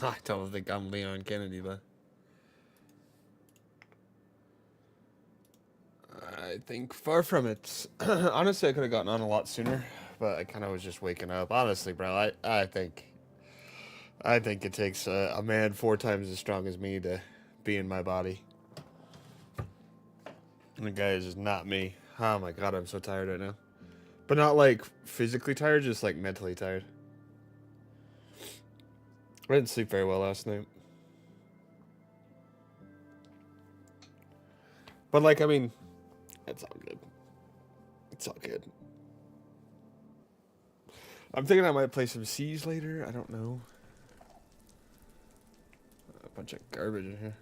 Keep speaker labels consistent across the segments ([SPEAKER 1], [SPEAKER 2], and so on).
[SPEAKER 1] I don't think I'm Leon Kennedy, but I think far from it. Honestly, I could have gotten on a lot sooner, but I kind of was just waking up. Honestly, bro, I think it takes a man 4 times as strong as me to be in my body. And the guy is just not me. Oh my god, I'm so tired right now. But not like physically tired, just like mentally tired. I didn't sleep very well last night. But like, I mean, it's all good. It's all good. I'm thinking I might play some C's later. I don't know. A bunch of garbage in here.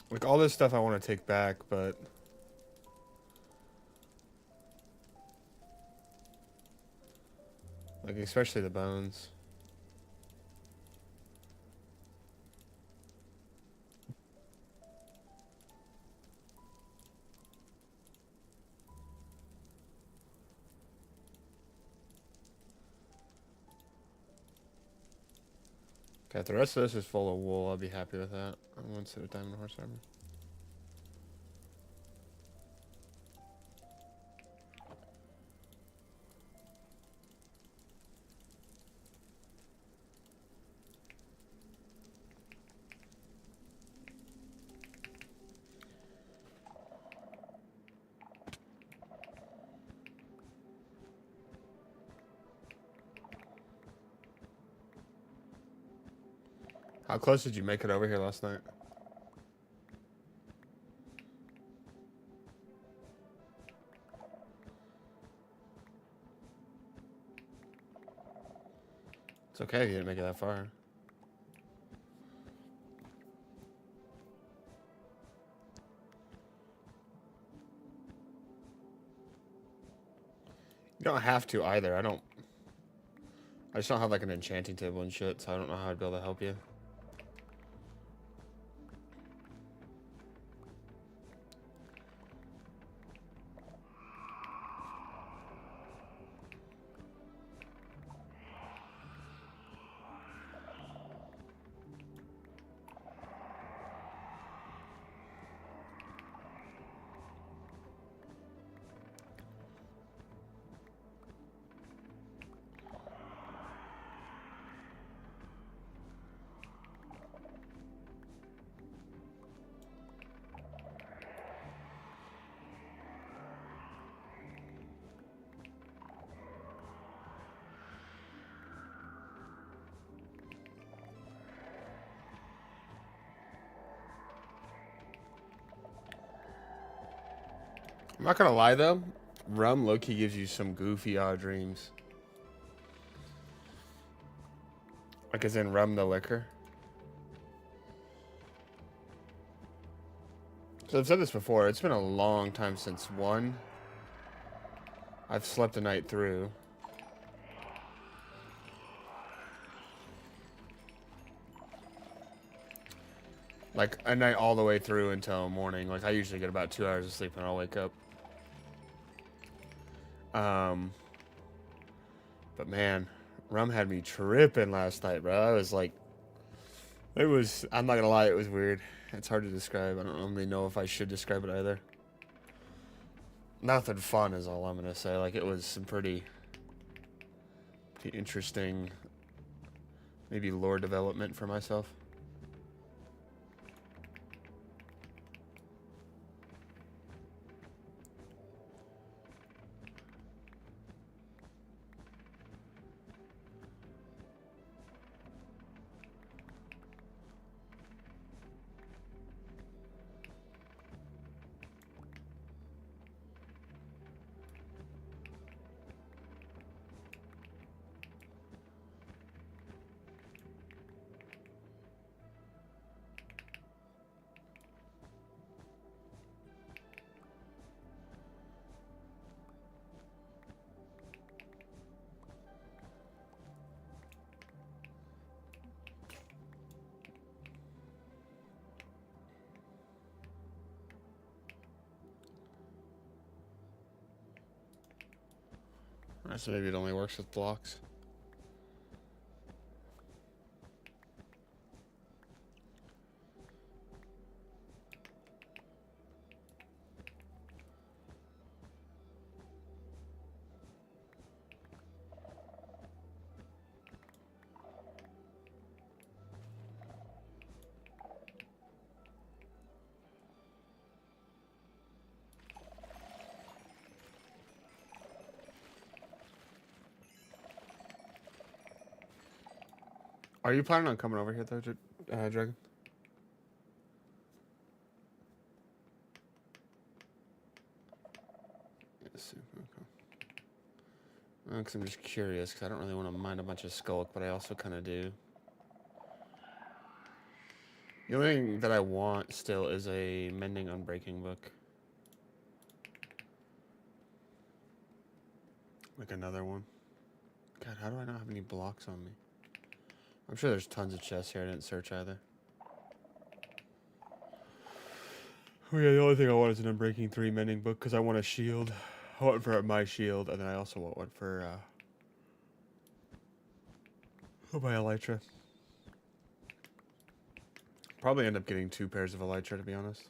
[SPEAKER 1] Like all this stuff I want to take back, but like especially the bones. Okay, if the rest of this is full of wool, I'll be happy with that. On one set of diamond horse armor. How close did you make it over here last night? It's okay if you didn't make it that far. You don't have to either. I just don't have like an enchanting table and shit, so I don't know how I'd be able to help you. I'm not gonna lie though, rum low-key gives you some goofy odd dreams. Like as in rum the liquor. So I've said this before, it's been a long time since one, I've slept a night through. Like a night all the way through until morning. Like I usually get about 2 hours of sleep and I'll wake up. But man, rum had me tripping last night, bro. I was like, I'm not gonna lie, it was weird. It's hard to describe. I don't really know if I should describe it either. Nothing fun is all I'm gonna say. Like it was some pretty interesting, maybe lore development for myself. So maybe it only works with blocks. Are you planning on coming over here, though, Dragon? Yes. Okay. Because I'm just curious, because I don't really want to mine a bunch of skulk, but I also kind of do. The only thing that I want still is a mending unbreaking book. Like another one. God, how do I not have any blocks on me? I'm sure there's tons of chests here. I didn't search either. Oh yeah, the only thing I want is an Unbreaking 3 mending book because I want a shield. I want for my shield, and then I also want one for my elytra. Probably end up getting 2 pairs of elytra, to be honest.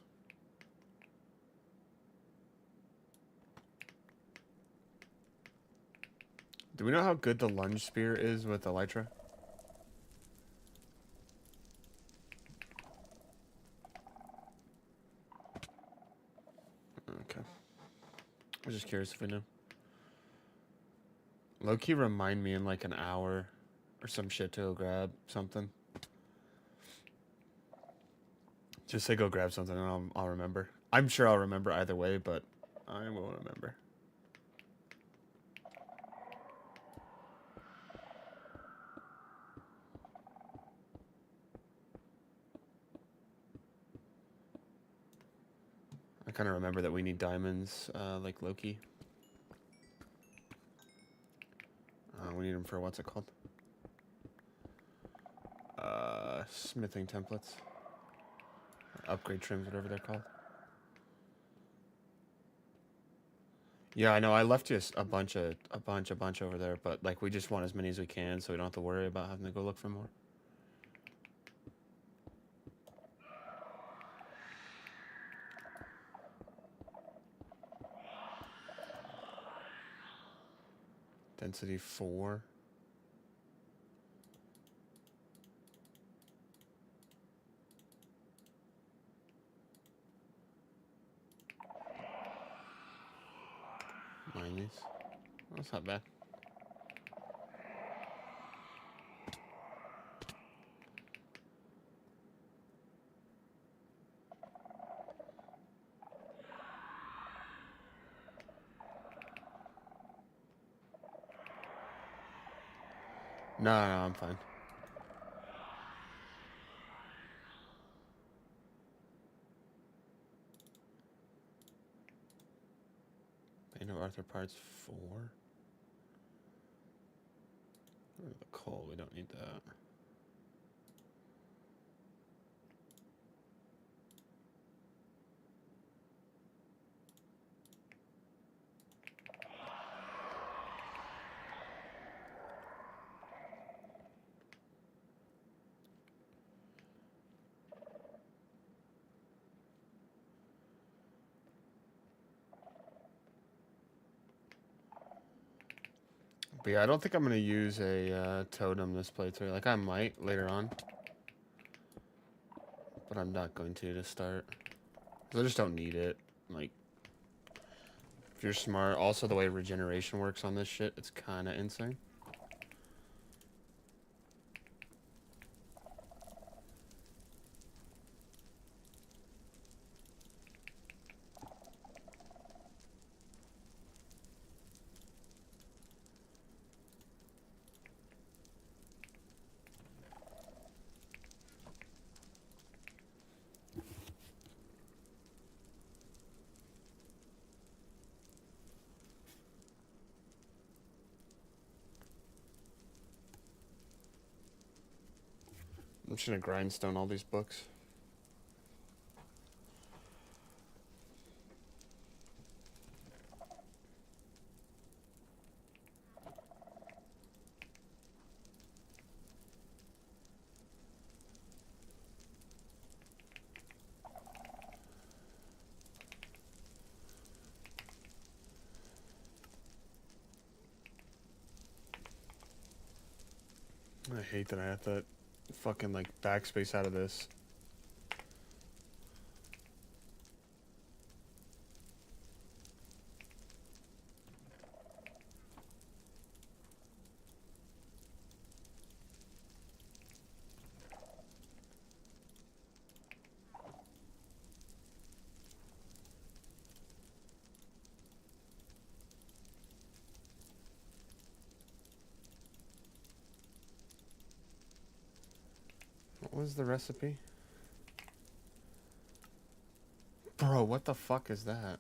[SPEAKER 1] Do we know how good the lunge spear is with elytra? Okay. I was just curious if we know. Low-key remind me in like an hour or some shit to go grab something. Just say go grab something and I'll remember. I'm sure I'll remember either way, but I will remember. I kind of remember that we need diamonds, like Loki. We need them for what's it called? Smithing templates. Upgrade trims, whatever they're called. Yeah, I know. I left you a bunch over there, but like we just want as many as we can, so we don't have to worry about having to go look for more. Density 4. Mine these. That's not bad. No, I'm fine. Bane of Arthur parts 4. The coal, we don't need that. But yeah, I don't think I'm going to use a totem this playthrough. Like, I might later on. But I'm not going to start. Because I just don't need it. Like, if you're smart. Also, the way regeneration works on this shit, it's kind of insane. I'm just going to grindstone all these books. I hate that I have to fucking like backspace out of this. What was the recipe? Bro, what the fuck is that?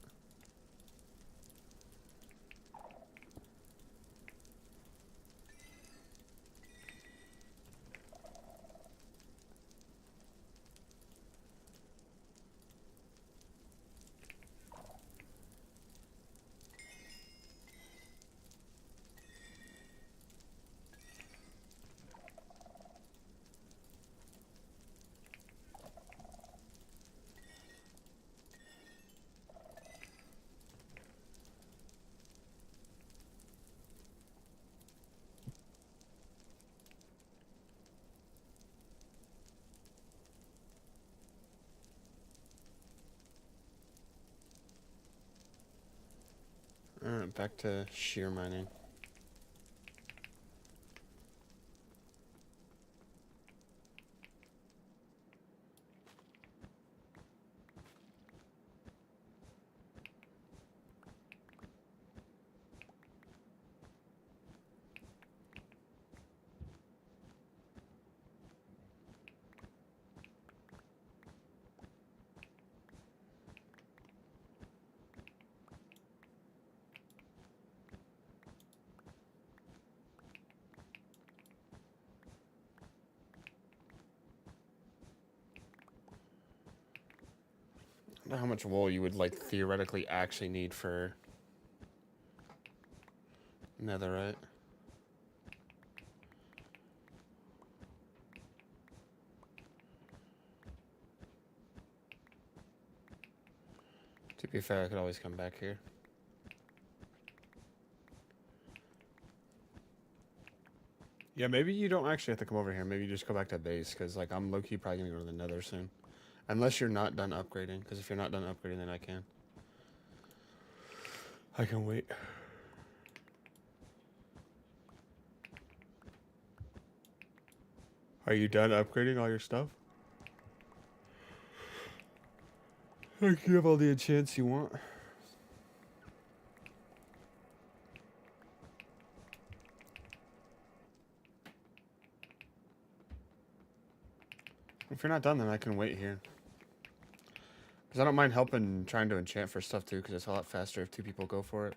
[SPEAKER 1] Alright, back to shear mining. I don't know how much wool you would like theoretically actually need for netherite. To be fair, I could always come back here. Yeah, maybe you don't actually have to come over here. Maybe you just go back to base, because like I'm low-key probably gonna go to the nether soon. Unless you're not done upgrading, because if you're not done upgrading, then I can. I can wait. Are you done upgrading all your stuff? Like you have all the enchants you want. If you're not done, then I can wait here. Because I don't mind helping trying to enchant for stuff too, because it's a lot faster if two people go for it.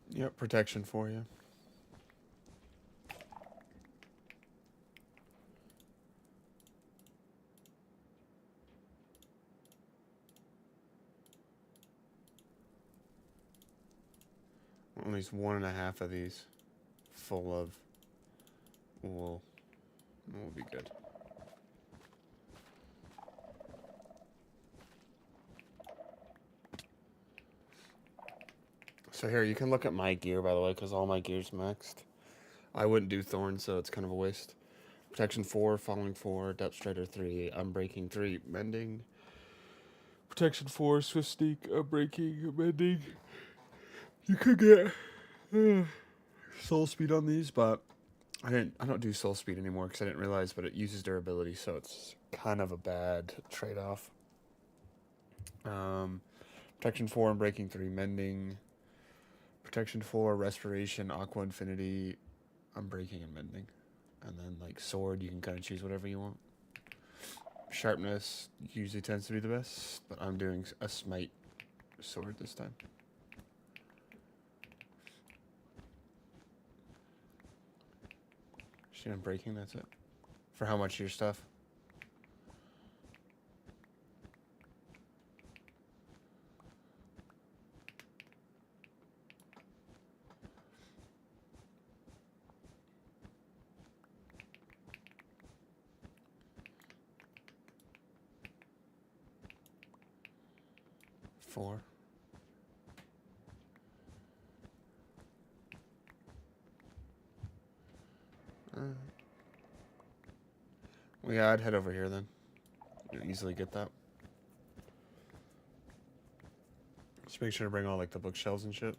[SPEAKER 1] Yep, protection for you. At least 1.5 of these full of wool. Will be good. So here, you can look at my gear, by the way, because all my gear's maxed. I wouldn't do Thorn, so it's kind of a waste. Protection 4, Falling 4, Depth Strider 3, Unbreaking 3, Mending. Protection 4, Swift Sneak, Unbreaking, Mending. You could get Soul Speed on these, but I don't do Soul Speed anymore because I didn't realize, but it uses durability, so it's kind of a bad trade-off. Protection 4, Unbreaking 3, Mending. Protection 4, Respiration, Aqua Infinity, Unbreaking, and Mending. And then, like, Sword, you can kind of choose whatever you want. Sharpness usually tends to be the best, but I'm doing a Smite Sword this time. Shit, Unbreaking, that's it. For how much of your stuff? 4. Well, yeah, I'd head over here then. You'll easily get that. Just make sure to bring all like the bookshelves and shit.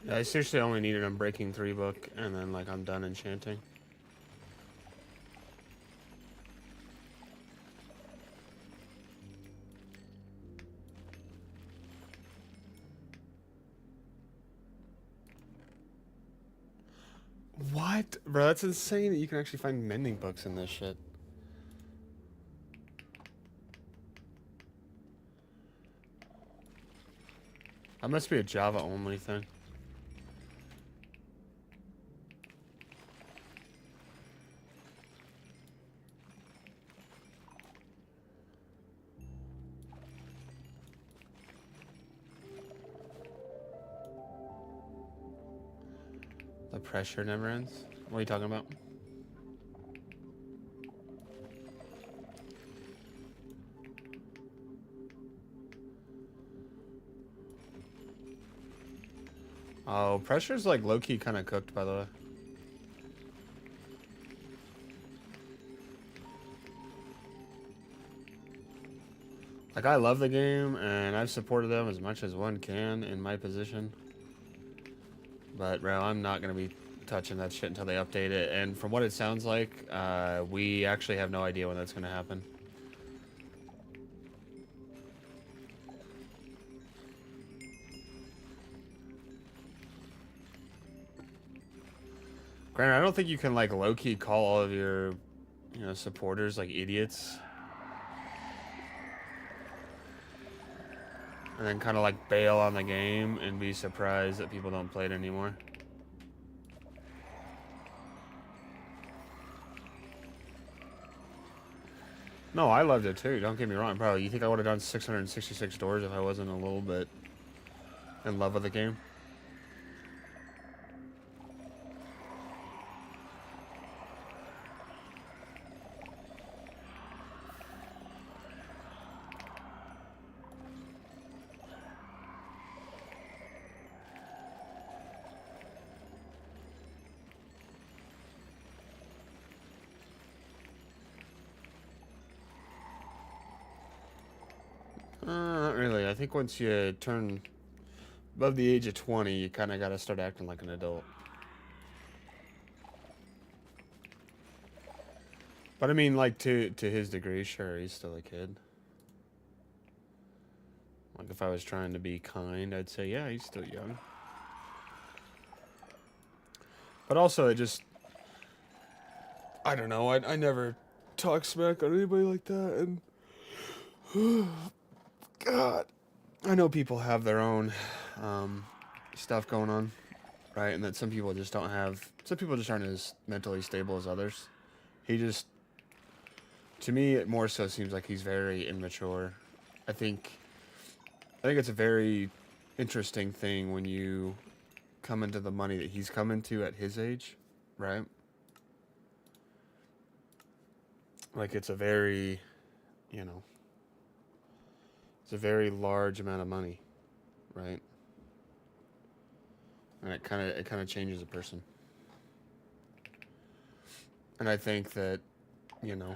[SPEAKER 1] Yeah, I seriously only needed an Unbreaking 3 book, and then, like, I'm done enchanting. What? Bro, that's insane that you can actually find mending books in this shit. That must be a Java-only thing. The pressure never ends? What are you talking about? Oh, pressure's like low-key kind of cooked, by the way. Like, I love the game, and I've supported them as much as one can in my position. But, bro, I'm not going to be touching that shit until they update it. And from what it sounds like, we actually have no idea when that's going to happen. Granted, I don't think you can, like, low-key call all of your, you know, supporters, like, idiots. And then kind of, like, bail on the game and be surprised that people don't play it anymore. No, I loved it, too. Don't get me wrong, bro. You think I would have done 666 doors if I wasn't a little bit in love with the game? Not really. I think once you turn above the age of 20, you kind of got to start acting like an adult. But I mean, like, to his degree, sure, he's still a kid. Like, if I was trying to be kind, I'd say, yeah, he's still young. But also, it just, I don't know, I never talk smack on anybody like that, and, God, I know people have their own stuff going on, right? And that some people just don't have, some people just aren't as mentally stable as others. He just, to me, it more so seems like he's very immature. I think, I think it's a very interesting thing when you come into the money that he's come into at his age, right? Like it's a very, you know, it's a very large amount of money, right? And it kind of changes a person. And I think that, you know,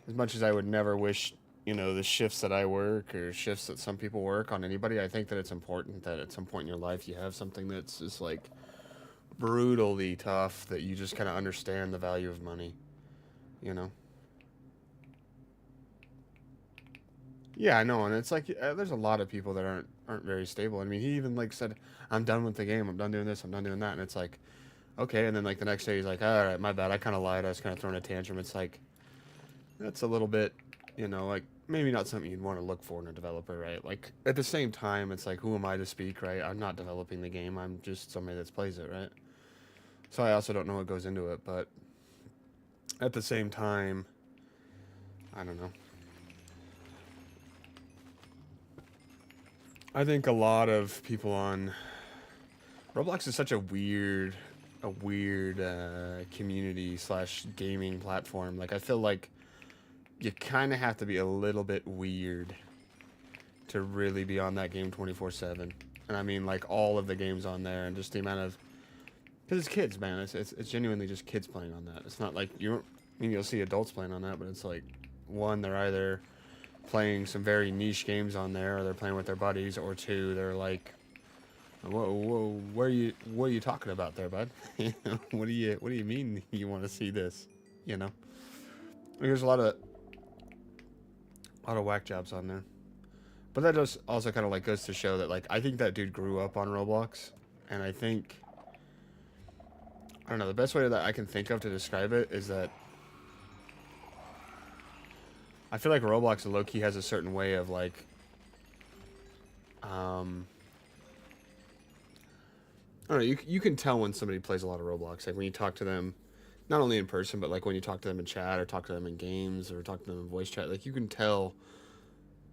[SPEAKER 1] as much as I would never wish, you know, the shifts that I work or shifts that some people work on anybody, I think that it's important that at some point in your life you have something that's just like brutally tough that you just kind of understand the value of money, you know? Yeah, I know, and it's like there's a lot of people that aren't very stable. I mean, he even like said, "I'm done with the game. I'm done doing this. I'm done doing that." And it's like, okay. And then like the next day, he's like, "All right, my bad. I kind of lied. I was kind of throwing a tantrum." It's like that's a little bit, you know, like maybe not something you'd want to look for in a developer, right? Like at the same time, it's like, who am I to speak, right? I'm not developing the game. I'm just somebody that plays it, right? So I also don't know what goes into it, but at the same time, I don't know. I think a lot of people on Roblox is such a weird community slash gaming platform. Like I feel like you kind of have to be a little bit weird to really be on that game 24/7. And I mean like all of the games on there and just the amount of because it's kids, man. It's genuinely just kids playing on that. It's not like you don't. I mean, you'll see adults playing on that, but it's like one, they're either playing some very niche games on there, or they're playing with their buddies, or two, they're like, whoa, what are you talking about there, bud? What do you mean you want to see this? You know, there's a lot of whack jobs on there, but that just also kind of like goes to show that like I think that dude grew up on Roblox, and I don't know the best way that I can think of to describe it is that I feel like Roblox low key has a certain way of like um I don't know, you can tell when somebody plays a lot of Roblox. Like when you talk to them, not only in person, but like when you talk to them in chat or talk to them in games or talk to them in voice chat, like you can tell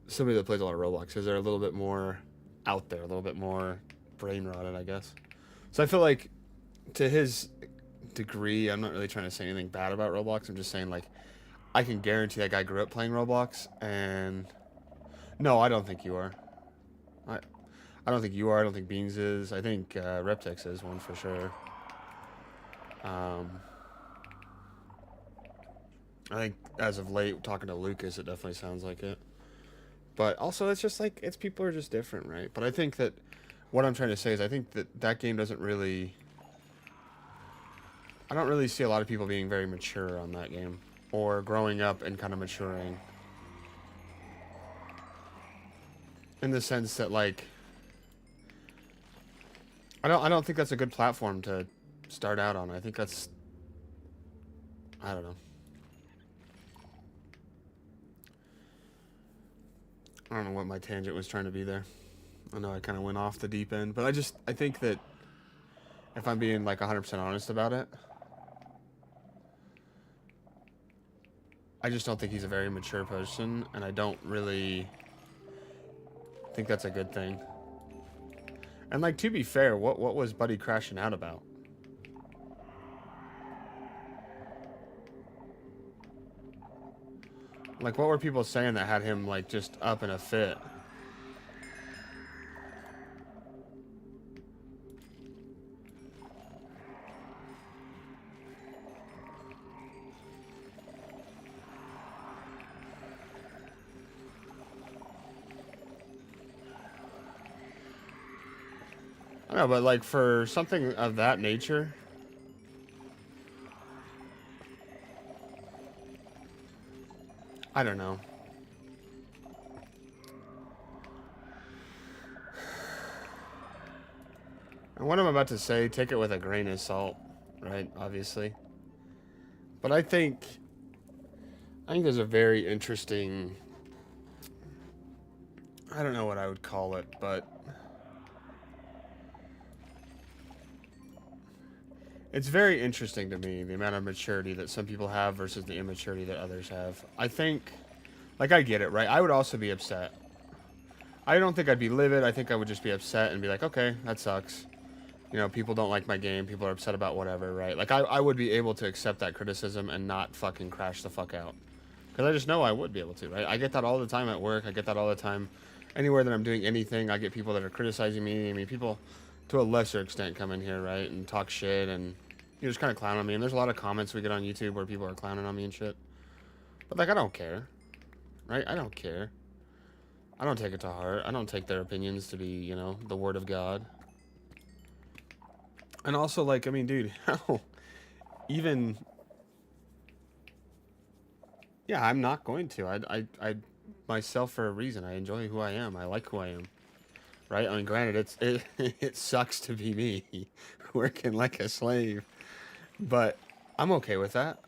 [SPEAKER 1] somebody that plays a lot of Roblox because they're a little bit more out there, a little bit more brain rotted, I guess. So I feel like to his degree, I'm not really trying to say anything bad about Roblox. I'm just saying like I can guarantee that guy grew up playing Roblox, and no, I don't think you are. I I don't think you are. I don't think Beans is. I think Reptex is one for sure. Um, I think as of late, talking to Lucas, it definitely sounds like it. But also, it's just like it's people are just different, right? But I think that what I'm trying to say is I think that that game doesn't really. I don't really see a lot of people being very mature on that game or growing up and kind of maturing in the sense that like I don't think that's a good platform to start out on. I think that's I don't know. I don't know what my tangent was trying to be there. I know I kind of went off the deep end, but I think that if I'm being like 100% honest about it, I just don't think he's a very mature person, and I don't really think that's a good thing. And like to be fair, what was Buddy crashing out about? Like what were people saying that had him like just up in a fit? I know, but like for something of that nature, I don't know. And what I'm about to say, take it with a grain of salt, right? Obviously. But I think there's a very interesting, I don't know what I would call it, but it's very interesting to me, the amount of maturity that some people have versus the immaturity that others have. I think, like, I get it, right? I would also be upset. I don't think I'd be livid. I think I would just be upset and be like, okay, that sucks. You know, people don't like my game. People are upset about whatever, right? Like, I would be able to accept that criticism and not fucking crash the fuck out. Because I just know I would be able to, right? I get that all the time at work. I get that all the time. Anywhere that I'm doing anything, I get people that are criticizing me. I mean, people, to a lesser extent, come in here, right? And talk shit and, you know, just kind of clown on me. And there's a lot of comments we get on YouTube where people are clowning on me and shit. But, like, I don't care, right? I don't care. I don't take it to heart. I don't take their opinions to be, you know, the word of God. And also, like, I mean, dude, how even... Yeah, I'm not going to. I myself for a reason. I enjoy who I am. I like who I am. Right? I mean, granted, it sucks to be me, working like a slave. But I'm okay with that.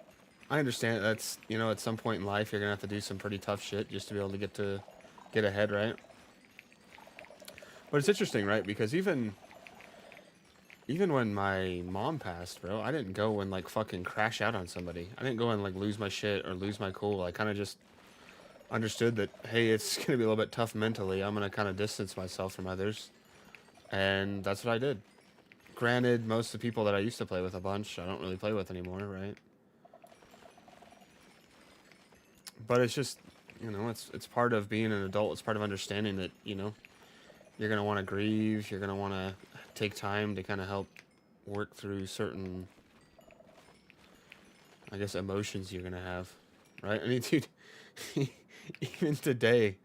[SPEAKER 1] I understand that's, you know, at some point in life, you're going to have to do some pretty tough shit just to be able to get ahead, right? But it's interesting, right? Because even when my mom passed, bro, I didn't go and like fucking crash out on somebody. I didn't go and like lose my shit or lose my cool. I kind of just understood that, hey, it's going to be a little bit tough mentally. I'm going to kind of distance myself from others. And that's what I did. Granted, most of the people that I used to play with a bunch, I don't really play with anymore, right? But it's just, you know, it's part of being an adult. It's part of understanding that, you know, you're going to want to grieve. You're going to want to take time to kind of help work through certain, I guess, emotions you're going to have, right? I mean, dude, even today,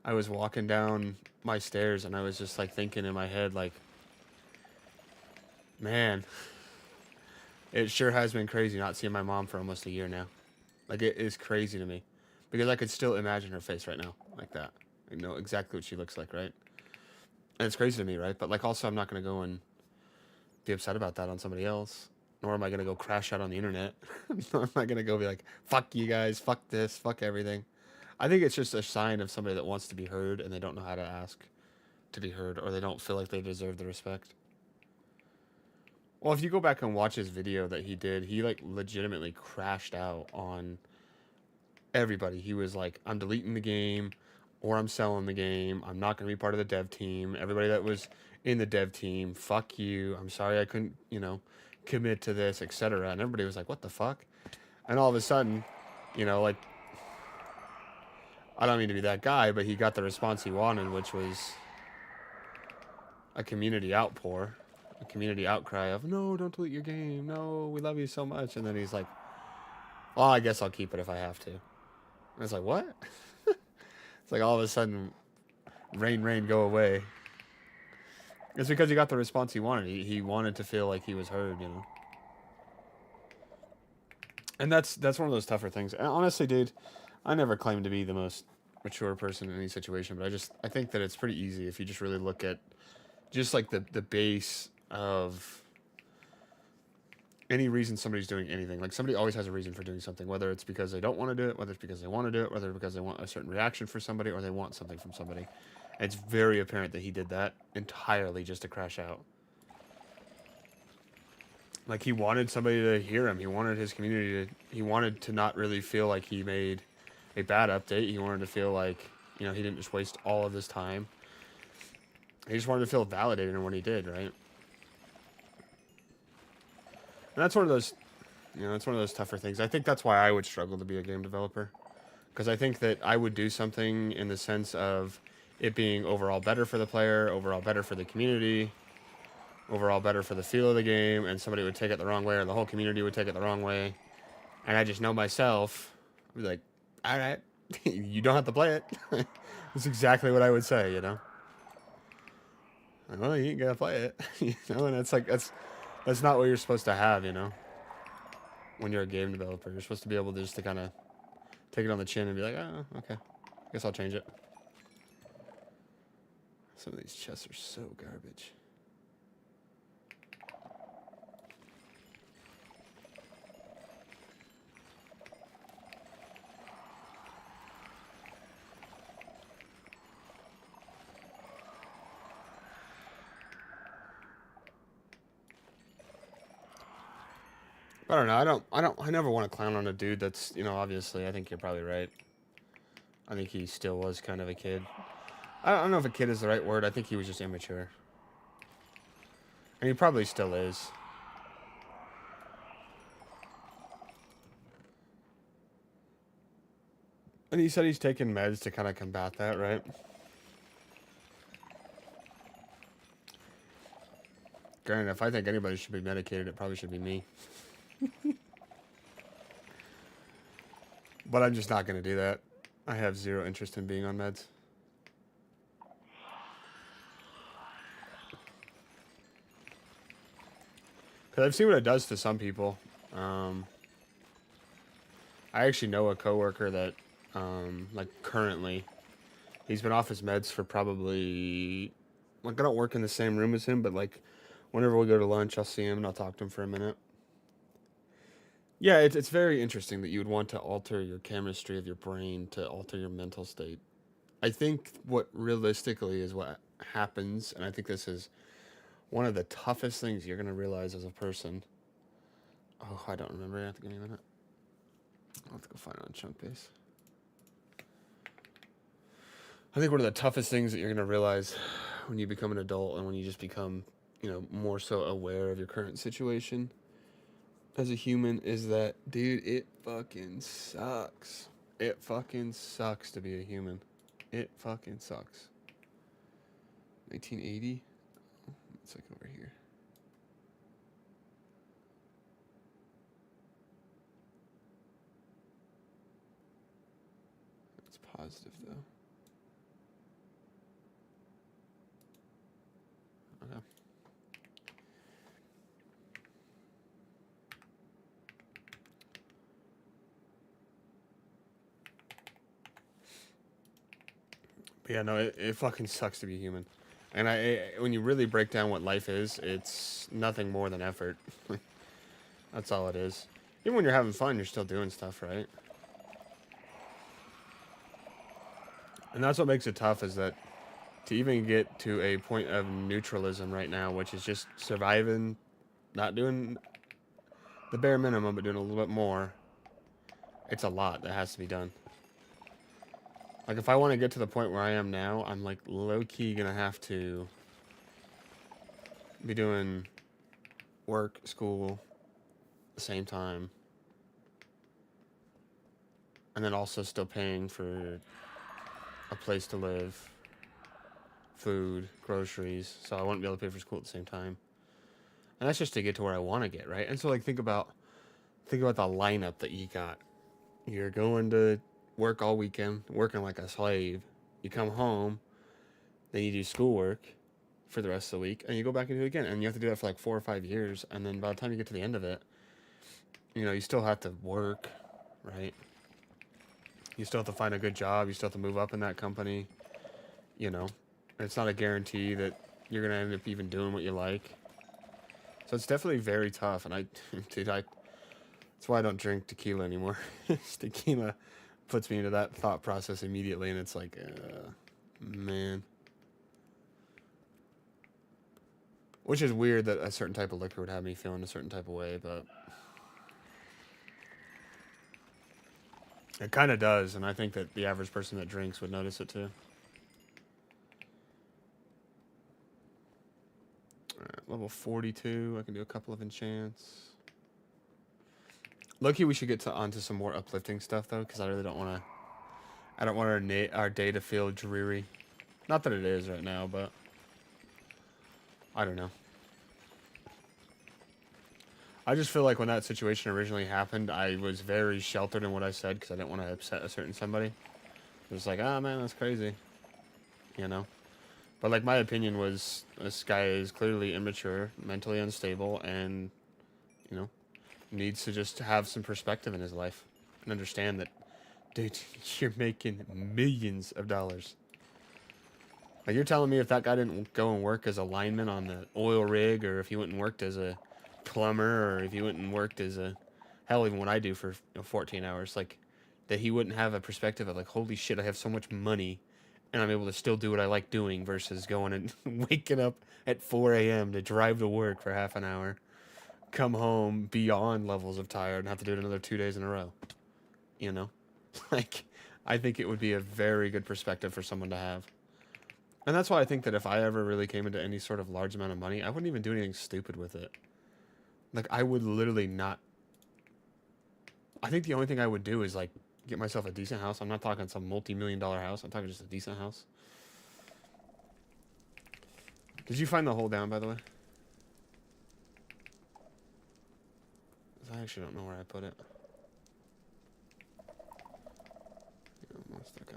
[SPEAKER 1] I was walking down my stairs and I was just like thinking in my head, like, man, it sure has been crazy not seeing my mom for almost a year now. Like, it is crazy to me because I could still imagine her face right now, like that. I know exactly what she looks like, right? And it's crazy to me, right? But like, also, I'm not gonna go and be upset about that on somebody else. Nor am I gonna go crash out on the internet. Nor am I gonna go be like, "Fuck you guys, fuck this, fuck everything." I think it's just a sign of somebody that wants to be heard and they don't know how to ask to be heard, or they don't feel like they deserve the respect. Well, if you go back and watch his video that he did, he like legitimately crashed out on everybody. He was like, I'm deleting the game or I'm selling the game. I'm not going to be part of the dev team. Everybody that was in the dev team, fuck you. I'm sorry I couldn't, you know, commit to this, etc. And everybody was like, what the fuck? And all of a sudden, you know, like, I don't mean to be that guy, but he got the response he wanted, which was a community outpour, a community outcry of, no, don't delete your game. No, we love you so much. And then he's like, well, I guess I'll keep it if I have to. And it's like, what? It's like all of a sudden, rain, go away. It's because he got the response he wanted. He wanted to feel like he was heard, you know. And that's one of those tougher things. And honestly, dude, I never claimed to be the most mature person in any situation, but I think that it's pretty easy if you just really look at just like the base of any reason somebody's doing anything. Like, somebody always has a reason for doing something, whether it's because they don't want to do it, whether it's because they want to do it, whether it's because they want a certain reaction for somebody or they want something from somebody. And it's very apparent that he did that entirely just to crash out. Like, he wanted somebody to hear him. He wanted his community to... He wanted to not really feel like he made a bad update. He wanted to feel like, you know, he didn't just waste all of his time. He just wanted to feel validated in what he did, right? And that's one of those, you know, it's one of those tougher things. I think that's why I would struggle to be a game developer. Because I think that I would do something in the sense of it being overall better for the player, overall better for the community, overall better for the feel of the game, and somebody would take it the wrong way, or the whole community would take it the wrong way. And I just know myself, I'd be like, all right, you don't have to play it. That's exactly what I would say, you know? Well, you ain't gotta play it, and it's like that's not what you're supposed to have, when you're a game developer. You're supposed to be able to just to kind of take it on the chin and be like, oh, okay, I guess I'll change it. Some of these chests are so garbage. I don't know. I never want to clown on a dude that's, obviously, I think you're probably right. I think he still was kind of a kid. I don't know if a kid is the right word. I think he was just immature. And he probably still is. And he said he's taking meds to kind of combat that, right? Granted, if I think anybody should be medicated, it probably should be me. But I'm just not going to do that. I have zero interest in being on meds. Because I've seen what it does to some people. I actually know a coworker that, like, currently, he's been off his meds for probably, like, I don't work in the same room as him, but, like, whenever we go to lunch, I'll see him and I'll talk to him for a minute. Yeah, it's very interesting that you would want to alter your chemistry of your brain to alter your mental state. I think what realistically is what happens, and I think this is one of the toughest things you're going to realize as a person. Oh, I don't remember. I have to give me a minute. I'll have to go find it on Chunkbase. I think one of the toughest things that you're going to realize when you become an adult and when you just become, more so aware of your current situation as a human is that, dude, it fucking sucks. It fucking sucks to be a human. It fucking sucks. 1980? It's like over here. It's positive, though. Okay. But yeah, no, it fucking sucks to be human. And when you really break down what life is, it's nothing more than effort. That's all it is. Even when you're having fun, you're still doing stuff, right? And that's what makes it tough, is that to even get to a point of neutralism right now, which is just surviving, not doing the bare minimum, but doing a little bit more, it's a lot that has to be done. Like, if I want to get to the point where I am now, I'm, like, low-key gonna have to be doing work, school, at the same time. And then also still paying for a place to live, food, groceries, so I wouldn't be able to pay for school at the same time. And that's just to get to where I want to get, right? And so, like, think about the lineup that you got. You're going to work all weekend, working like a slave. You come home, then you do schoolwork for the rest of the week, and you go back and do it again. And you have to do that for like 4 or 5 years. And then by the time you get to the end of it, you still have to work, right? You still have to find a good job. You still have to move up in that company. It's not a guarantee that you're going to end up even doing what you like. So it's definitely very tough. And that's why I don't drink tequila anymore. Tequila puts me into that thought process immediately, and it's like, man. Which is weird that a certain type of liquor would have me feeling a certain type of way, but it kind of does, and I think that the average person that drinks would notice it too. Alright, level 42, I can do a couple of enchants. Low-key, we should get onto some more uplifting stuff, though, because I really don't want to... I don't want our day to feel dreary. Not that it is right now, but... I don't know. I just feel like when that situation originally happened, I was very sheltered in what I said, because I didn't want to upset a certain somebody. It was like, oh, man, that's crazy. But like my opinion was, this guy is clearly immature, mentally unstable, and you know needs to just have some perspective in his life and understand that, dude, you're making millions of dollars. Like, you're telling me if that guy didn't go and work as a lineman on the oil rig, or if he went and worked as a plumber, or if he went and worked as a, hell, even what I do for 14 hours, like, that he wouldn't have a perspective of like, holy shit, I have so much money, and I'm able to still do what I like doing versus going and waking up at 4 a.m. to drive to work for half an hour, come home beyond levels of tired, and have to do it another 2 days in a row. You know, like, I think it would be a very good perspective for someone to have. And that's why I think that if I ever really came into any sort of large amount of money, I wouldn't even do anything stupid with it. Like, I would literally not. I think the only thing I would do is, like, get myself a decent house. I'm not talking some multi-million-dollar house. I'm talking just a decent house. Did you find the hole down, by the way? I actually don't know where I put it. Almost, okay.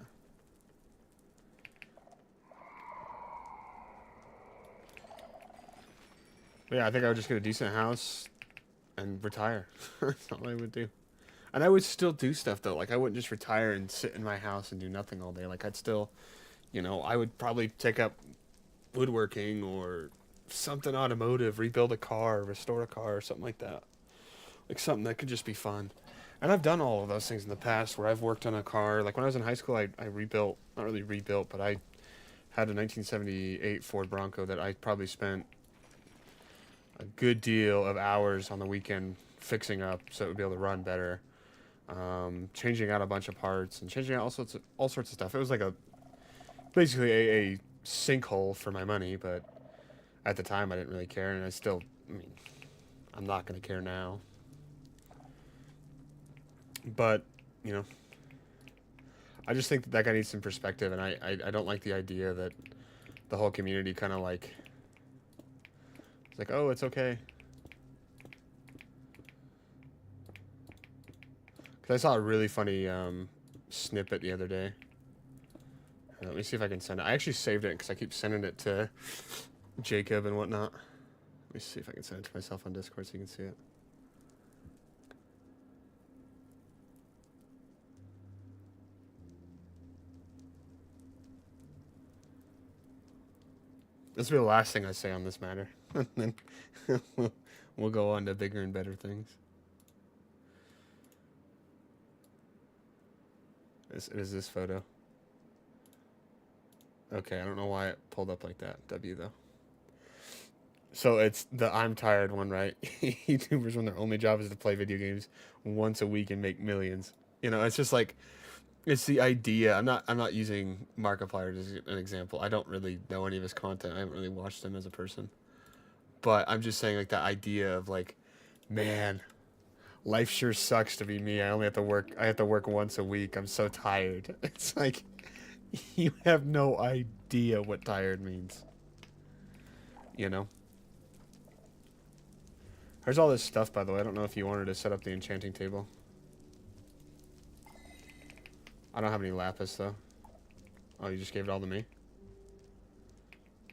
[SPEAKER 1] But yeah, I think I would just get a decent house and retire. That's all I would do. And I would still do stuff, though. Like, I wouldn't just retire and sit in my house and do nothing all day. Like, I'd still, I would probably take up woodworking or something automotive, rebuild a car, restore a car, or something like that. Like, something that could just be fun. And I've done all of those things in the past where I've worked on a car. Like, when I was in high school, I rebuilt, not really rebuilt, but I had a 1978 Ford Bronco that I probably spent a good deal of hours on the weekend fixing up so it would be able to run better. Changing out a bunch of parts and changing out all sorts of stuff. It was like basically a sinkhole for my money, but at the time I didn't really care, and I'm not going to care now. But, I just think that guy needs some perspective, and I don't like the idea that the whole community kind of like, it's like, oh, it's okay. Because I saw a really funny snippet the other day. Let me see if I can send it. I actually saved it because I keep sending it to Jacob and whatnot. Let me see if I can send it to myself on Discord so you can see it. This will be the last thing I say on this matter. And then we'll go on to bigger and better things. It is this photo. Okay, I don't know why it pulled up like that. W, though. So it's the I'm tired one, right? YouTubers, when their only job is to play video games once a week and make millions. It's just like, it's the idea. I'm not using Markiplier as an example. I don't really know any of his content. I haven't really watched him as a person. But I'm just saying, like, the idea of, like, man, life sure sucks to be me. I have to work once a week. I'm so tired. It's like, you have no idea what tired means. There's all this stuff, by the way. I don't know if you wanted to set up the enchanting table. I don't have any lapis, though. Oh, you just gave it all to me?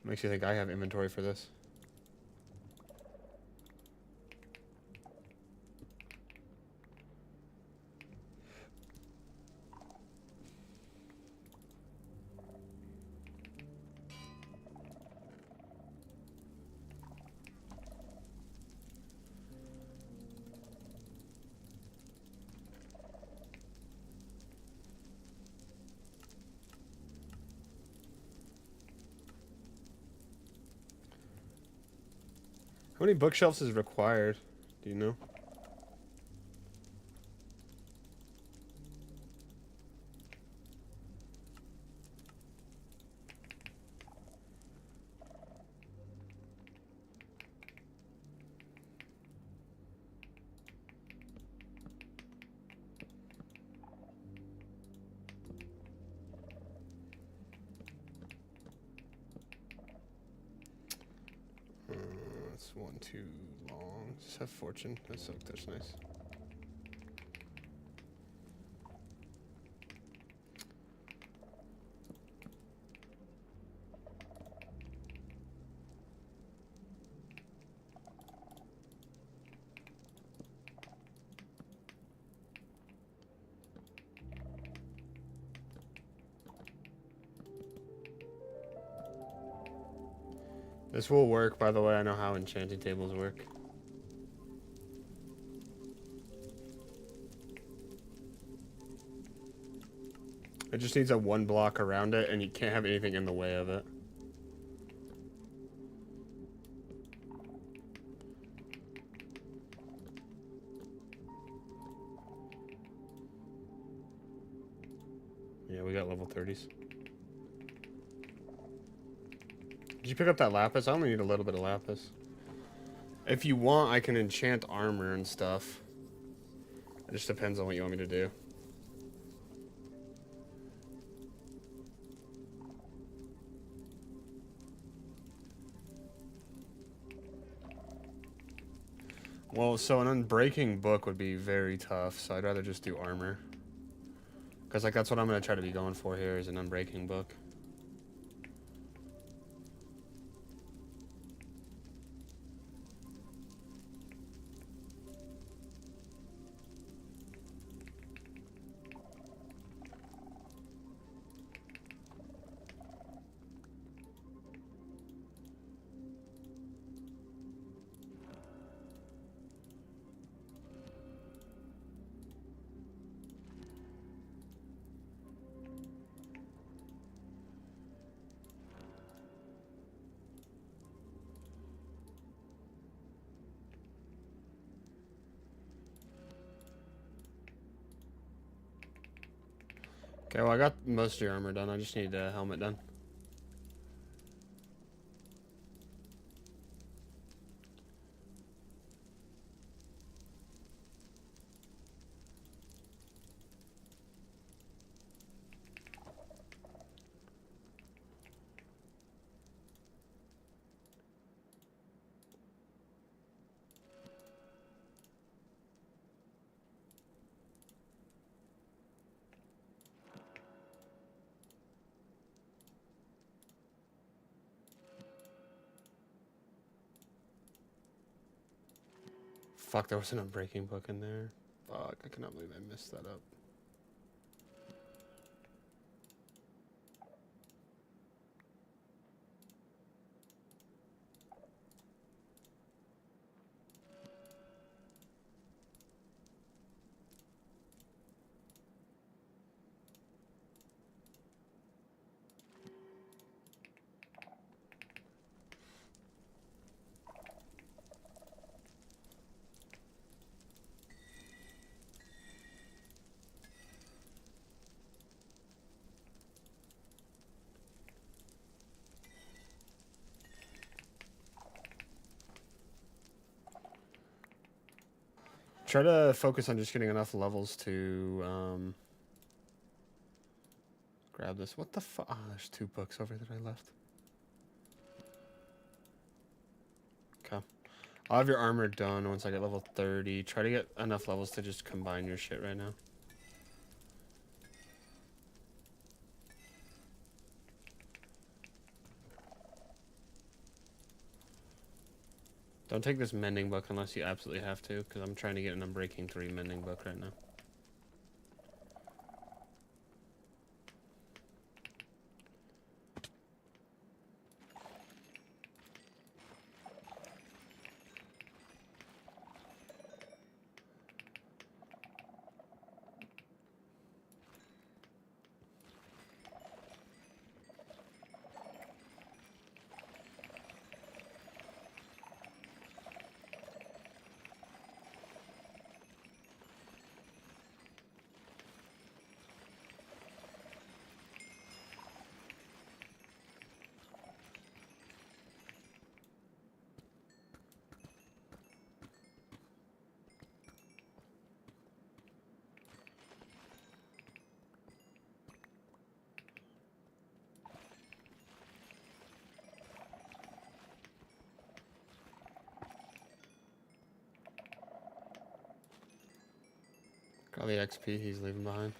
[SPEAKER 1] Makes you think I have inventory for this. How many bookshelves is required? Do you know? That's one too long. Just have fortune. That's nice. This will work, by the way. I know how enchanting tables work. It just needs a 1 block around it, and you can't have anything in the way of it. Yeah, we got level 30s. Did you pick up that lapis? I only need a little bit of lapis. If you want, I can enchant armor and stuff. It just depends on what you want me to do. Well, so an unbreaking book would be very tough, so I'd rather just do armor. Because, like, that's what I'm going to try to be going for here, is an unbreaking book. Okay, well, I got most of your armor done. I just need a helmet done. Fuck, there was an unbreaking book in there. Fuck, I cannot believe I messed that up. Try to focus on just getting enough levels to, grab this. What the fuck? Oh, there's 2 books over that I left. Okay. I'll have your armor done once I get level 30. Try to get enough levels to just combine your shit right now. Don't take this mending book unless you absolutely have to, because I'm trying to get an Unbreaking 3 mending book right now. Got the XP he's leaving behind.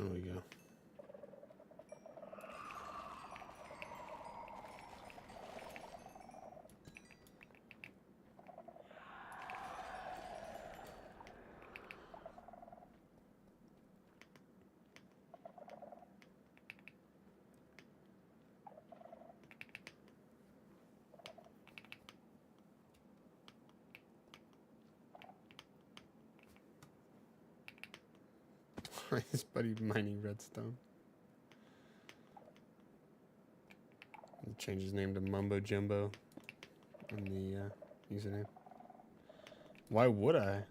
[SPEAKER 1] There we go. His buddy mining redstone. He'll change his name to Mumbo Jumbo on the username. Why would I?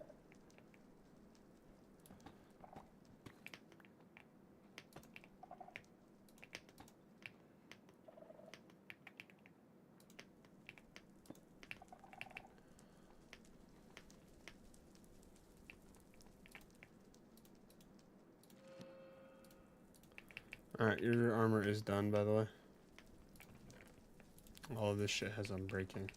[SPEAKER 1] Alright, your armor is done, by the way. All of this shit has unbreaking.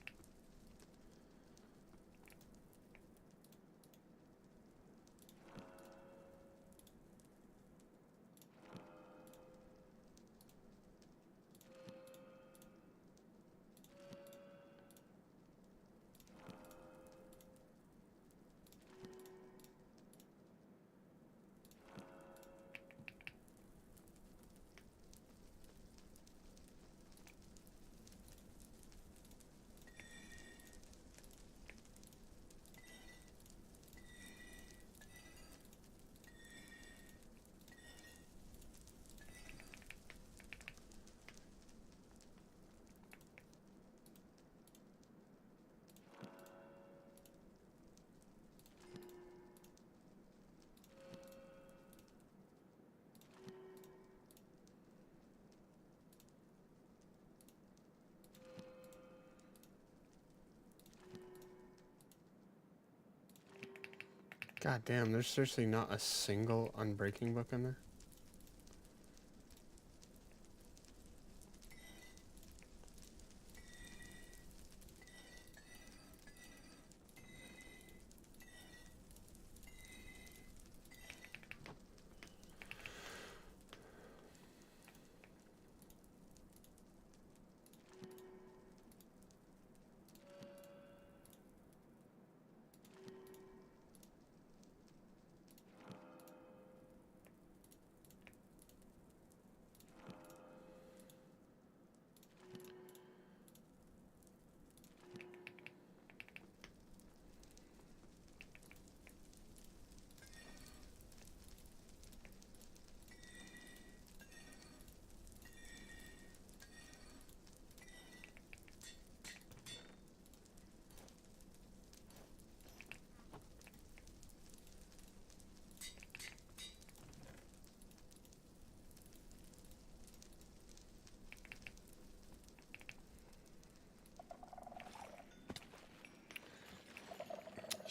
[SPEAKER 1] God damn, there's seriously not a single unbreaking book in there?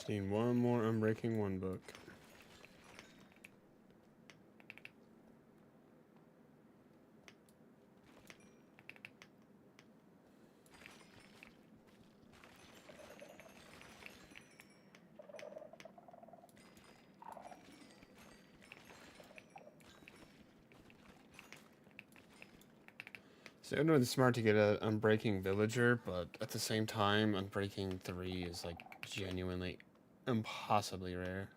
[SPEAKER 1] Just need one more unbreaking one book. So I know it's smart to get an unbreaking villager, but at the same time, unbreaking 3 is like genuinely impossibly rare.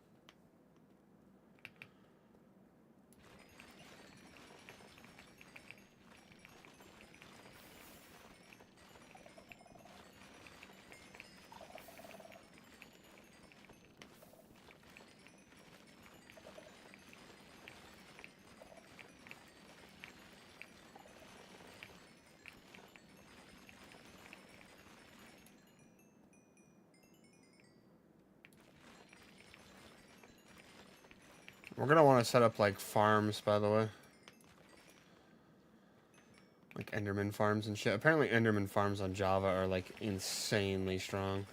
[SPEAKER 1] We're gonna want to set up like farms, by the way. Like Enderman farms and shit. Apparently Enderman farms on Java are like insanely strong.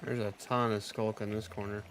[SPEAKER 1] There's a ton of skulk in this corner.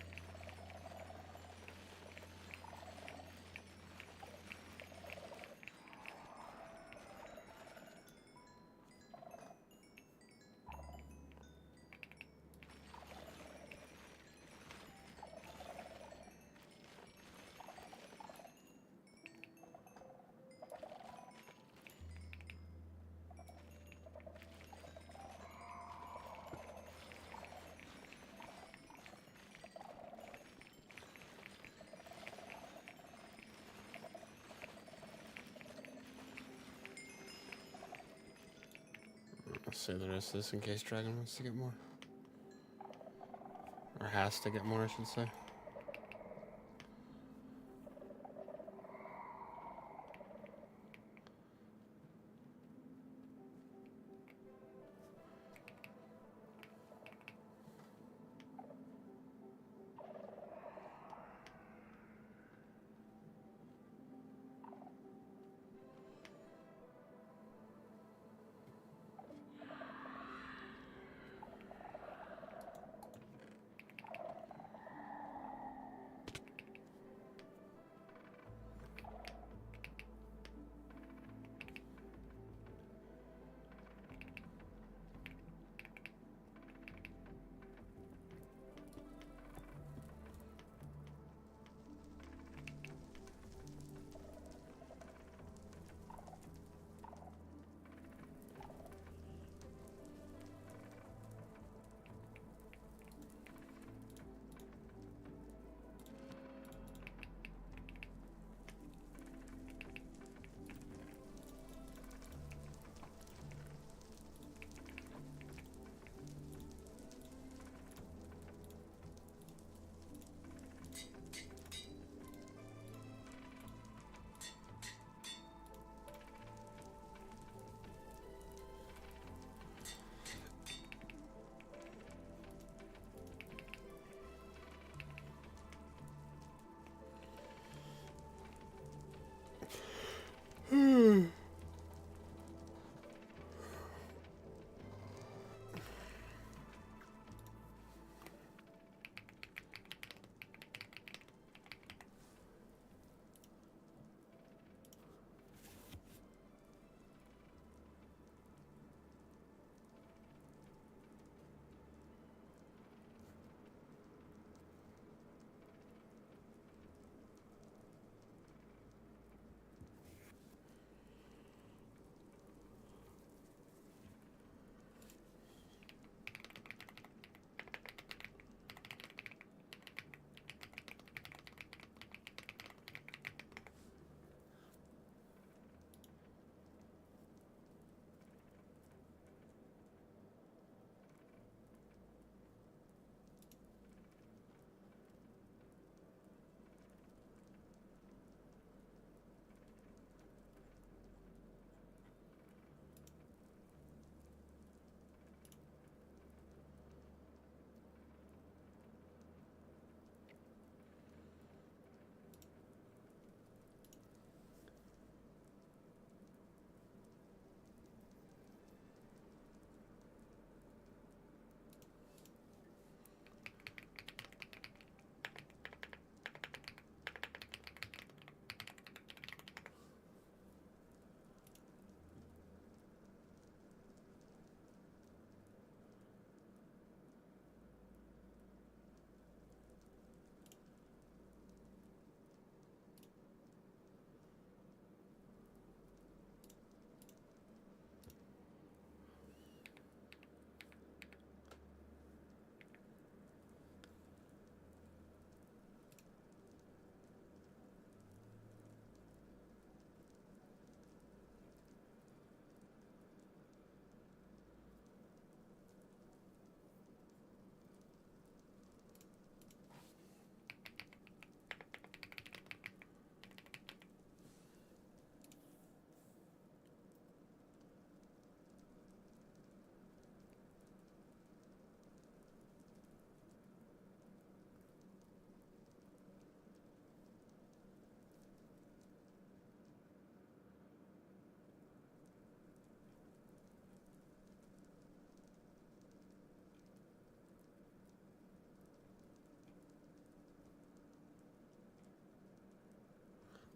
[SPEAKER 1] Let's save the rest of this in case Dragon wants to get more. Or has to get more, I should say.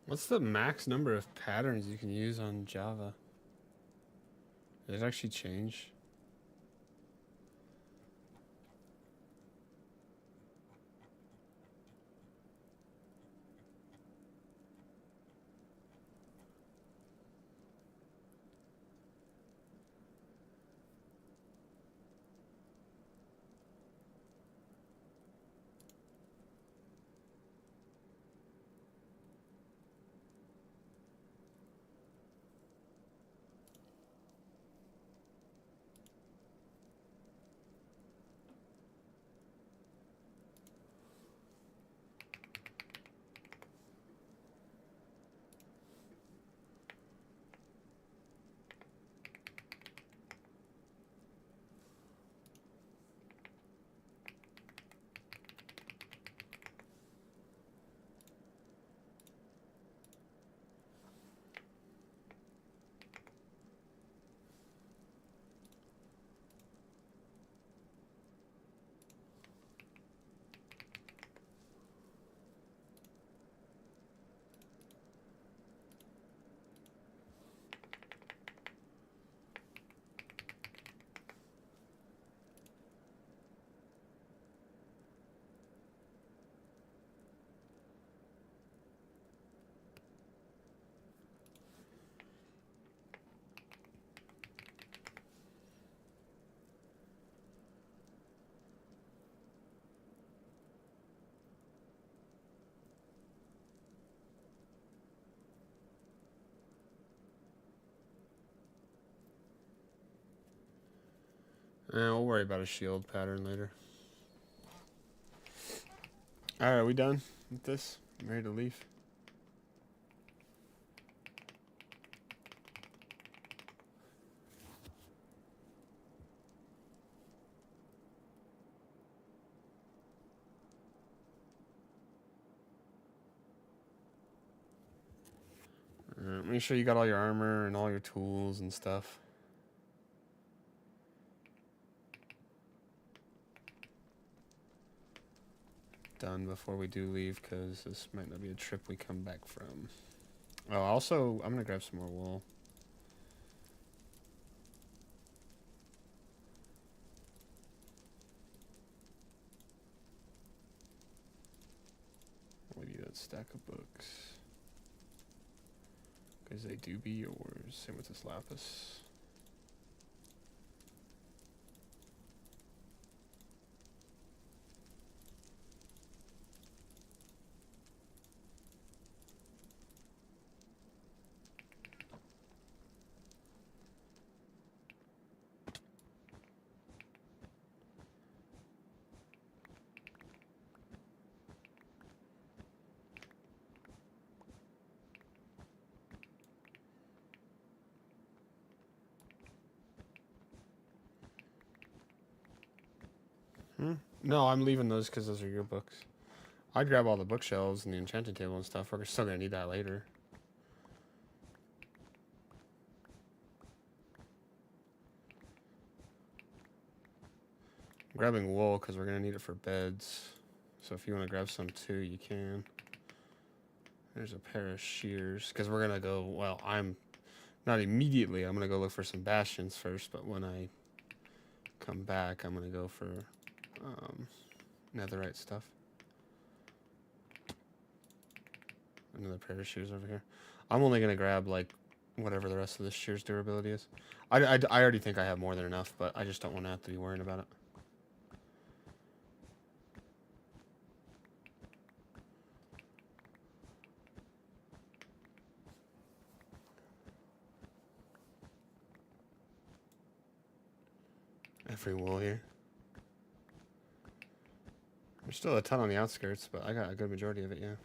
[SPEAKER 2] What's the max number of patterns you can use on Java? Did it actually change? We'll worry about a shield pattern later. Alright, are we done with this? I'm ready to leave. Make sure you got all your armor and all your tools and stuff. Done before we do leave, because this might not be a trip we come back from. Oh, also, I'm gonna grab some more wool. We need that stack of books, because they do be yours. Same with this lapis. No, I'm leaving those because those are your books. I'd grab all the bookshelves and the enchanting table and stuff. We're still gonna need that later. I'm grabbing wool because we're gonna need it for beds. So if you want to grab some too, you can. There's a pair of shears because we're gonna go. Well, I'm not immediately. I'm gonna go look for some bastions first, but when I come back, I'm gonna go for netherite stuff. Another pair of shears over here. I'm only gonna grab like whatever the rest of this shears durability is. I already think I have more than enough, but I just don't want to have to be worrying about it. Every wool here. There's still a ton on the outskirts, but I got a good majority of it, yeah.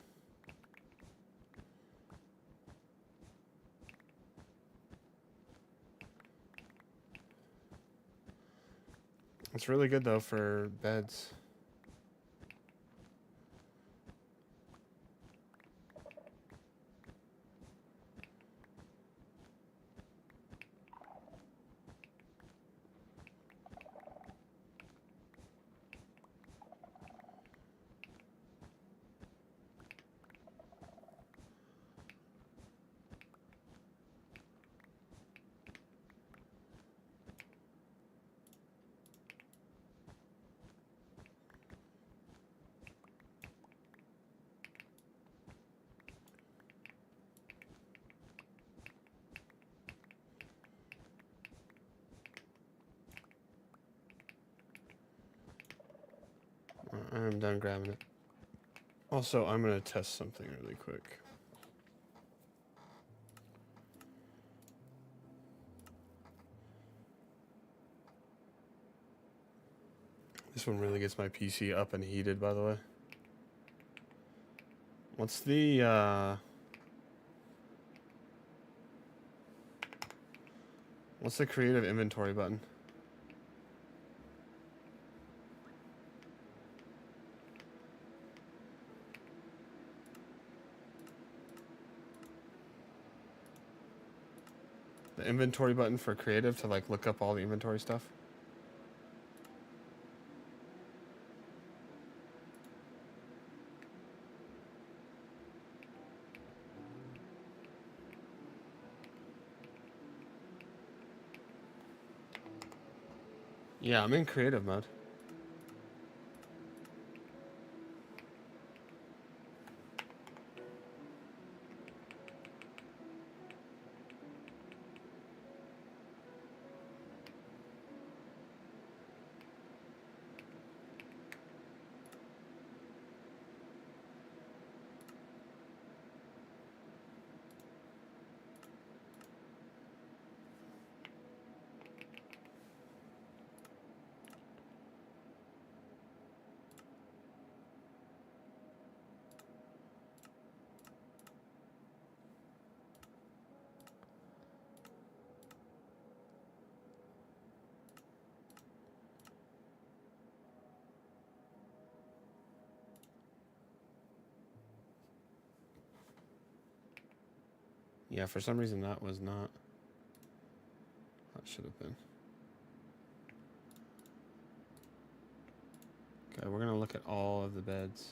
[SPEAKER 2] It's really good though for beds. I'm done grabbing it. Also, I'm going to test something really quick. This one really gets my PC up and heated, by the way. What's the creative inventory button? The inventory button for creative to like look up all the inventory stuff? Yeah, I'm in creative mode. Yeah, for some reason that was not. That should have been. Okay, we're gonna look at all of the beds.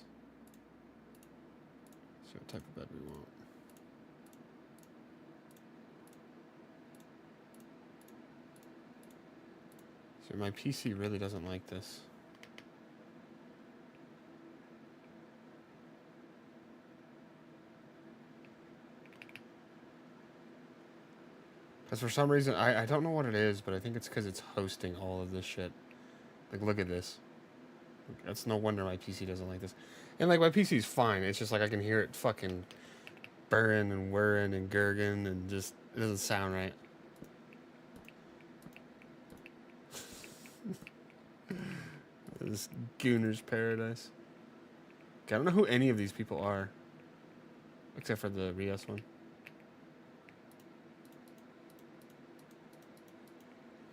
[SPEAKER 2] See what type of bed we want. So my PC really doesn't like this. Because for some reason, I don't know what it is, but I think it's because it's hosting all of this shit. Like, look at this. That's no wonder my PC doesn't like this. And, like, my PC's fine. It's just, like, I can hear it fucking burring and whirring and gurging and just, it doesn't sound right. This Gooner's paradise. Okay, I don't know who any of these people are. Except for the Rios one.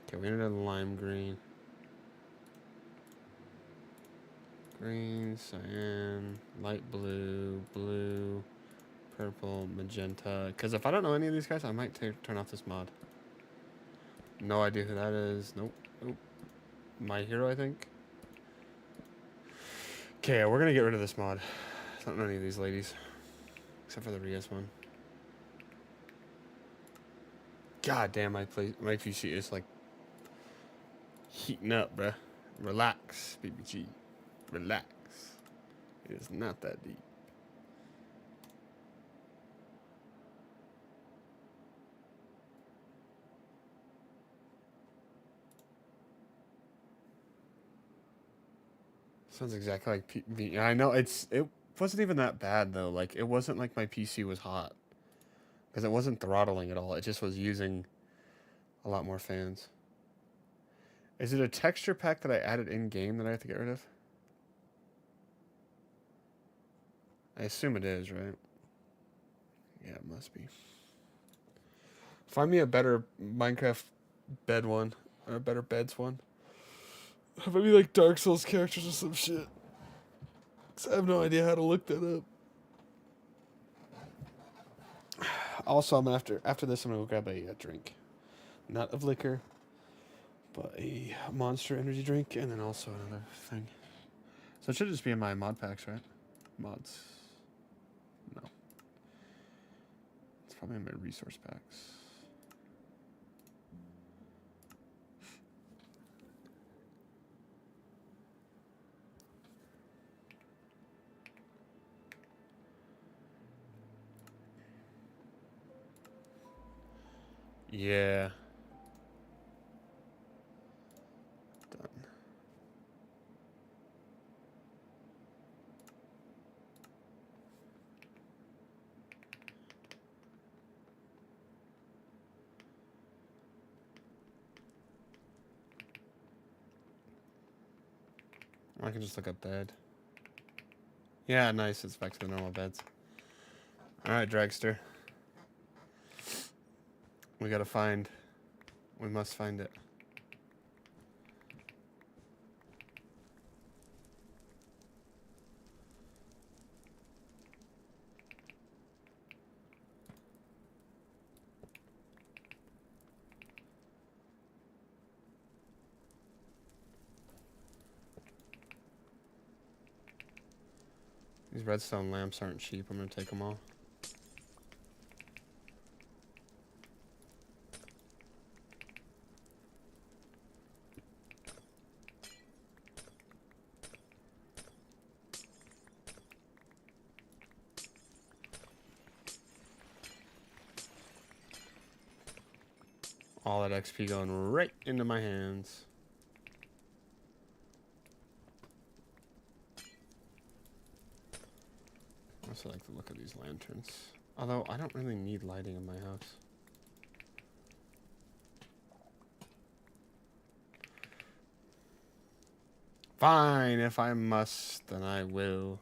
[SPEAKER 2] Okay, we ended on lime green. Green, cyan, light blue, blue, purple, magenta. Because if I don't know any of these guys, I might turn off this mod. No idea who that is. Nope. Nope. My hero, I think. Okay, we're going to get rid of this mod. I don't know any of these ladies. Except for the Rios one. God damn, my PC is like heating up, bruh. Relax, BBG. Relax. It is not that deep. Sounds exactly like me. I know it wasn't even that bad though. Like it wasn't like my PC was hot because it wasn't throttling at all. It just was using a lot more fans. Is it a texture pack that I added in game that I have to get rid of? I assume it is, right? Yeah, it must be. Find me a better Minecraft bed one or a better beds one. Maybe like Dark Souls characters or some shit. 'Cause I have no idea how to look that up. Also, I'm gonna after this, I'm gonna go grab a drink, not of liquor, but a Monster energy drink, and then also another thing. So it should just be in my mod packs, right? Mods. No. It's probably in my resource packs. Yeah. Done. I can just look up bed. Yeah, nice. It's back to the normal beds. Alright, Dragster. We gotta find. We must find it. These redstone lamps aren't cheap. I'm gonna take them all. All that XP going right into my hands. I also like the look of these lanterns. Although, I don't really need lighting in my house. Fine, if I must, then I will.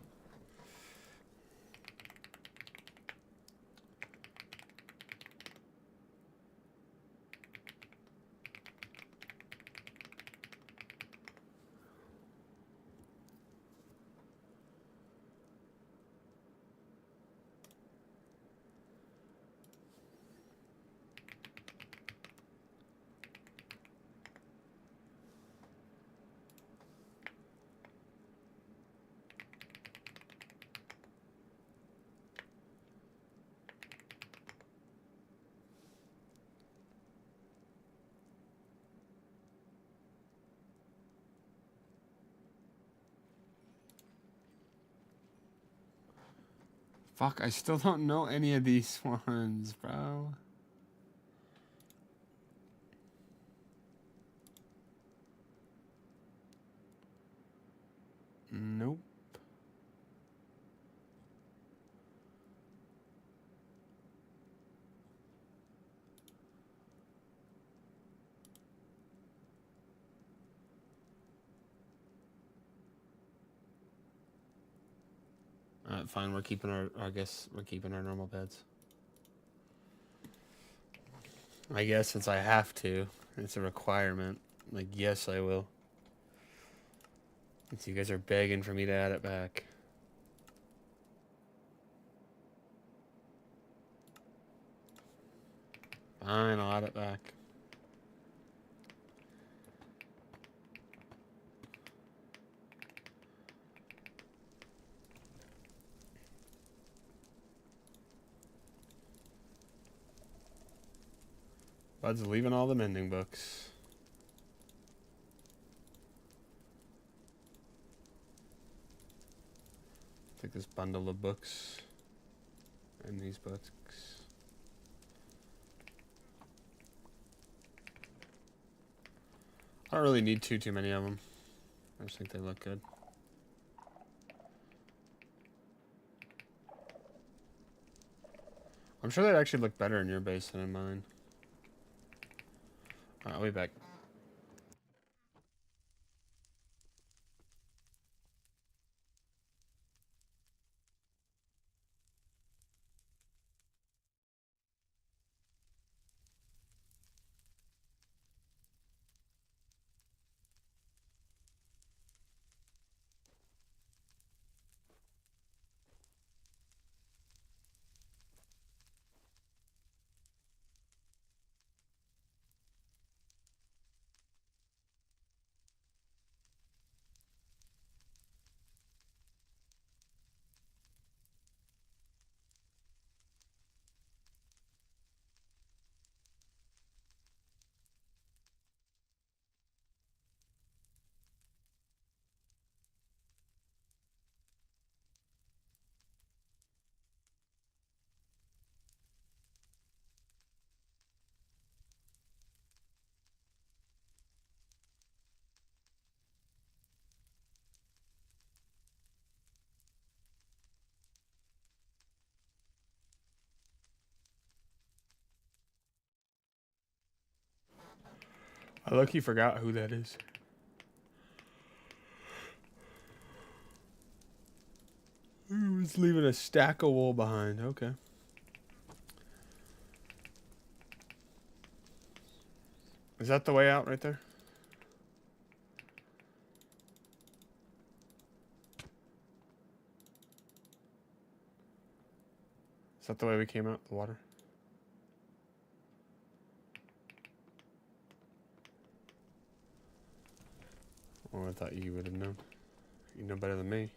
[SPEAKER 2] Fuck, I still don't know any of these ones, bro. Nope. Alright, fine, we're keeping our, I guess we're keeping our normal beds. I guess since I have to, it's a requirement. Like, yes, I will. Since you guys are begging for me to add it back. Fine, I'll add it back. Bud's leaving all the mending books. Take this bundle of books. And these books. I don't really need too many of them. I just think they look good. I'm sure they'd actually look better in your base than in mine. Alright, I'll be back. I lucky forgot who that is. Just leaving a stack of wool behind. Okay. Is that the way out right there? Is that the way we came out, the water? Oh, I thought you would have known. You know better than me.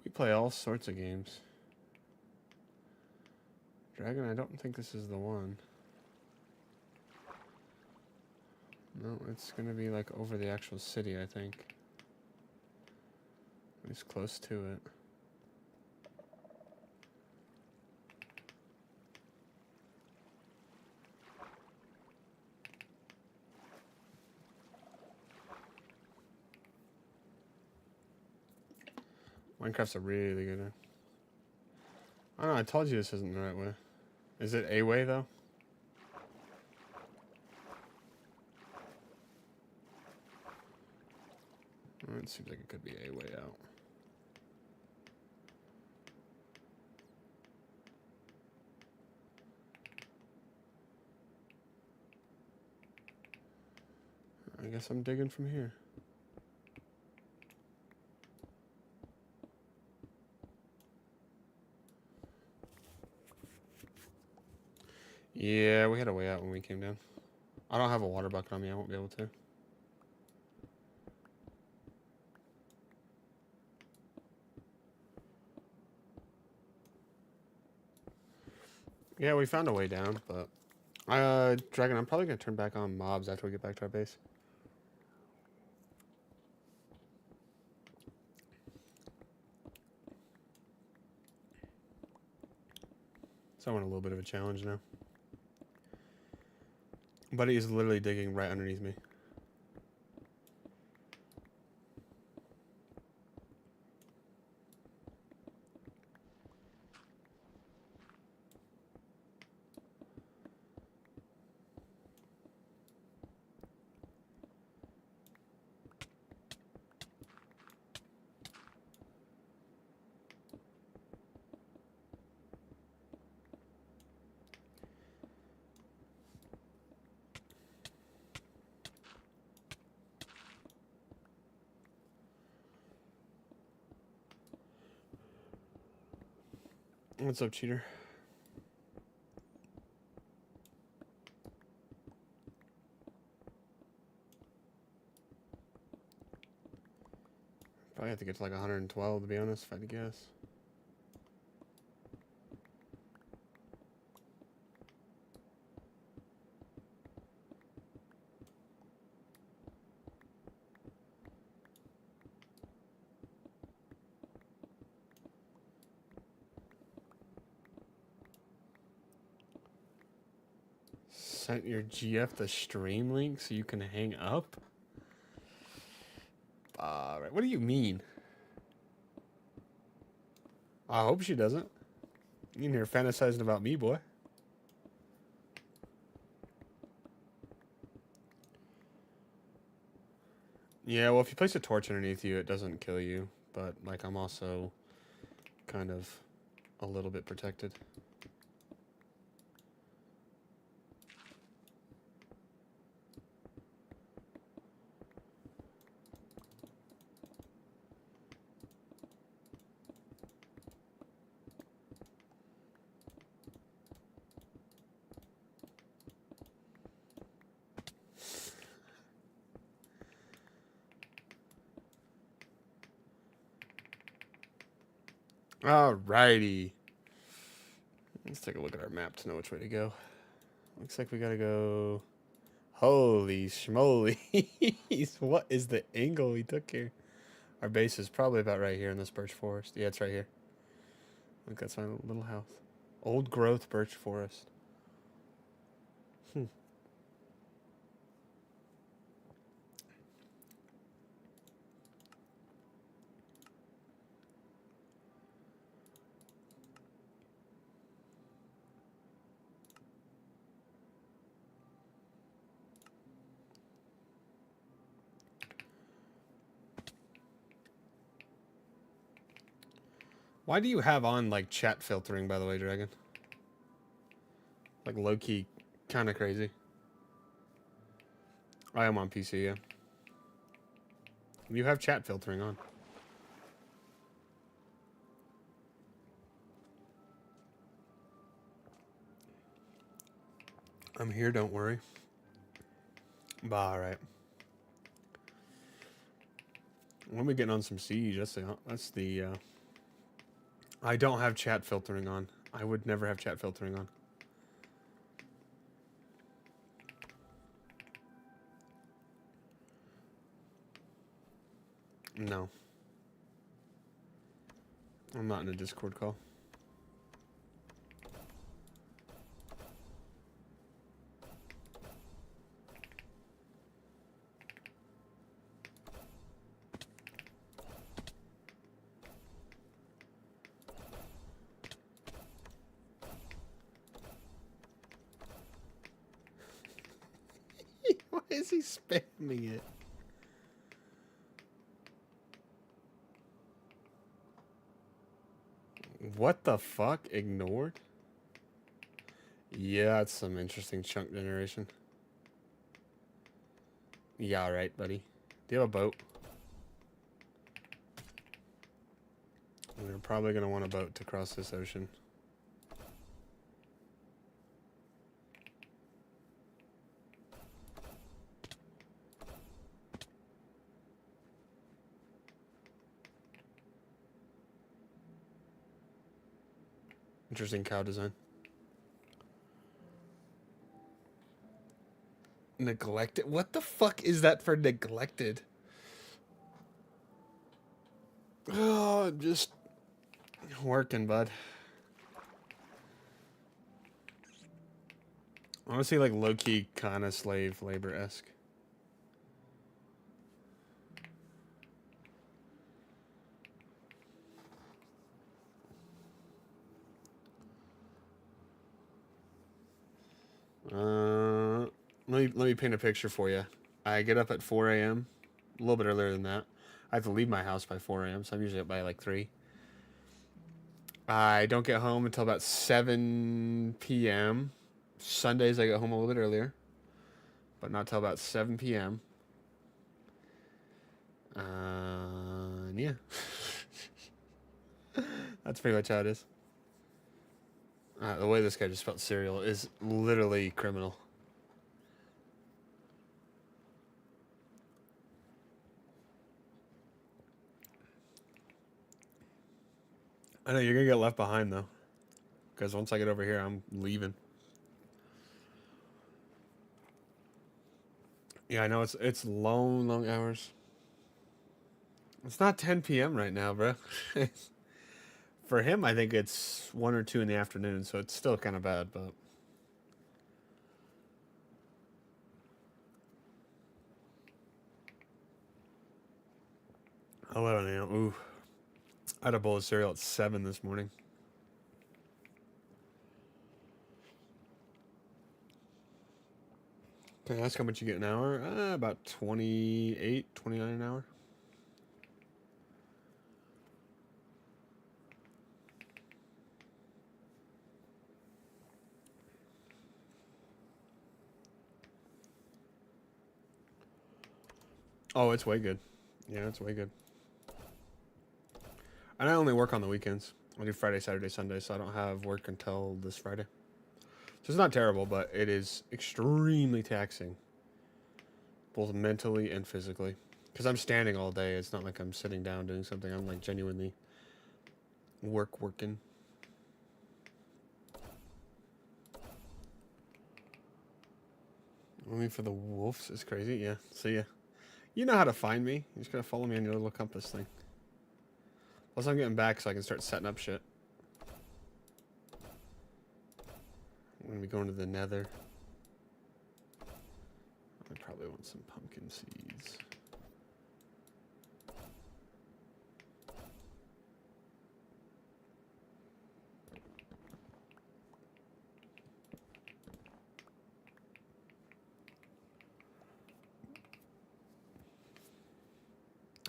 [SPEAKER 2] We play all sorts of games. Dragon, I don't think this is the one. No, it's gonna be like over the actual city, I think. It's close to it. Minecraft's a really good one. I don't know, I told you this isn't the right way. Is it a way, though? Well, it seems like it could be a way out. I guess I'm digging from here. Yeah, we had a way out when we came down. I don't have a water bucket on me. I won't be able to. Yeah, we found a way down, but... Dragon, I'm probably going to turn back on mobs after we get back to our base. So I want a little bit of a challenge now. Buddy is literally digging right underneath me. What's up, cheater? Probably have to get to like 112 to be honest, if I had to guess. Sent your GF the stream link so you can hang up? Right. What do you mean? I hope she doesn't. You can hear fantasizing about me, boy. Yeah, well, if you place a torch underneath you, it doesn't kill you. But, like, I'm also kind of a little bit protected. Alrighty. Let's take a look at our map to know which way to go. Looks like we gotta go... Holy schmoly. What is the angle we took here? Our base is probably about right here in this birch forest. Yeah, it's right here. I think that's my little house. Old growth birch forest. Why do you have on, like, chat filtering, by the way, Dragon? Like, low-key, kind of crazy. I am on PC, yeah. You have chat filtering on. I'm here, don't worry. Bah, alright. When we getting on some Siege, that's the I don't have chat filtering on. I would never have chat filtering on. No. I'm not in a Discord call. Why is he spamming it? What the fuck? Ignored? Yeah, that's some interesting chunk generation. Yeah, alright, buddy. Do you have a boat? We're probably going to want a boat to cross this ocean. Interesting cow design. Neglected? What the fuck is that for neglected? Oh, I'm just working, bud. Honestly, like low-key kind of slave labor-esque. Let me paint a picture for you. I get up at 4 a.m. A little bit earlier than that. I have to leave my house by 4 a.m., so I'm usually up by like 3. I don't get home until about 7 p.m. Sundays I get home a little bit earlier, but not till about 7 p.m. Yeah. That's pretty much how it is. The way this guy just spelled cereal is literally criminal. I know you're gonna get left behind though, because once I get over here, I'm leaving. Yeah, I know it's long hours. It's not 10 p.m. right now, bro. For him, I think it's 1 or 2 in the afternoon, so it's still kind of bad, but 11 a.m. Ooh, I had a bowl of cereal at 7 this morning. Can I ask how much you get an hour? About 28, 29 an hour. Oh, it's way good. Yeah, it's way good. And I only work on the weekends. I do Friday, Saturday, Sunday, so I don't have work until this Friday. So it's not terrible, but it is extremely taxing, both mentally and physically. Because I'm standing all day. It's not like I'm sitting down doing something. I'm like genuinely working. Only for the wolves is crazy. Yeah, see ya. You know how to find me. You just gotta follow me on your little compass thing. Plus, I'm getting back so I can start setting up shit. I'm gonna be going to the nether. I probably want some pumpkin seeds.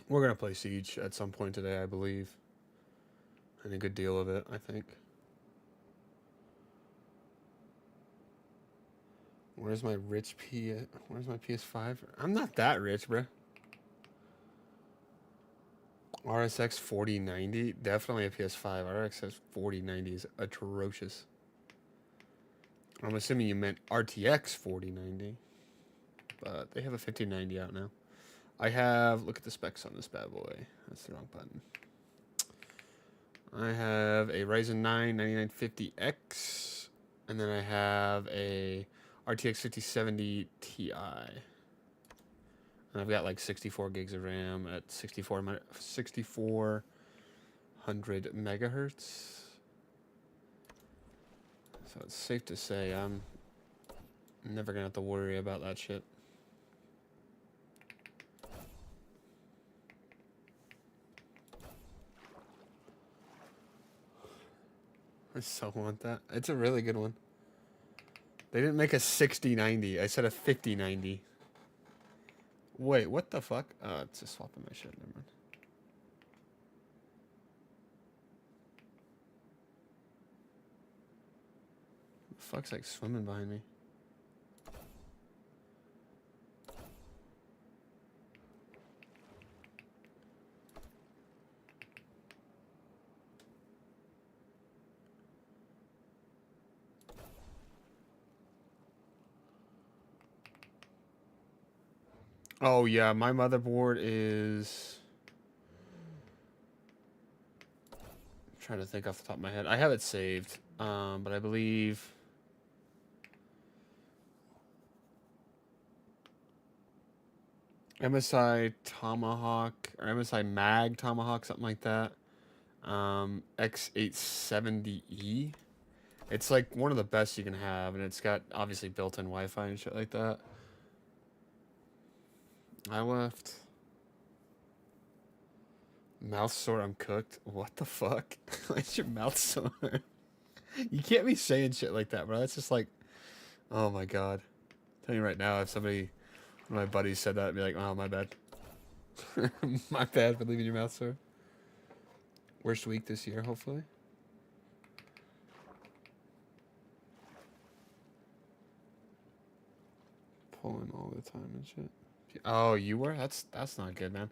[SPEAKER 2] We're gonna play Siege at some point today, I believe. and a good deal of it, I think. Where's my rich P? Where's my PS5? I'm not that rich, bruh. RSX 4090, definitely a PS5. RSX 4090 is atrocious. I'm assuming you meant RTX 4090, but they have a 5090 out now. I have, look at the specs on this bad boy. That's the wrong button. I have a Ryzen 9 9950X, and then I have a RTX 5070 Ti. And I've got like 64 gigs of RAM at 6400 megahertz. So it's safe to say I'm never gonna have to worry about that shit. I so want that. It's a really good one. They didn't make a 6090. I said a 5090. Wait, what the fuck? Oh, it's just swapping my shit. Never mind. The fuck's like swimming behind me? Oh yeah, my motherboard is... I'm trying to think off the top of my head. I have it saved, but I believe... MSI Tomahawk, or MSI Mag Tomahawk, something like that. X870E. It's like one of the best you can have, and it's got obviously built-in Wi-Fi and shit like that. I left. Mouth sore, I'm cooked. What the fuck? Why's your mouth sore? You can't be saying shit like that, bro. That's just like, oh my god. I'm telling you right now, if somebody, one of my buddies said that, I'd be like, oh, my bad. My bad for leaving your mouth sore. Worst week this year, hopefully. Pulling all the time and shit. Oh, you were? That's not good, man.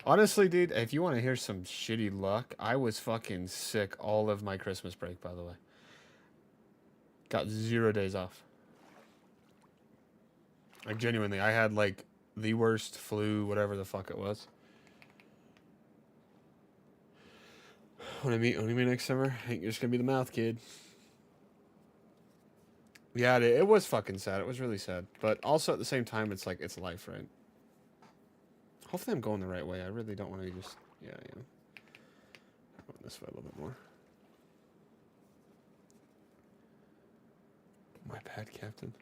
[SPEAKER 2] Honestly, dude, if you want to hear some shitty luck, I was fucking sick all of my Christmas break, by the way. Got 0 days off. Like, genuinely, I had, like, the worst flu, whatever the fuck it was. When I meet me next summer, I think you're just gonna be the mouth kid. Yeah, it was fucking sad. It was really sad. But also, at the same time, it's like, it's life, right? Hopefully I'm going the right way. I really don't want to just... Yeah, yeah. Going this way a little bit more. My bad, Captain.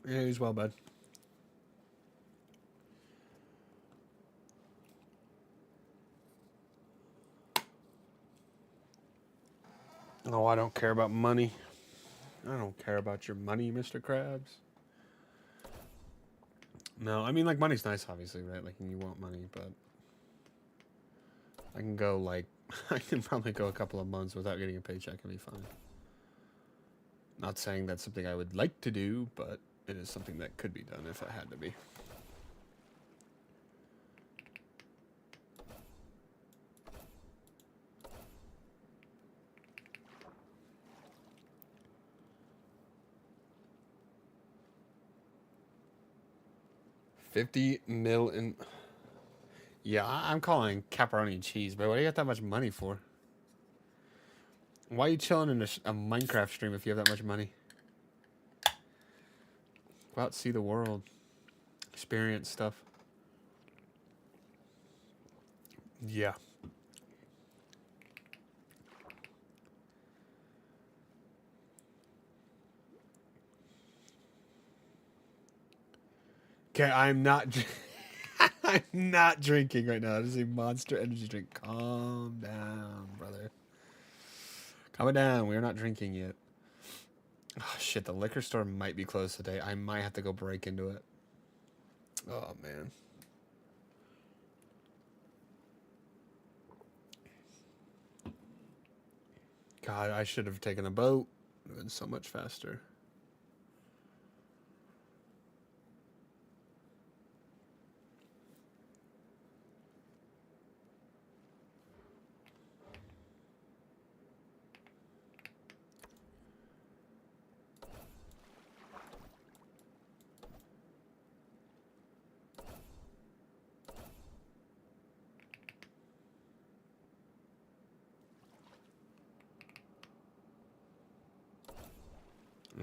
[SPEAKER 2] Yeah, he's well, bud. No, I don't care about money. I don't care about your money, Mr. Krabs. No, I mean, like, money's nice, obviously, right? Like, you want money, but... I can go, like... I can probably go a couple of months without getting a paycheck and be fine. Not saying that's something I would like to do, but it is something that could be done if it had to be. $50 million. Yeah, I'm calling pepperoni and cheese, bro. What do you got that much money for? Why are you chilling in a Minecraft stream if you have that much money? Go out, see the world. Experience stuff. Yeah. Okay, I'm not... I'm not drinking right now. This is a Monster Energy drink. Calm down, brother. Calm it down. We are not drinking yet. Oh, shit, the liquor store might be closed today. I might have to go break into it. Oh, man. God, I should have taken a boat. It would have been so much faster.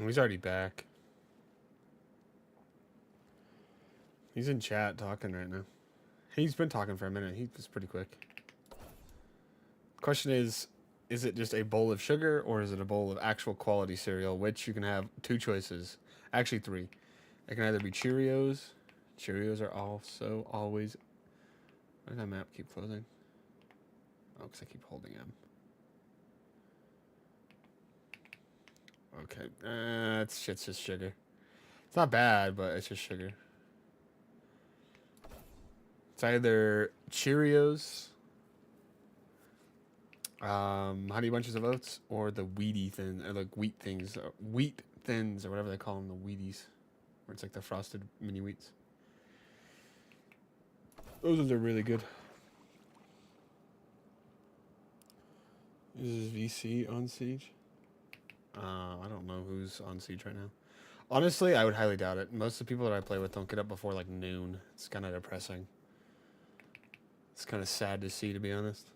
[SPEAKER 2] He's already back. He's in chat talking right now. He's been talking for a minute. He was pretty quick. Question is it just a bowl of sugar or is it a bowl of actual quality cereal, which you can have two choices. Actually, three. It can either be Cheerios. Cheerios are also always... Why did that map keep closing? Oh, because I keep holding M. Okay, shit's just sugar. It's not bad, but it's just sugar. It's either Cheerios, Honey Bunches of Oats, or the Wheatie Thins, or like Wheat Things, Wheat Thins, or whatever they call them, the Wheaties, where it's like the frosted mini wheats. Those are really good. Is VC on Siege? I don't know who's on Siege right now. Honestly, I would highly doubt it. Most of the people that I play with don't get up before like noon. It's kind of depressing. It's kind of sad to see, to be honest.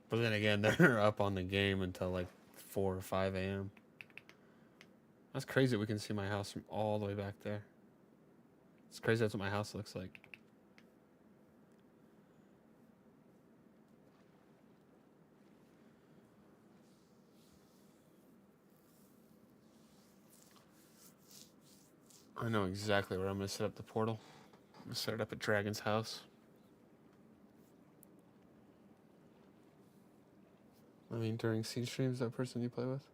[SPEAKER 2] But then again, they're up on the game until like 4 or 5 a.m. That's crazy that we can see my house from all the way back there. It's crazy that's what my house looks like. I know exactly where I'm going to set up the portal. I'm going to set it up at Dragon's house. I mean, during Siege streams, that person you play with?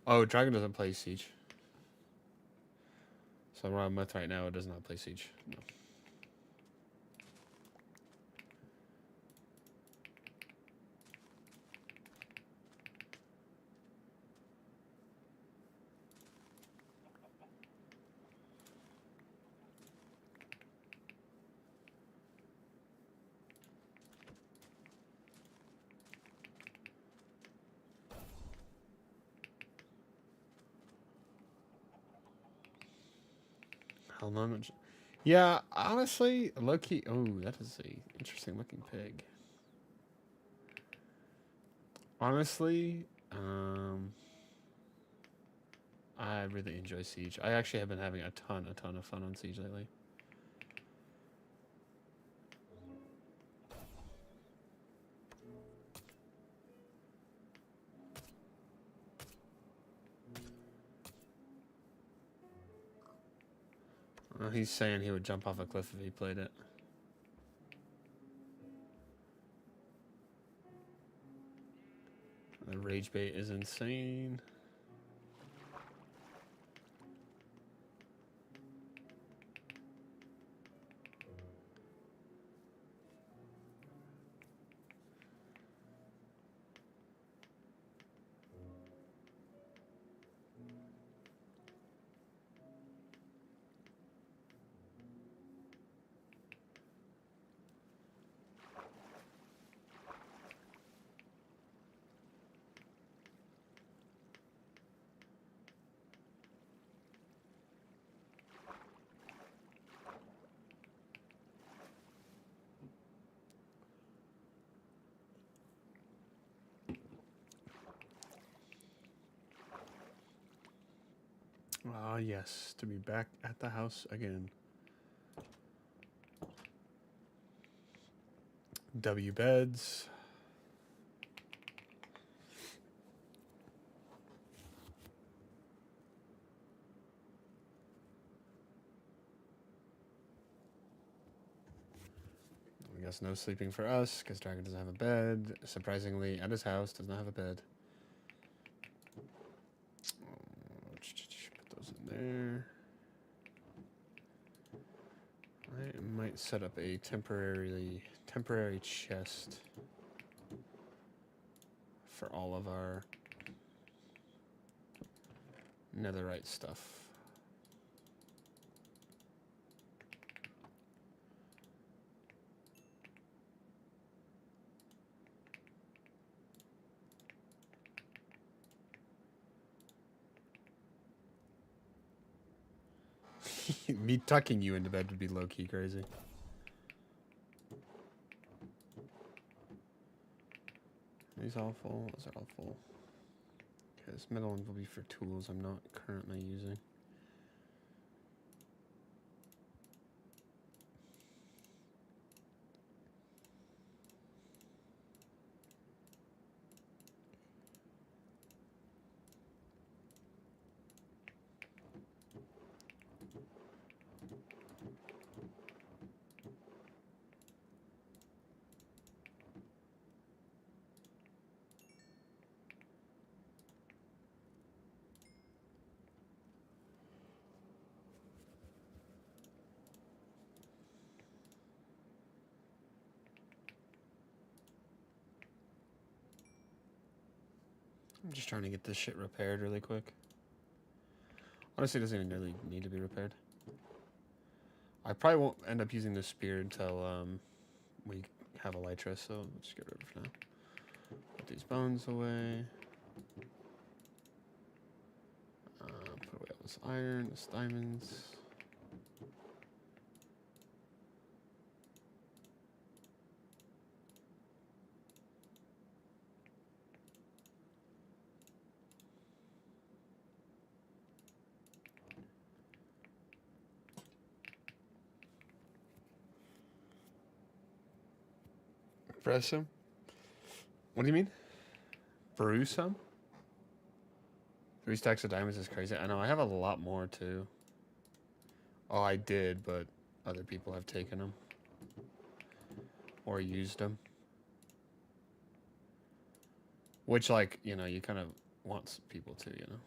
[SPEAKER 2] Oh, Dragon doesn't play Siege. So where I'm with right now, it does not play Siege. No. Hell no. Yeah, honestly, low-key... Oh, that is a interesting looking pig. Honestly, I really enjoy Siege. I actually have been having a ton of fun on Siege lately. He's saying he would jump off a cliff if he played it. The rage bait is insane. Ah, yes, to be back at the house again. W beds. I guess no sleeping for us, because Dragon doesn't have a bed. Surprisingly, at his house, does not have a bed. set up a temporary chest for all of our netherite stuff. Me tucking you into bed would be low-key crazy. These all full? Those are all full. Okay, this middle one will be for tools I'm not currently using. I'm just trying to get this shit repaired really quick. Honestly, it doesn't even really need to be repaired. I probably won't end up using this spear until we have elytra, so let's get rid of it for now. Put these bones away. Put away all this iron, this diamonds. Bressum? What do you mean? Brewsome? 3 stacks of diamonds is crazy. I know, I have a lot more too. Oh, I did, but other people have taken them. Or used them. Which, like, you know, you kind of want people to, you know?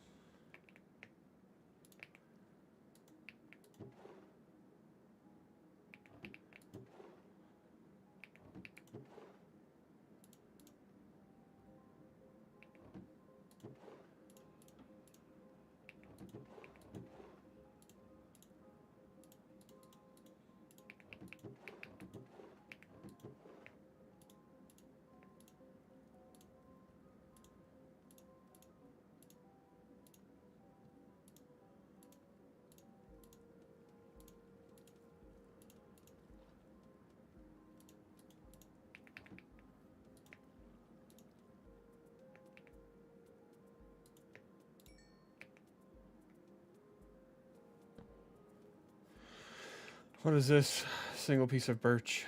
[SPEAKER 2] What is this? Single piece of birch.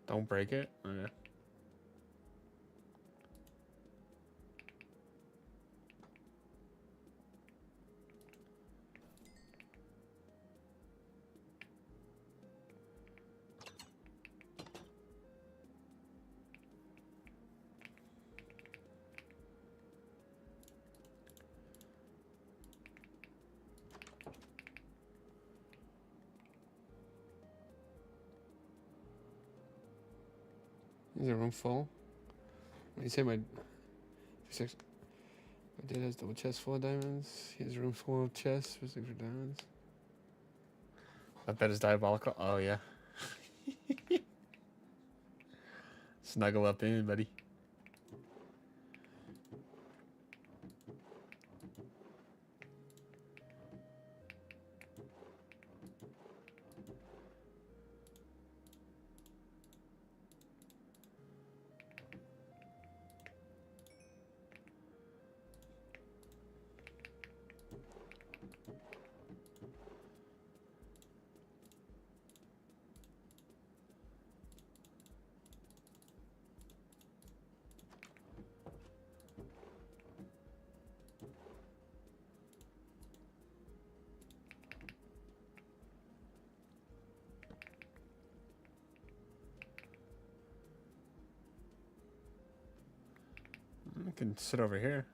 [SPEAKER 2] Don't break it? Okay. Is the room full? When you say my dad has double chest full of diamonds. He has a room full of chests for diamonds. I bet it's diabolical. Oh yeah. Snuggle up in, buddy. I can sit over here.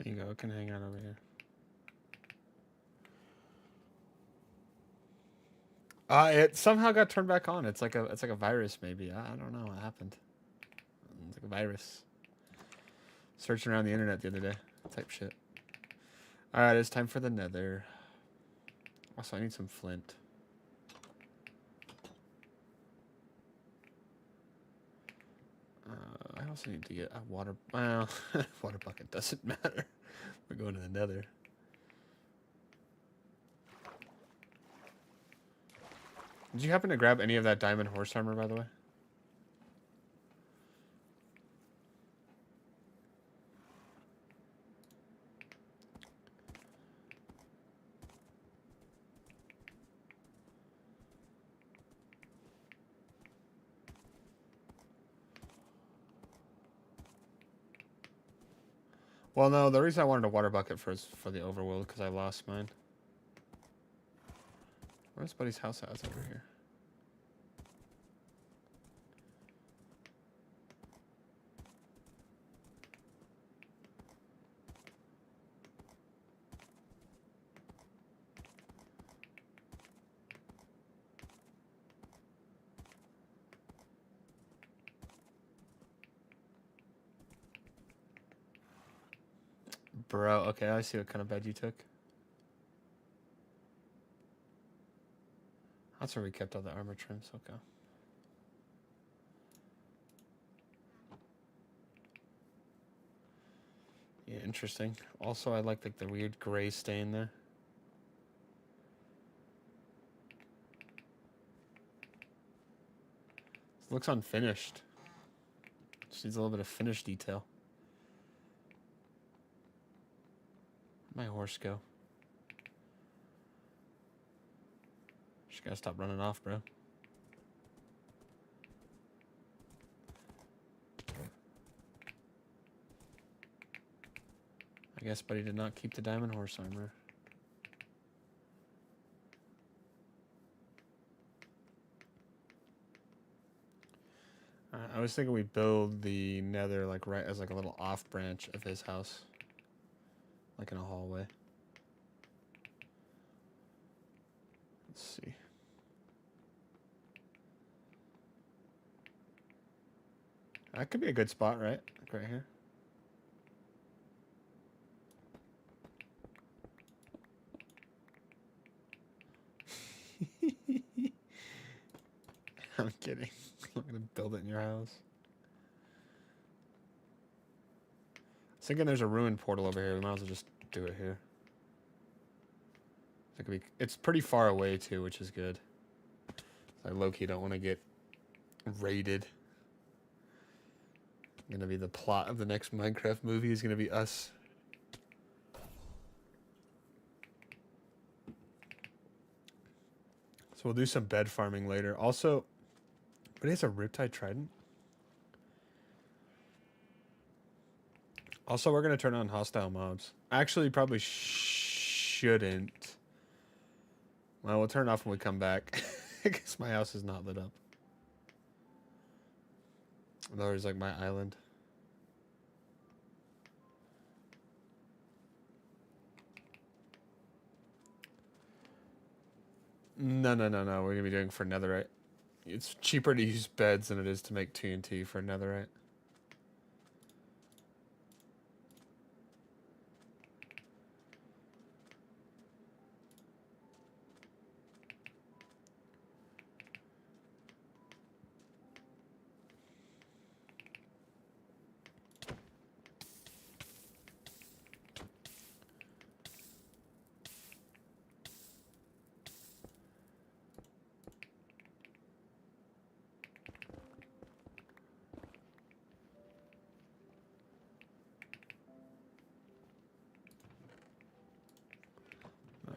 [SPEAKER 2] you go. It can hang out over here. It somehow got turned back on. It's like a virus, maybe. I don't know what happened. It's like a virus. Searching around the internet the other day, type shit. All right, it's time for the Nether. Also, I need some flint. I also need to get a water. Well, water bucket doesn't matter. We're going to the Nether. Did you happen to grab any of that diamond horse armor, by the way? Well, no, the reason I wanted a water bucket for the overworld because I lost mine. Where's Buddy's house at? It's over here. Bro, okay, I see what kind of bed you took. That's where we kept all the armor trims, okay. Yeah, interesting. Also, I like the weird gray stain there. It looks unfinished. Just needs a little bit of finish detail. Where'd my horse go? Just gotta stop running off, bro. I guess Buddy did not keep the diamond horse armor. I was thinking we build the Nether like right as like a little off branch of his house, like in a hallway. Let's see. That could be a good spot, right? Like right here. I'm kidding. I'm gonna build it in your house. I was thinking there's a ruined portal over here. We might as well just do it here. It's pretty far away too, which is good. I low-key don't want to get raided. Gonna be the plot of the next Minecraft movie is gonna be us. So we'll do some bed farming later. Also, but he has a Riptide Trident. Also, we're gonna turn on hostile mobs. Actually, probably shouldn't. Well, we'll turn it off when we come back. Because my house is not lit up. There's like my island. No. We're gonna be doing for netherite. It's cheaper to use beds than it is to make TNT for netherite.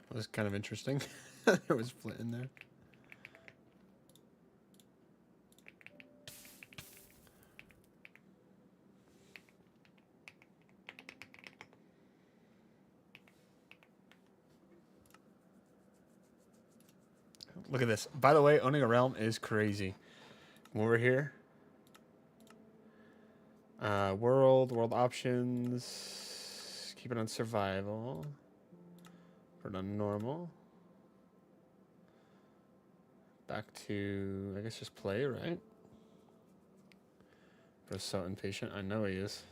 [SPEAKER 2] That was kind of interesting. There was flint in there. Look at this. By the way, owning a realm is crazy. Come over here. World options, Keep it on survival. Put it on normal. Back to, I guess, just play, right? Bro's so impatient. I know he is.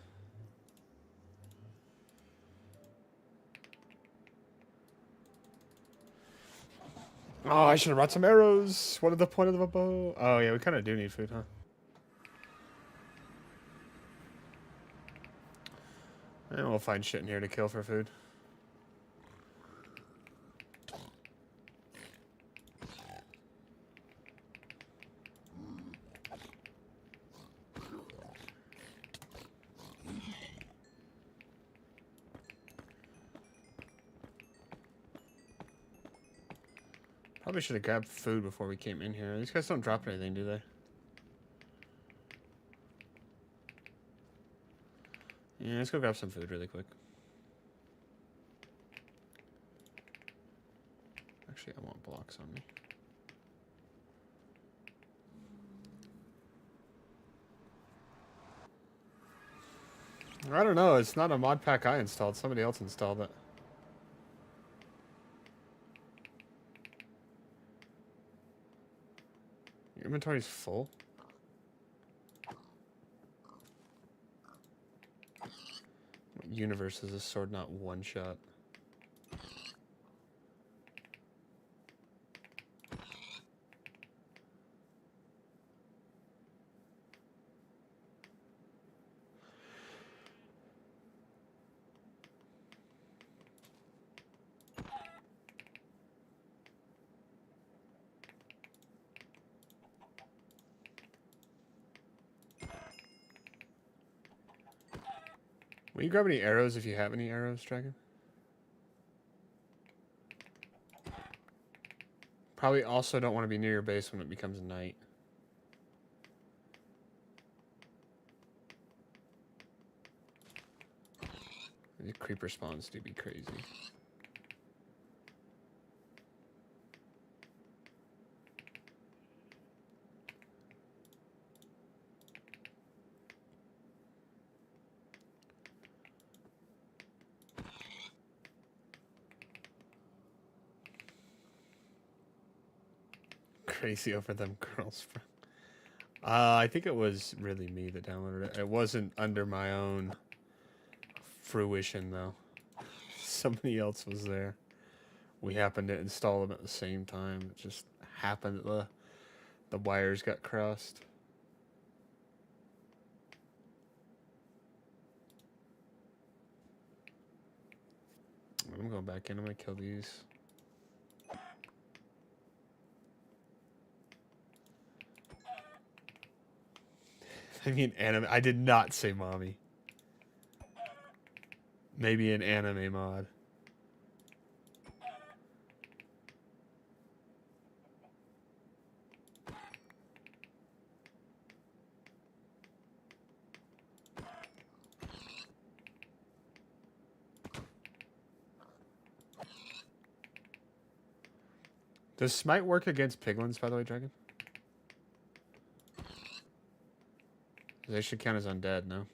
[SPEAKER 2] Oh, I should have brought some arrows. What is the point of the bow? Oh, yeah, we kind of do need food, huh? And we'll find shit in here to kill for food. Probably should have grabbed food before we came in here. These guys don't drop anything, do they? Yeah, let's go grab some food really quick. Actually, I want blocks on me. I don't know. It's not a mod pack I installed. Somebody else installed it. Your inventory's full. What universe is this sword not one shot? Will you grab any arrows if you have any arrows, Dragon? Probably also don't want to be near your base when it becomes night. The creeper spawns do be crazy. Crazy over them girls. I think it was really me that downloaded it. It wasn't under my own fruition, though. Somebody else was there. We happened to install them at the same time. It just happened that the wires got crossed. I'm going back in. I'm going to kill these. I mean, anime. I did not say mommy. Maybe an anime mod. Does Smite work against piglins, by the way, Dragon? They should count as undead, no?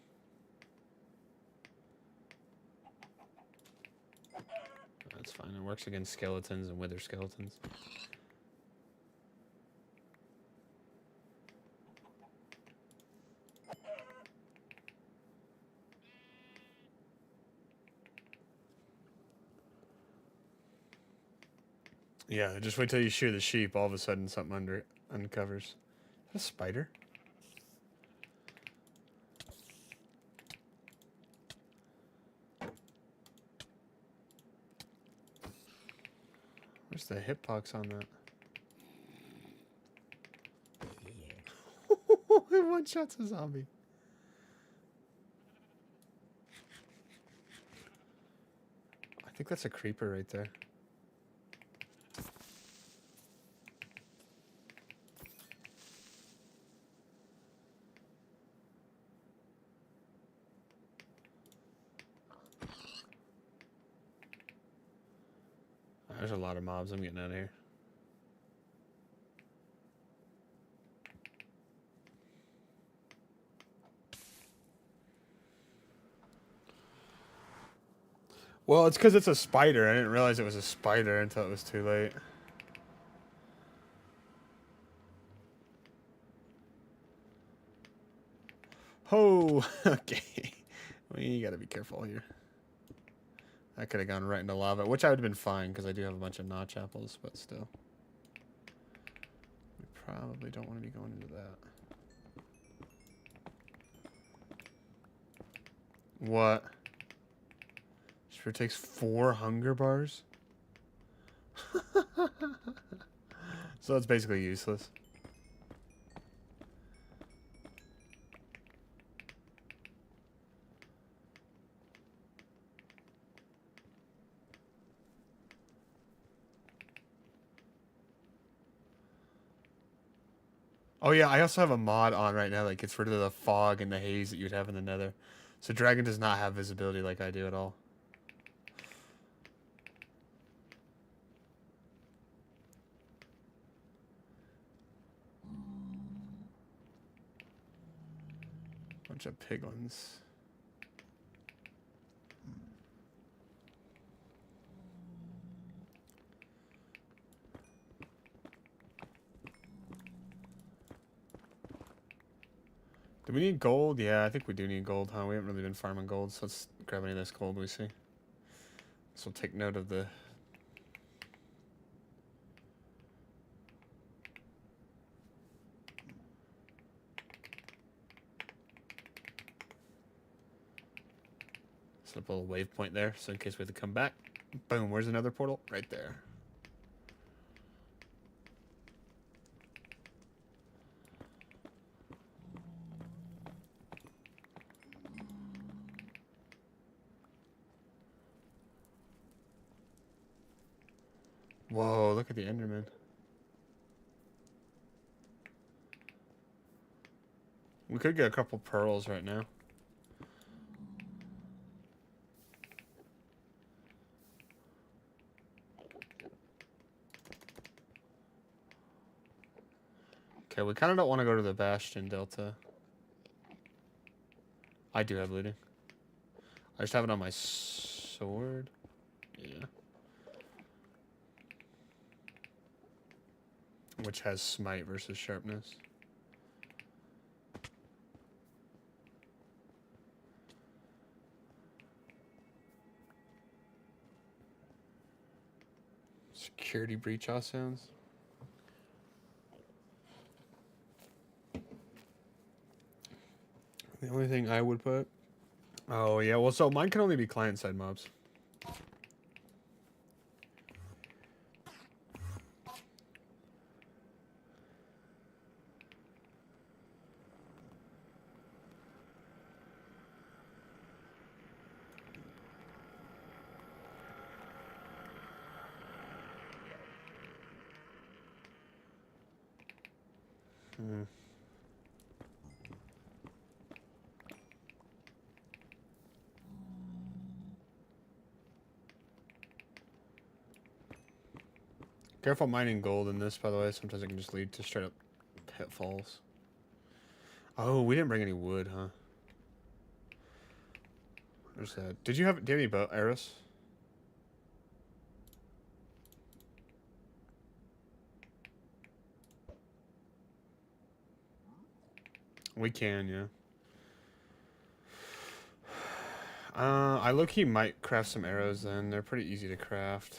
[SPEAKER 2] That's fine. It works against skeletons and wither skeletons. Yeah, just wait till you shear the sheep. All of a sudden, something under it uncovers. Is that a spider? Where's the hitbox on that? It one shots a zombie. I think that's a creeper right there. There's a lot of mobs. I'm getting out of here. Well, it's because it's a spider. I didn't realize it was a spider until it was too late. Oh, okay. Well, you gotta be careful here. I could have gone right into lava, which I would have been fine because I do have a bunch of notch apples, but still. We probably don't want to be going into that. What? Sure takes 4 hunger bars? So it's basically useless. Oh yeah, I also have a mod on right now that gets rid of the fog and the haze that you'd have in the nether. So Dragon does not have visibility like I do at all. Bunch of piglins. Do we need gold? Yeah, I think we do need gold, huh? We haven't really been farming gold, so let's grab any of this gold we see. So we'll take note of the... Set up a little waypoint there, so in case we have to come back. Boom, where's another portal? Right there. Whoa, look at the Enderman. We could get a couple pearls right now. Okay, we kind of don't want to go to the Bastion Delta. I do have looting. I just have it on my sword. Yeah. Which has smite versus sharpness. Security breach all sounds. The only thing I would put... Oh, yeah. Well, so mine can only be client-side mobs. Hmm. Careful mining gold in this, by the way. Sometimes it can just lead to straight up pitfalls. Oh, we didn't bring any wood, huh? Where's that? Do you have any bow arrows? We can, yeah. I low-key might craft some arrows then. They're pretty easy to craft.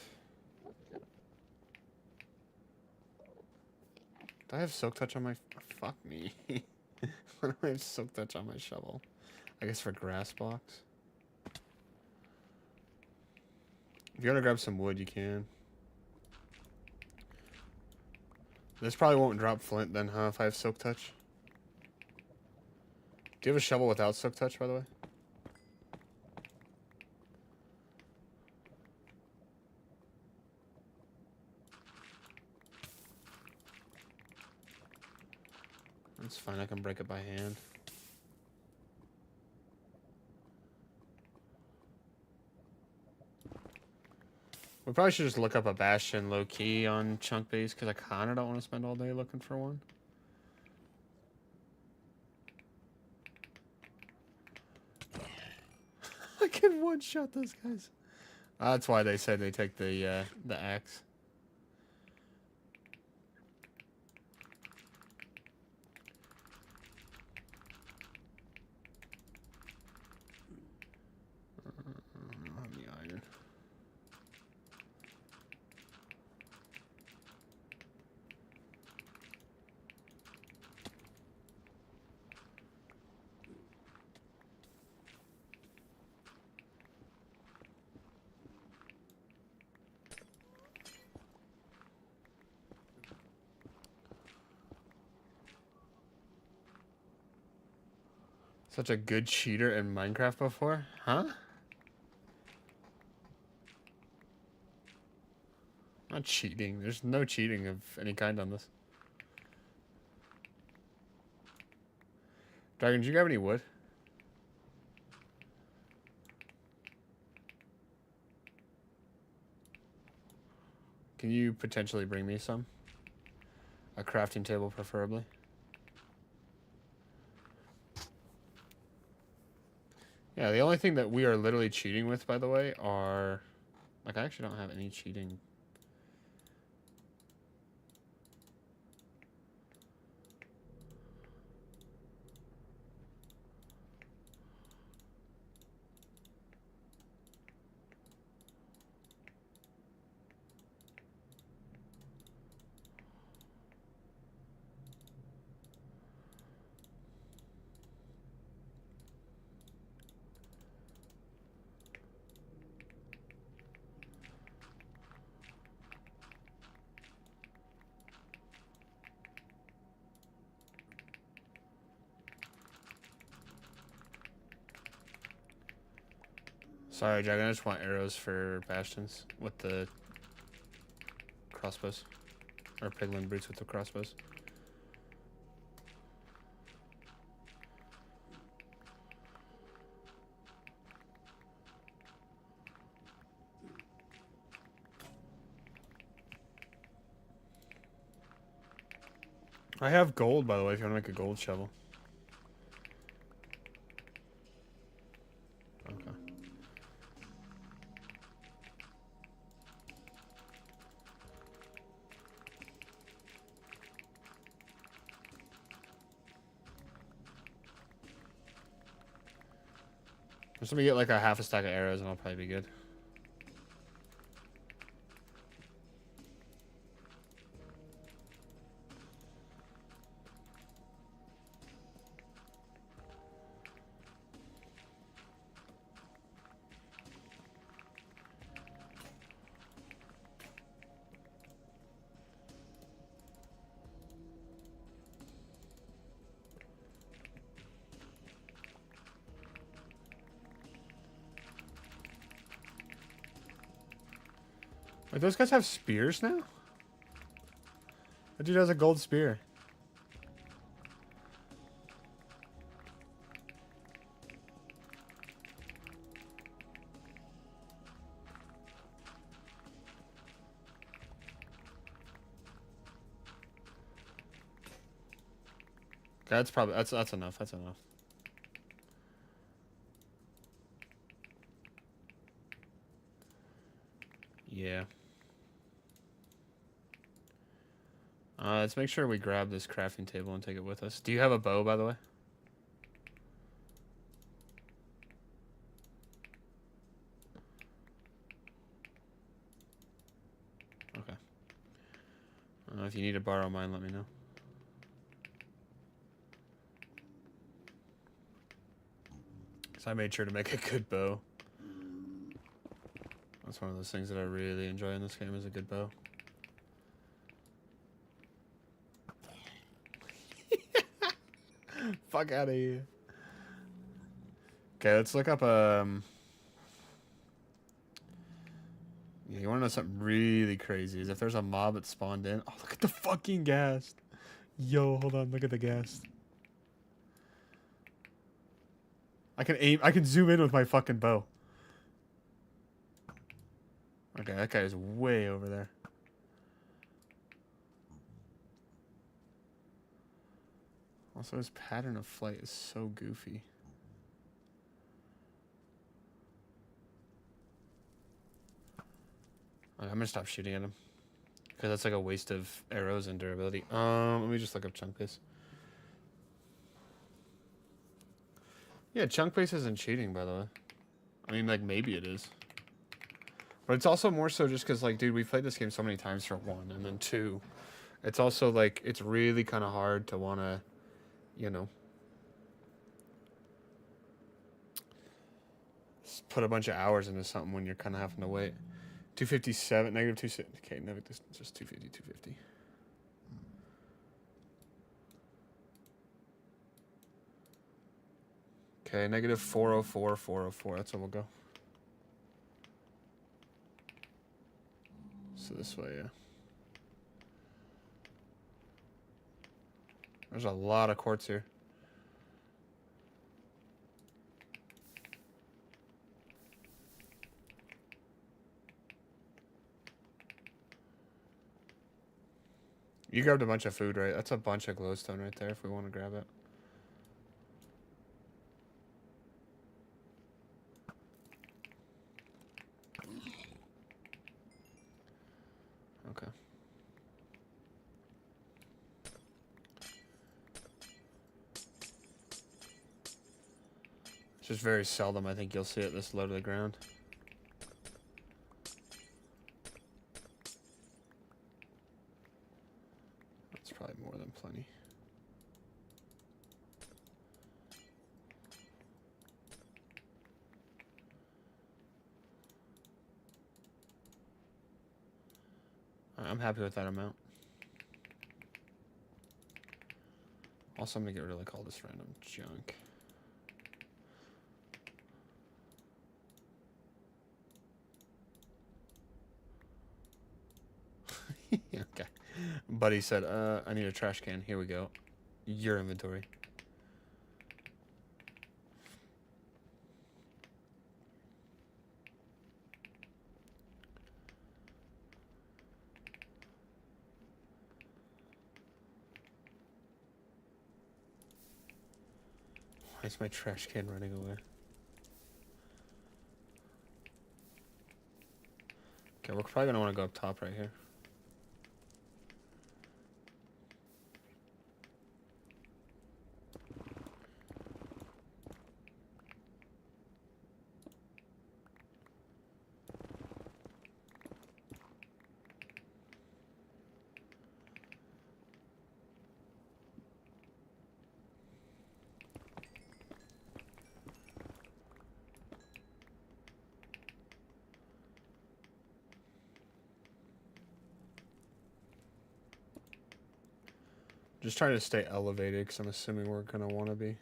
[SPEAKER 2] Do I have silk touch on my... Fuck me. Why do I have silk touch on my shovel? I guess for grass blocks. If you want to grab some wood, you can. This probably won't drop flint then, huh, if I have silk touch? Do you have a shovel without silk touch, by the way? That's fine, I can break it by hand. We probably should just look up a Bastion low-key on Chunk Base, because I kind of don't want to spend all day looking for one. I can one-shot those guys. That's why they said they take the axe. I don't have any iron. Such a good cheater in Minecraft before? Huh? Not cheating. There's no cheating of any kind on this. Dragon, do you have any wood? Can you potentially bring me some? A crafting table, preferably. Yeah, the only thing that we are literally cheating with, by the way, are... Like, I actually don't have any cheating. Sorry, Dragon, I just want arrows for bastions with the crossbows. Or piglin brutes with the crossbows. I have gold, by the way, if you want to make a gold shovel. Okay. Just let me get like a half a stack of arrows and I'll probably be good. Like, those guys have spears now? That dude has a gold spear. That's probably that's enough. That's enough. Yeah. Let's make sure we grab this crafting table and take it with us. Do you have a bow, by the way? Okay. If you need to borrow mine, let me know. So I made sure to make a good bow. That's one of those things that I really enjoy in this game is a good bow. Fuck out of here. Okay, let's look up yeah, you wanna know something really crazy is if there's a mob that spawned in. Oh, look at the fucking ghast. Yo, hold on, look at the ghast. I can zoom in with my fucking bow. Okay, that guy is way over there. Also, his pattern of flight is so goofy. I'm gonna stop shooting at him. Because that's like a waste of arrows and durability. Let me just look up chunk pace. Yeah, chunk pace isn't cheating, by the way. I mean, like, maybe it is. But it's also more so just because, like, dude, we've played this game so many times for one. And then two, it's also, like, it's really kind of hard to want to, you know, put a bunch of hours into something when you're kind of having to wait. 257, negative 2, okay, no, this is just 250, 250. Okay, negative 404, 404, that's where we'll go. So this way, yeah. There's a lot of quartz here. You grabbed a bunch of food, right? That's a bunch of glowstone right there if we want to grab it. Okay. It's just very seldom I think you'll see it this low to the ground. That's probably more than plenty. I'm happy with that amount. Also, I'm gonna get rid of like all this random junk. Okay. Buddy said, I need a trash can. Here we go. Your inventory. Why is my trash can running away? Okay, we're probably gonna want to go up top right here. Just trying to stay elevated because I'm assuming we're gonna want to be.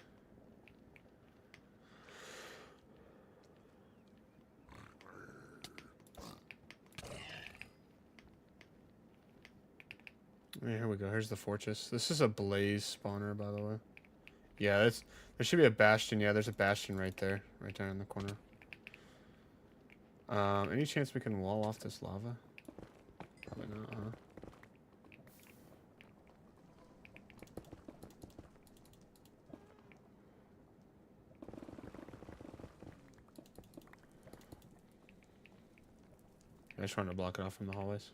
[SPEAKER 2] Yeah, here we go. Here's the fortress. This is a blaze spawner, by the way. Yeah, there should be a bastion. Yeah, there's a bastion right there in the corner. Any chance we can wall off this lava? Probably not, huh? I just wanted to block it off from the hallways.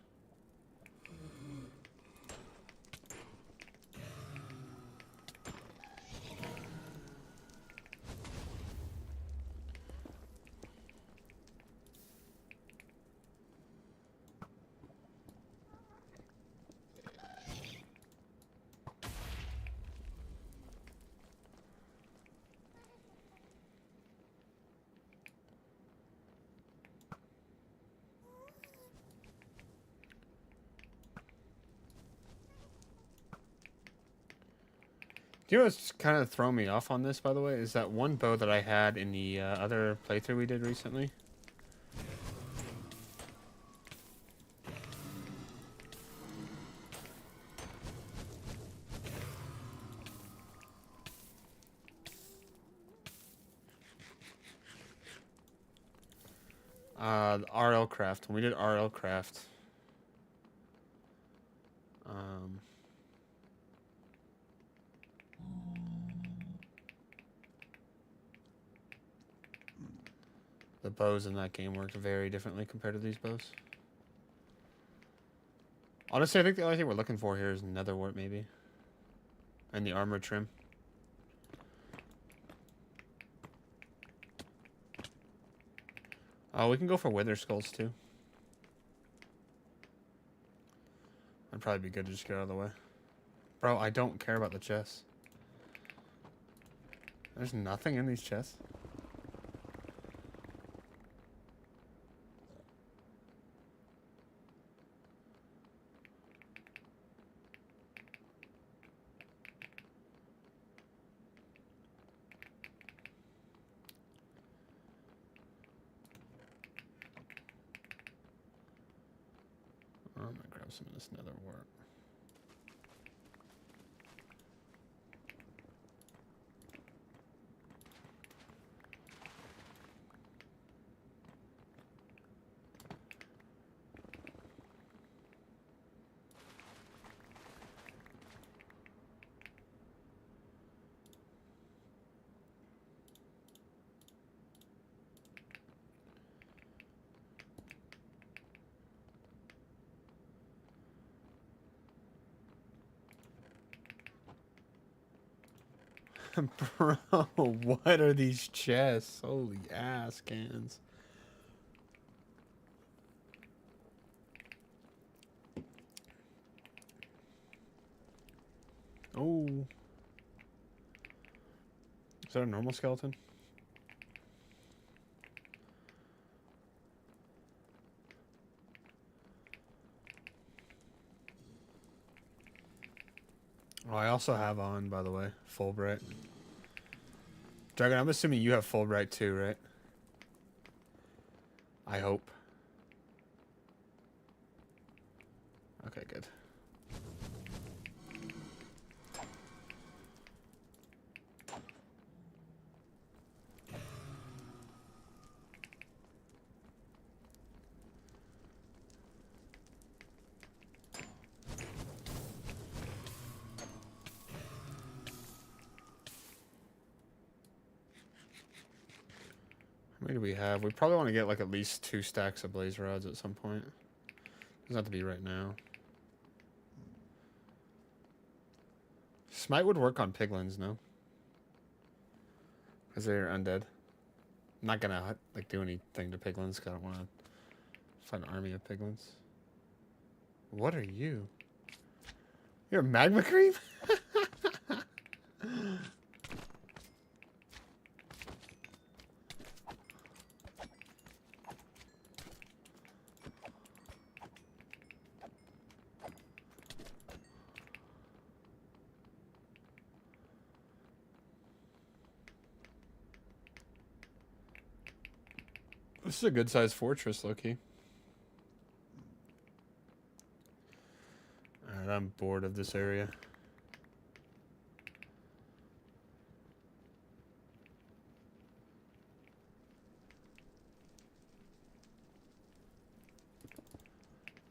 [SPEAKER 2] Do you know what's kind of thrown me off on this, by the way, is that one bow that I had in the other playthrough we did recently. RL Craft. When we did RL Craft. The bows in that game worked very differently compared to these bows. Honestly, I think the only thing we're looking for here is nether wart, maybe. And the armor trim. Oh, we can go for wither skulls, too. That'd probably be good to just get out of the way. Bro, I don't care about the chests. There's nothing in these chests. Oh, I'm gonna grab some of this nether wart. Bro, what are these chests? Holy ass cans. Oh. Is that a normal skeleton? Oh, I also have on, by the way, Fulbright. Dragon, I'm assuming you have Fulbright too, right? I hope. Okay, good. How many do we have? We probably want to get like at least 2 stacks of blaze rods at some point. Doesn't have to be right now. Smite would work on piglins, no? Because they're undead. I'm not gonna like do anything to piglins because I don't want to fight an army of piglins. What are you? You're a magma cream? This is a good sized fortress, Loki. Alright, I'm bored of this area.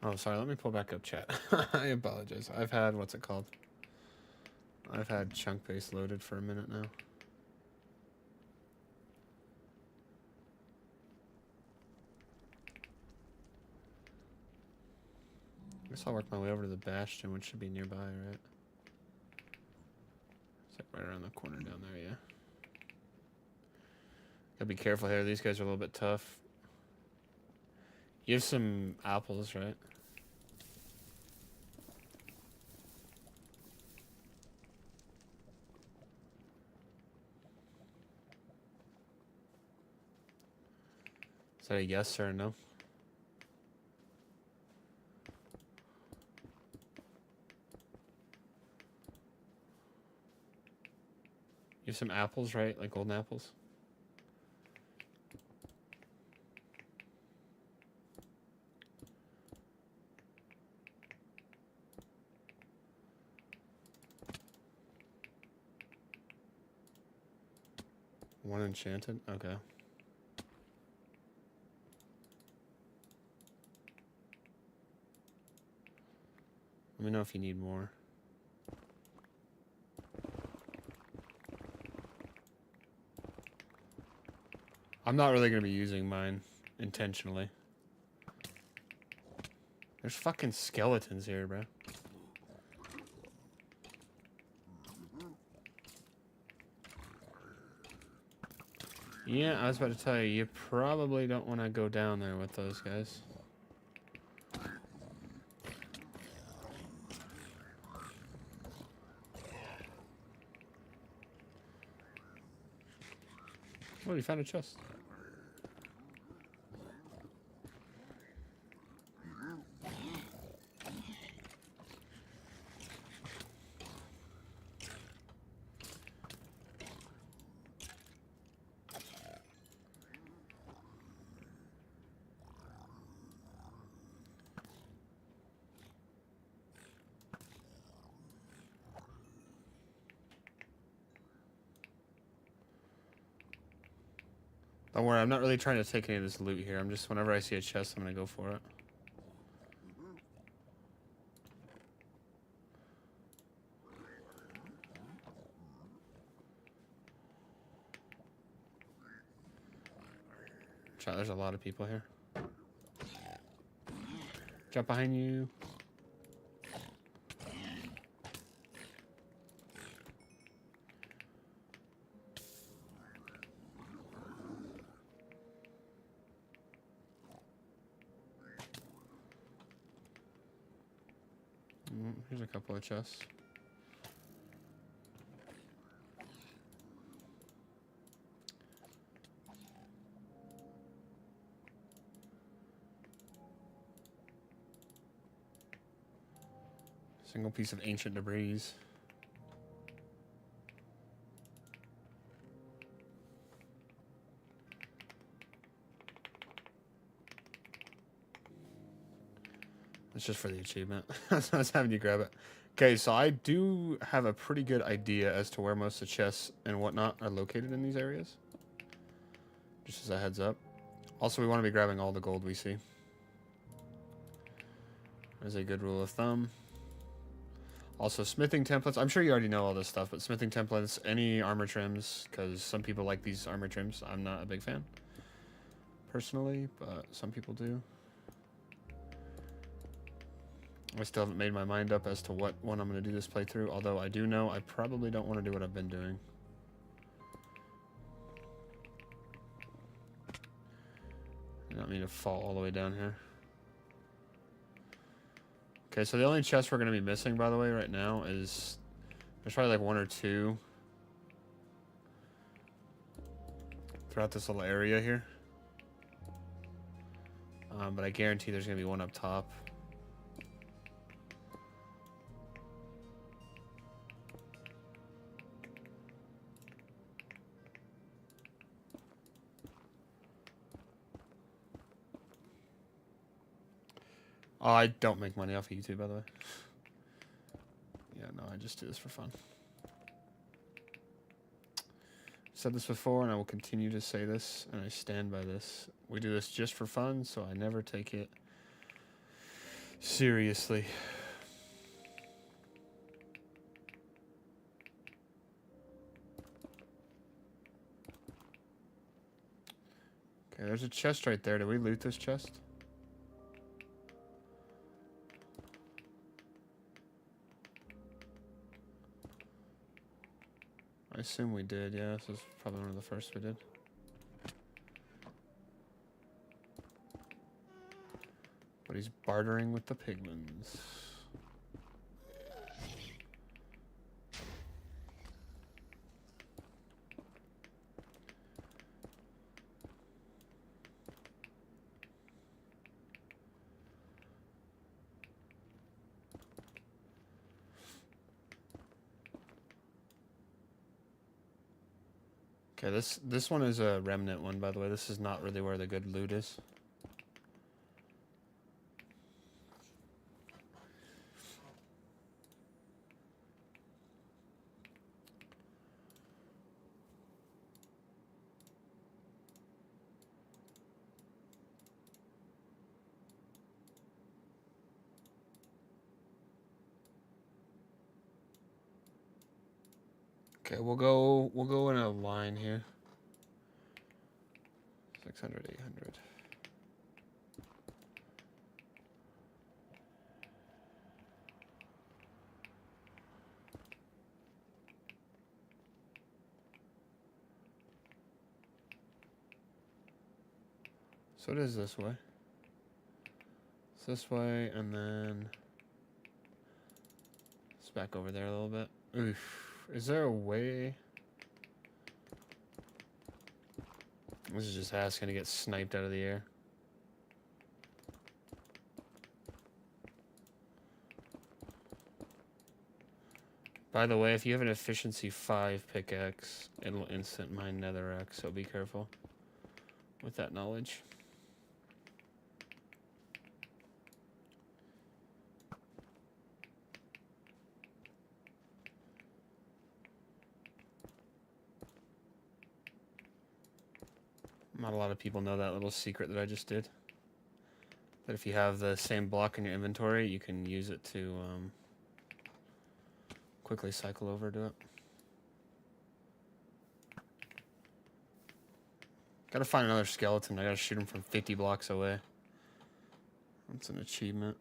[SPEAKER 2] Oh, sorry, let me pull back up chat. I apologize. I've had, what's it called? I've had chunk base loaded for a minute now. I guess I'll work my way over to the bastion, which should be nearby, right? It's like right around the corner down there, yeah. Gotta be careful here. These guys are a little bit tough. You have some apples, right? Is that a yes or a no? You have some apples, right? Like golden apples? One enchanted? Okay. Let me know if you need more. I'm not really going to be using mine intentionally. There's fucking skeletons here, bro. Yeah, I was about to tell you, you probably don't want to go down there with those guys. Oh, you found a chest. Don't worry, I'm not really trying to take any of this loot here. I'm just, whenever I see a chest, I'm gonna go for it. Chat, there's a lot of people here. Jump behind you. Here's a couple of chests. Single piece of ancient debris. It's just for the achievement. So I was having you grab it. Okay, so I do have a pretty good idea as to where most of the chests and whatnot are located in these areas. Just as a heads up. Also, we want to be grabbing all the gold we see. There's a good rule of thumb. Also, smithing templates. I'm sure you already know all this stuff, but smithing templates, any armor trims, because some people like these armor trims. I'm not a big fan, personally, but some people do. I still haven't made my mind up as to what one I'm going to do this playthrough, although I do know I probably don't want to do what I've been doing. I don't mean to fall all the way down here. Okay, so the only chest we're going to be missing, by the way, right now is... There's probably like one or two throughout this little area here. But I guarantee there's going to be one up top. Oh, I don't make money off of YouTube, by the way. Yeah, no, I just do this for fun. I've said this before, and I will continue to say this, and I stand by this. We do this just for fun, so I never take it seriously. Okay, there's a chest right there. Did we loot this chest? I assume we did, yeah. This is probably one of the first we did. But he's bartering with the piglins. Okay, this one is a remnant one, by the way. This is not really where the good loot is. Okay, we'll go in a line here. 600, 800. So it is this way. It's this way, and then it's back over there a little bit. Oof. Is there a way? This is just asking to get sniped out of the air. By the way, if you have an efficiency 5 pickaxe, it'll instant mine netherrack, so be careful with that knowledge. Not a lot of people know that little secret that I just did. That if you have the same block in your inventory, you can use it to quickly cycle over to it. Gotta find another skeleton. I gotta shoot him from 50 blocks away. That's an achievement.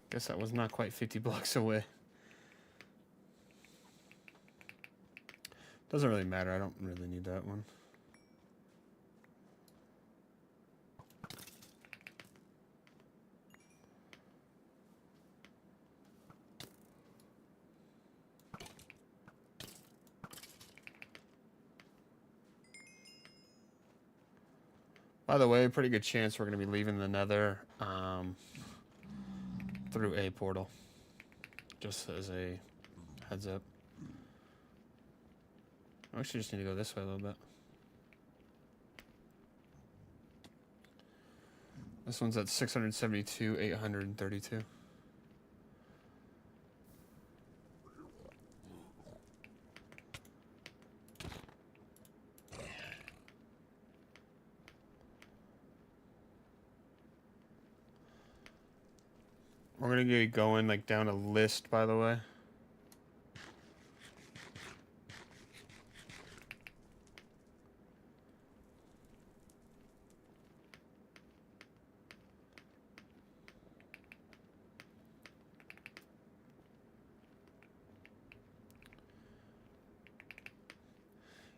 [SPEAKER 2] Guess that was not quite 50 blocks away. Doesn't really matter. I don't really need that one. By the way, pretty good chance we're going to be leaving the Nether through a portal. Just as a heads up. I actually just need to go this way a little bit. This one's at 672, 832. We're gonna get going like down a list, by the way.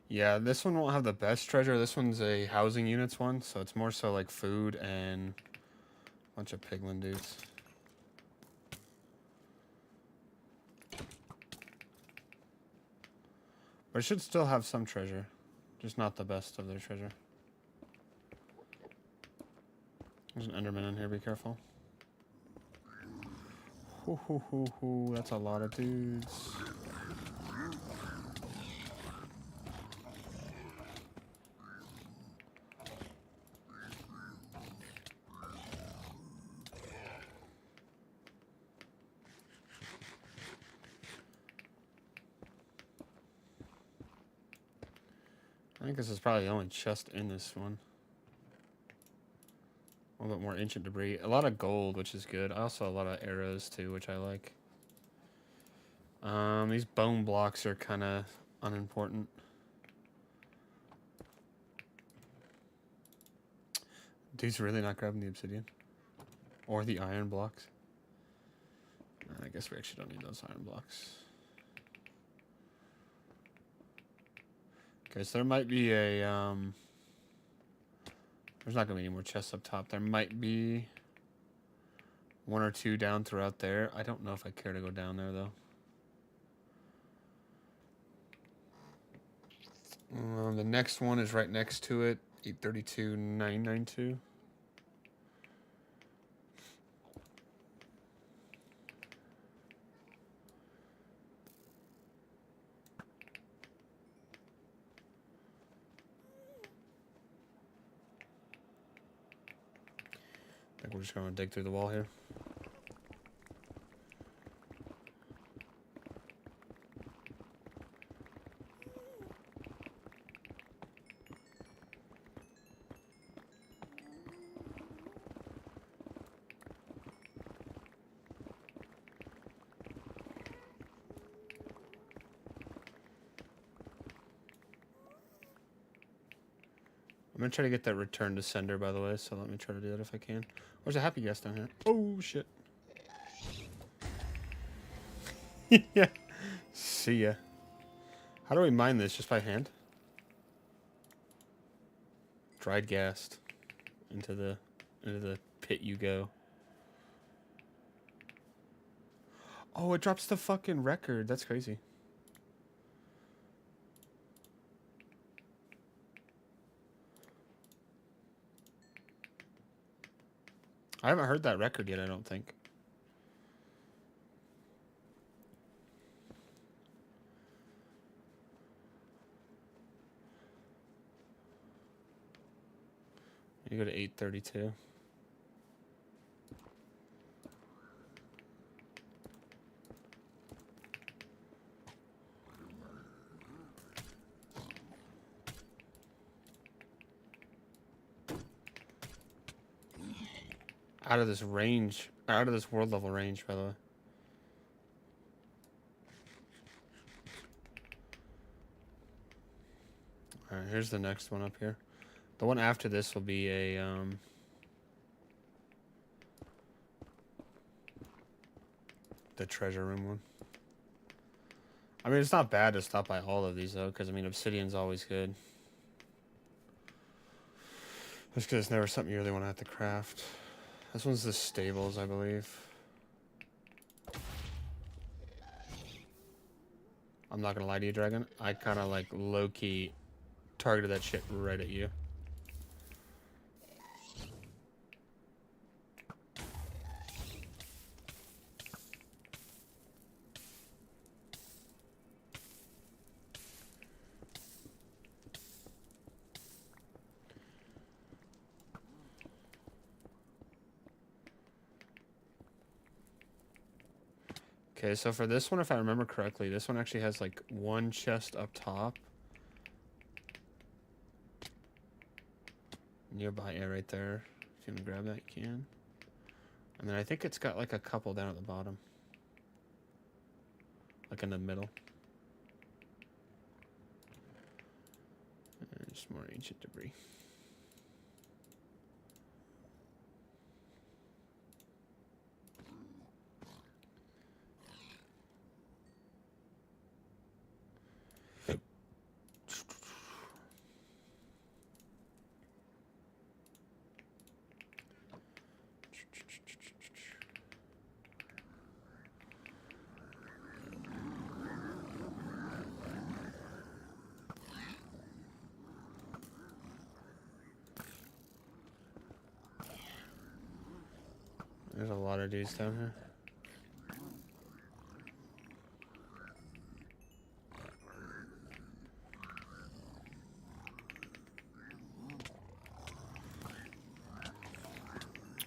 [SPEAKER 2] Yeah, this one won't have the best treasure. This one's a housing units one, so it's more so like food and a bunch of piglin dudes. But it should still have some treasure, just not the best of their treasure. There's an Enderman in here, be careful. Hoo hoo hoo hoo, that's a lot of dudes. I think this is probably the only chest in this one. A little bit more ancient debris. A lot of gold, which is good. Also a lot of arrows too, which I like. These bone blocks are kind of unimportant. Dude's really not grabbing the obsidian. Or the iron blocks. I guess we actually don't need those iron blocks. Okay, so there might be a, there's not going to be any more chests up top. There might be one or two down throughout there. I don't know if I care to go down there, though. The next one is right next to it, 832,992. I think we're just going to dig through the wall here. gonna try to get that return to sender, by the way, so let me try to do that if I can. Where's a happy guest down here? Oh, shit. Yeah. See ya. How do we mine this? Just by hand? Dried gas. Into the pit you go. Oh, it drops the fucking record. That's crazy. I haven't heard that record yet, I don't think. You go to 832. Out of this range, out of this world level range, by the way. Alright, here's the next one up here. The one after this will be a, the treasure room one. I mean, it's not bad to stop by all of these, though, because, I mean, obsidian's always good. Just because it's never something you really want to have to craft. This one's the stables, I believe. I'm not gonna lie to you, Dragon. I kind of, like, low-key targeted that shit right at you. Okay, so for this one, if I remember correctly, this one actually has, like, one chest up top. Nearby, yeah, right there. If you want to grab that, you can. And then I think it's got, like, a couple down at the bottom. Like, in the middle. And just more ancient debris. There's a lot of dudes down here.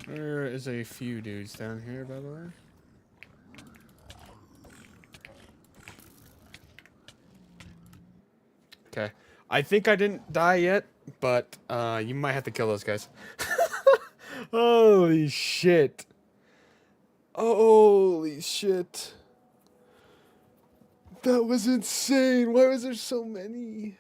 [SPEAKER 2] There is a few dudes down here, by the way. Okay. I think I didn't die yet, but you might have to kill those guys. Holy shit. Holy shit. That was insane. Why was there so many?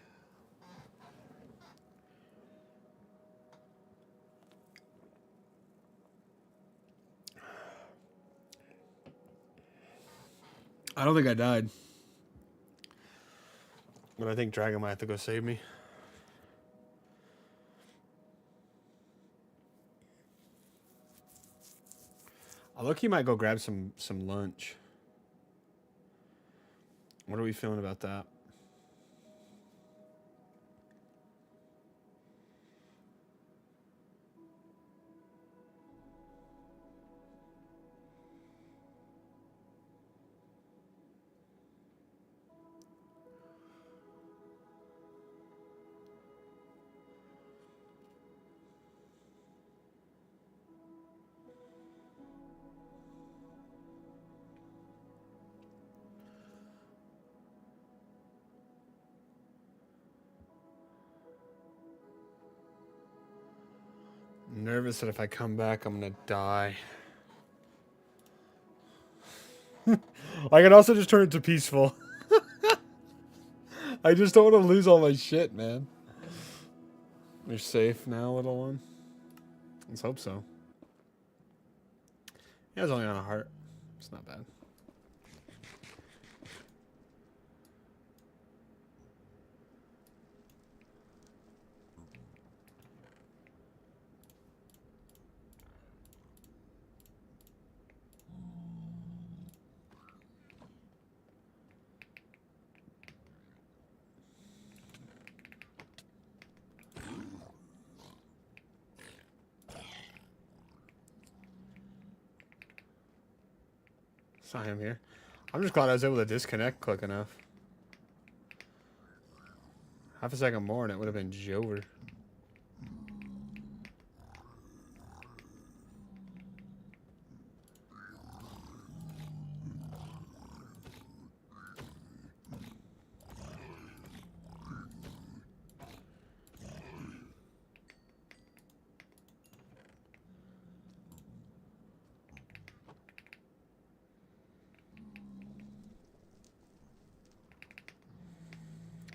[SPEAKER 2] I don't think I died. But I think Dragon might have to go save me. I look, he might go grab some lunch. What are we feeling about that? I'm nervous that if I come back, I'm gonna die. I can also just turn it to peaceful. I just don't want to lose all my shit, man. You're safe now, little one? Let's hope so. Yeah, it's only on a heart. It's not bad. Saw him here. I'm just glad I was able to disconnect quick enough. Half a second more and it would have been Jover.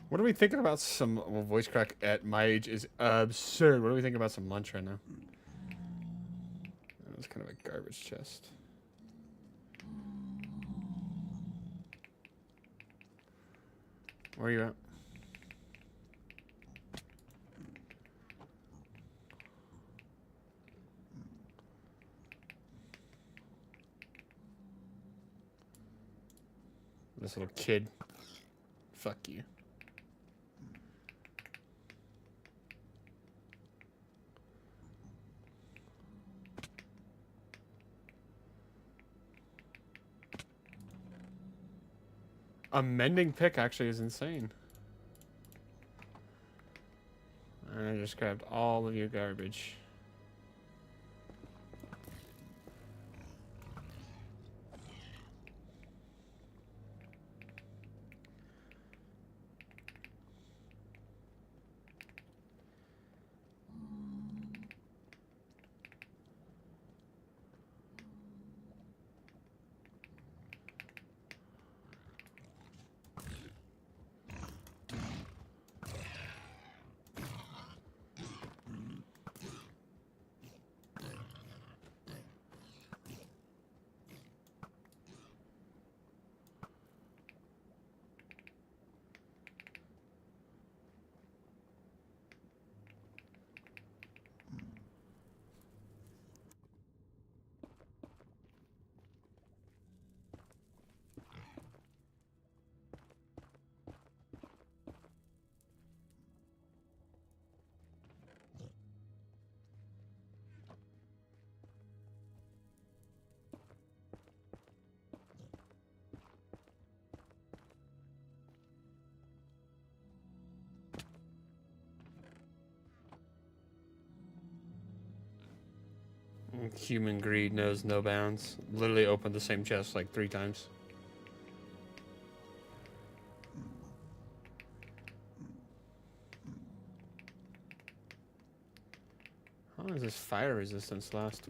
[SPEAKER 2] What are we thinking about some voice crack at my age is absurd. What do we think about some lunch right now? That was kind of a garbage chest. Where are you at? This little kid. Fuck you. A mending pick actually is insane. And I just grabbed all of your garbage. Human greed knows no bounds. Literally opened the same chest like 3 times. How long does this fire resistance last?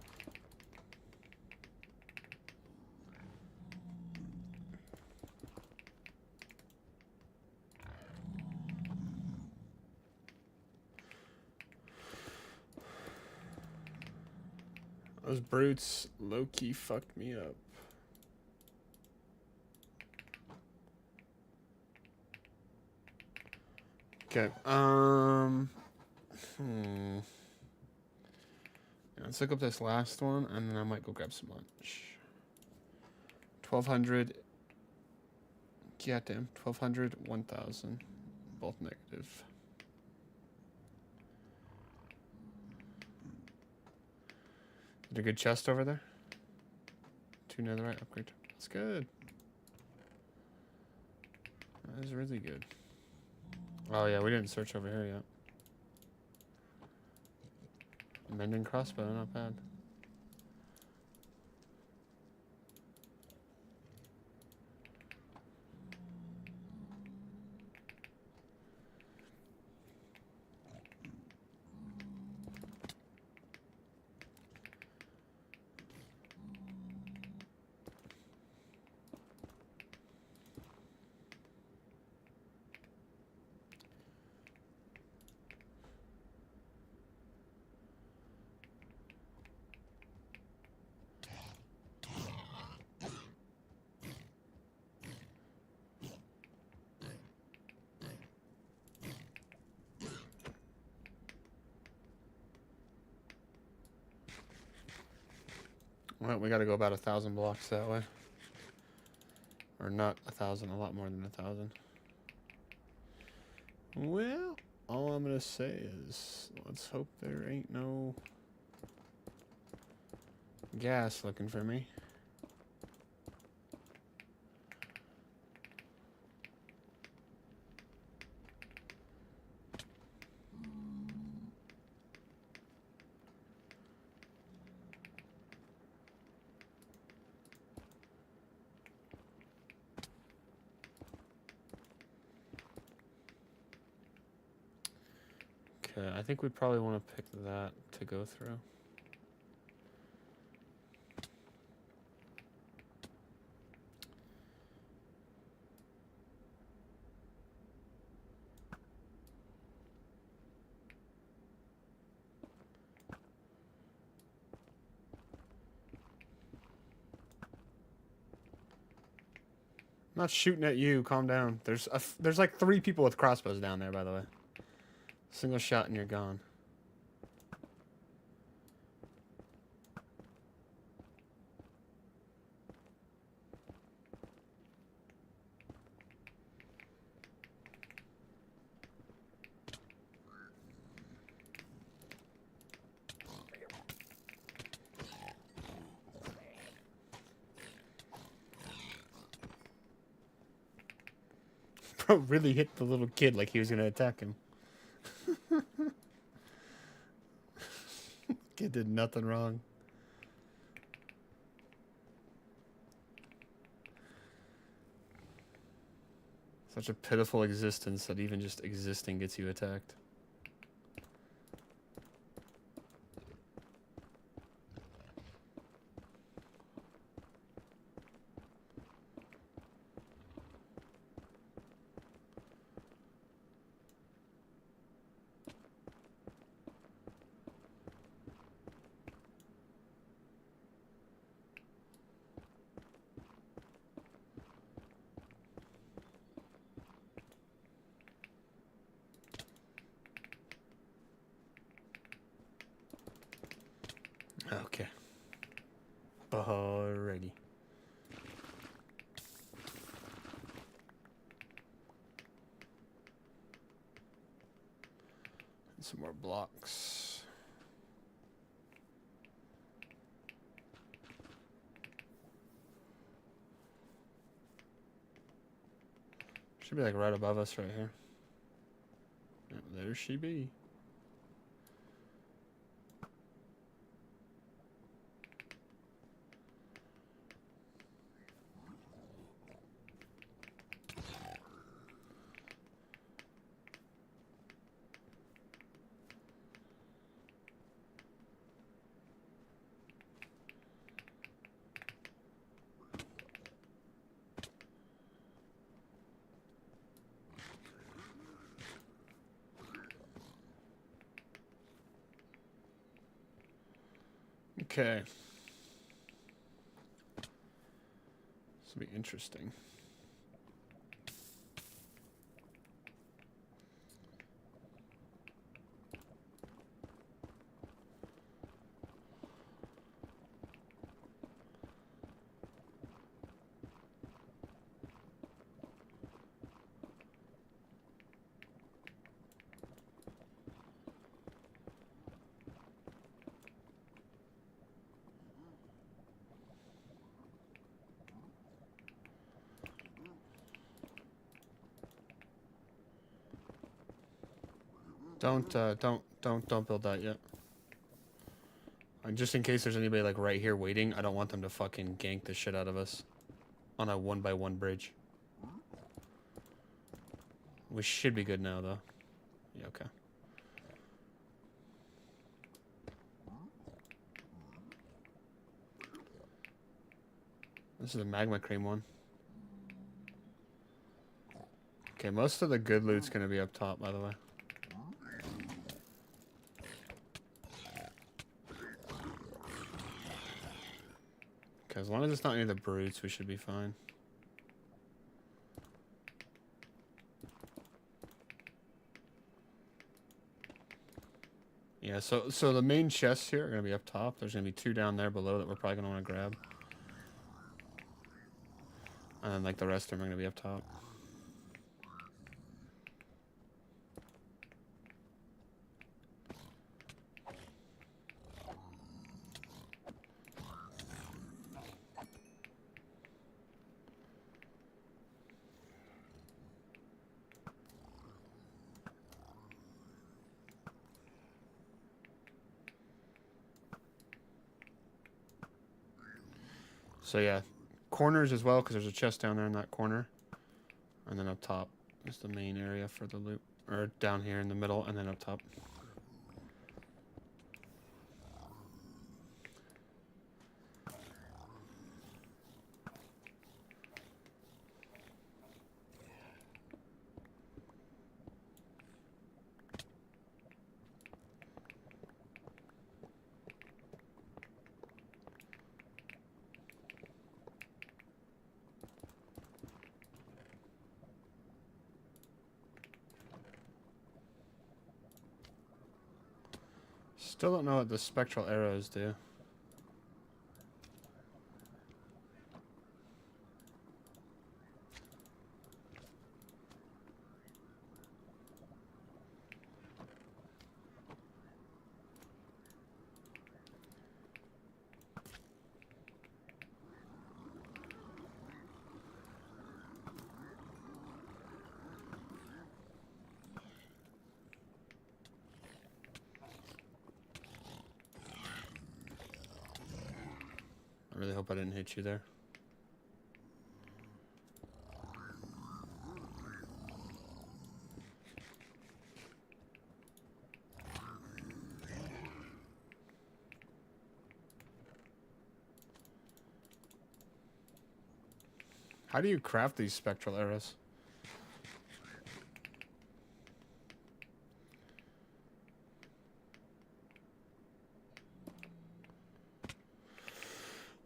[SPEAKER 2] Those brutes low-key fucked me up. Okay, let's look up this last one, and then I might go grab some lunch. 1,200. Yeah, damn. 1,200, 1,000. Both negative. Is there a good chest over there? 2 netherite upgrade. That's good. That is really good. Oh yeah, we didn't search over here yet. Mending crossbow, not bad. Well, we gotta go about 1,000 blocks that way. Or not 1,000, a lot more than 1,000. Well, all I'm gonna say is, let's hope there ain't no gas looking for me. Okay, I think we probably want to pick that to go through. I'm not shooting at you. Calm down. There's like 3 people with crossbows down there, by the way. Single shot and you're gone. Bro really hit the little kid like he was gonna attack him. Kid did nothing wrong. Such a pitiful existence that even just existing gets you attacked. Okay. Alrighty. Some more blocks. Should be like right above us right here. Yep, there she be. Okay. This will be interesting. Don't build that yet. Just in case there's anybody like right here waiting, I don't want them to fucking gank the shit out of us on a 1x1 bridge. We should be good now, though. Yeah, okay. This is a magma cream one. Okay, most of the good loot's gonna be up top, by the way. Okay, as long as it's not near the brutes, we should be fine. Yeah, so the main chests here are going to be up top. There's going to be 2 down there below that we're probably going to want to grab. And then, like, the rest of them are going to be up top. So yeah, corners as well, because there's a chest down there in that corner. And then up top is the main area for the loot. Or down here in the middle, and then up top. Still don't know what the spectral arrows do. I really hope I didn't hit you there. How do you craft these spectral arrows?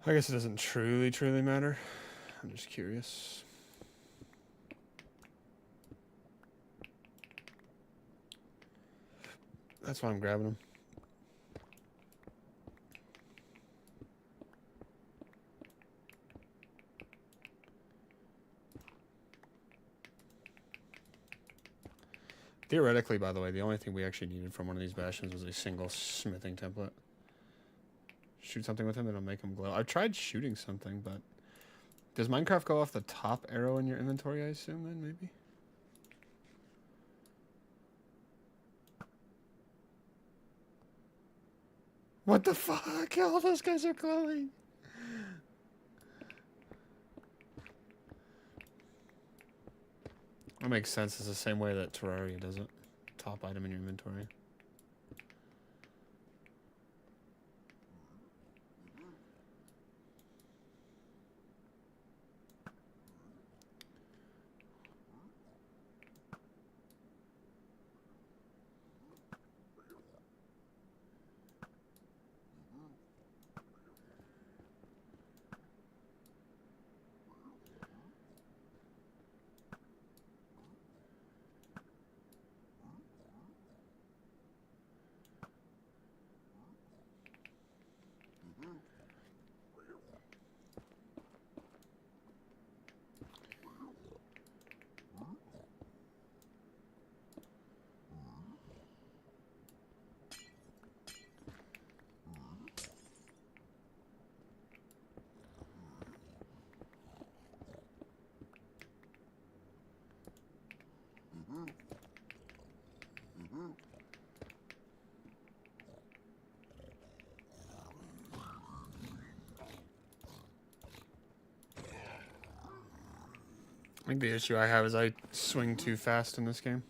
[SPEAKER 2] I guess it doesn't truly matter. I'm just curious. That's why I'm grabbing them. Theoretically, by the way, the only thing we actually needed from one of these bastions was a single smithing template. Shoot something with him, it'll make him glow. I've tried shooting something, but... Does Minecraft go off the top arrow in your inventory, I assume, then, maybe? What the fuck? All those guys are glowing! That makes sense. It's the same way that Terraria does it. Top item in your inventory. I think the issue I have is I swing too fast in this game.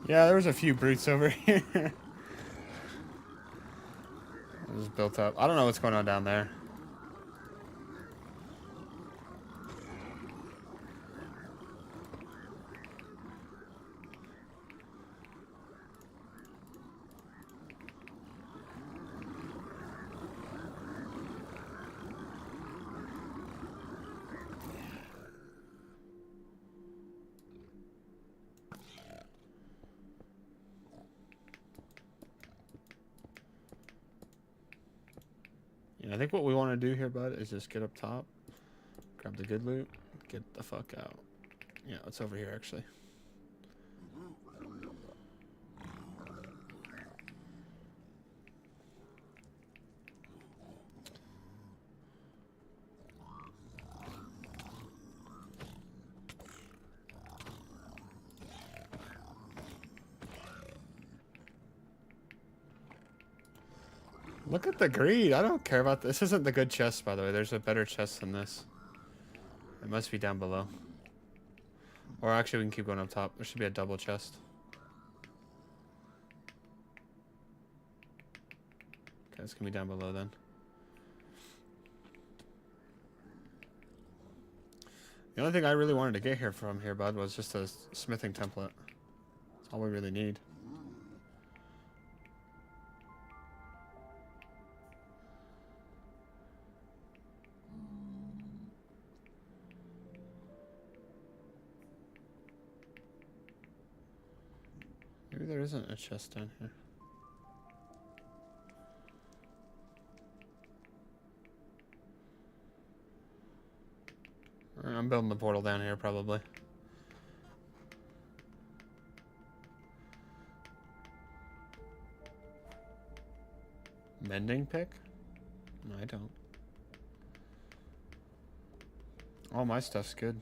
[SPEAKER 2] Yeah, there was a few brutes over here. It was built up. I don't know what's going on down there. I think what we want to do here, bud, is just get up top, grab the good loot, get the fuck out. Yeah, it's over here, actually. Look at the greed. I don't care about this. This isn't the good chest, by the way. There's a better chest than this. It must be down below. Or actually, we can keep going up top. There should be a double chest. Okay, it's gonna be down below then. The only thing I really wanted to get here from here, bud, was just a smithing template. That's all we really need. Maybe there isn't a chest down here. Alright, I'm building the portal down here, probably. Mending pick? No, I don't. All my stuff's good.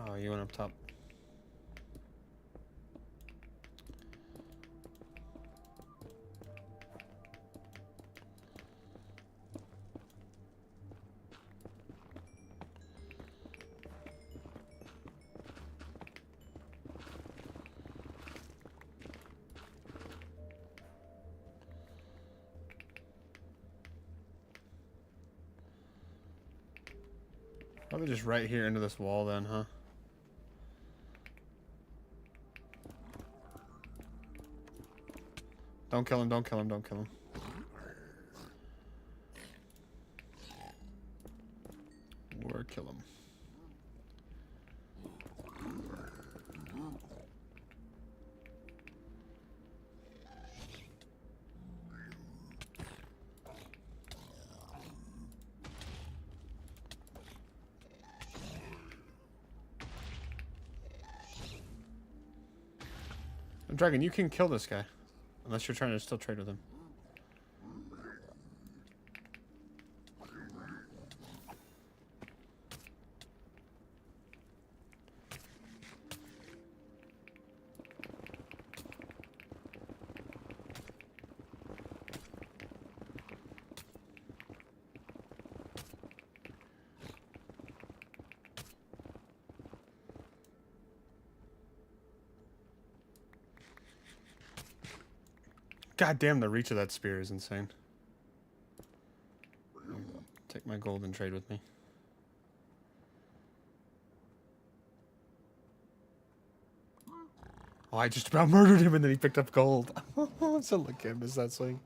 [SPEAKER 2] Oh, you went up top. Probably just right here into this wall then, huh? Don't kill him, don't kill him, don't kill him. Or kill him. Dragon, you can kill this guy. Unless you're trying to still trade with him. God damn, the reach of that spear is insane. Take my gold and trade with me. Oh, I just about murdered him and then he picked up gold. So look at him, miss that swing.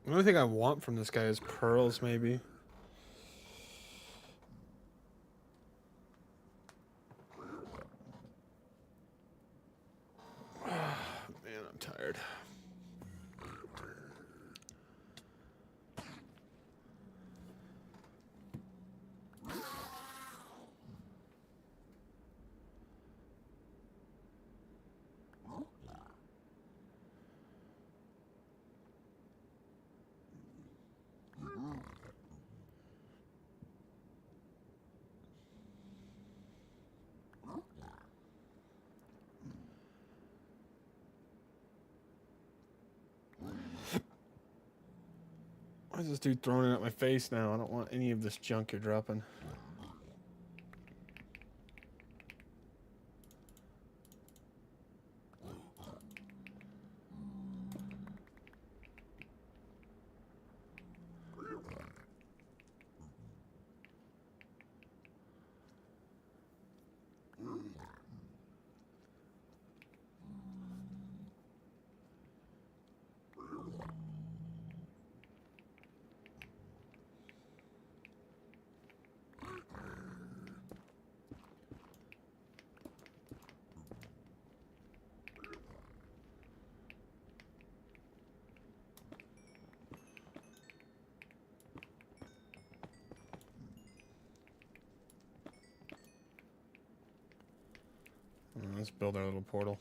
[SPEAKER 2] The only thing I want from this guy is pearls, maybe. Man, I'm tired. Why is this dude throwing it at my face now? I don't want any of this junk you're dropping. Let's build our little portal.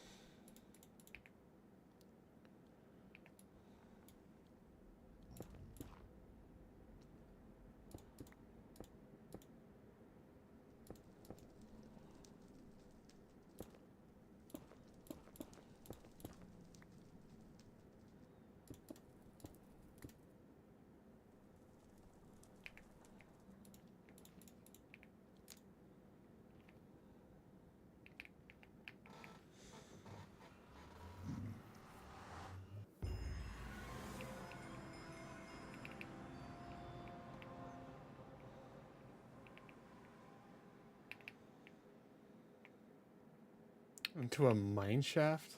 [SPEAKER 2] Into a mine shaft?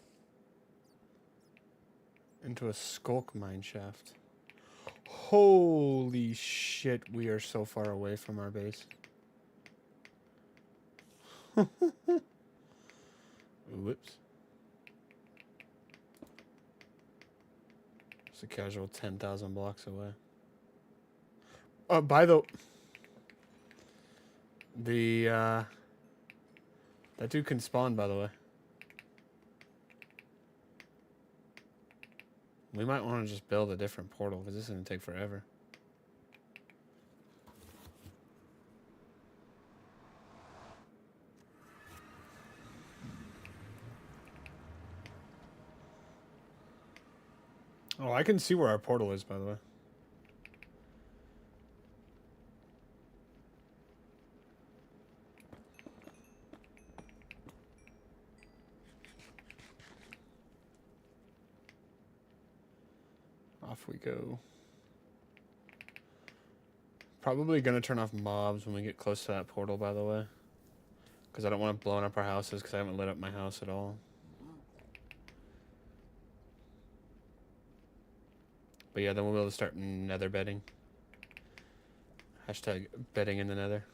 [SPEAKER 2] Into a skulk mine shaft. Holy shit, we are so far away from our base. Whoops. It's a casual 10,000 blocks away. By the that dude can spawn, by the way. We might want to just build a different portal, because this is going to take forever. Oh, I can see where our portal is, by the way. Off we go. Probably going to turn off mobs when we get close to that portal, by the way. Because I don't want to blow up our houses, because I haven't lit up my house at all. But yeah, then we'll be able to start nether bedding. Hashtag bedding in the nether.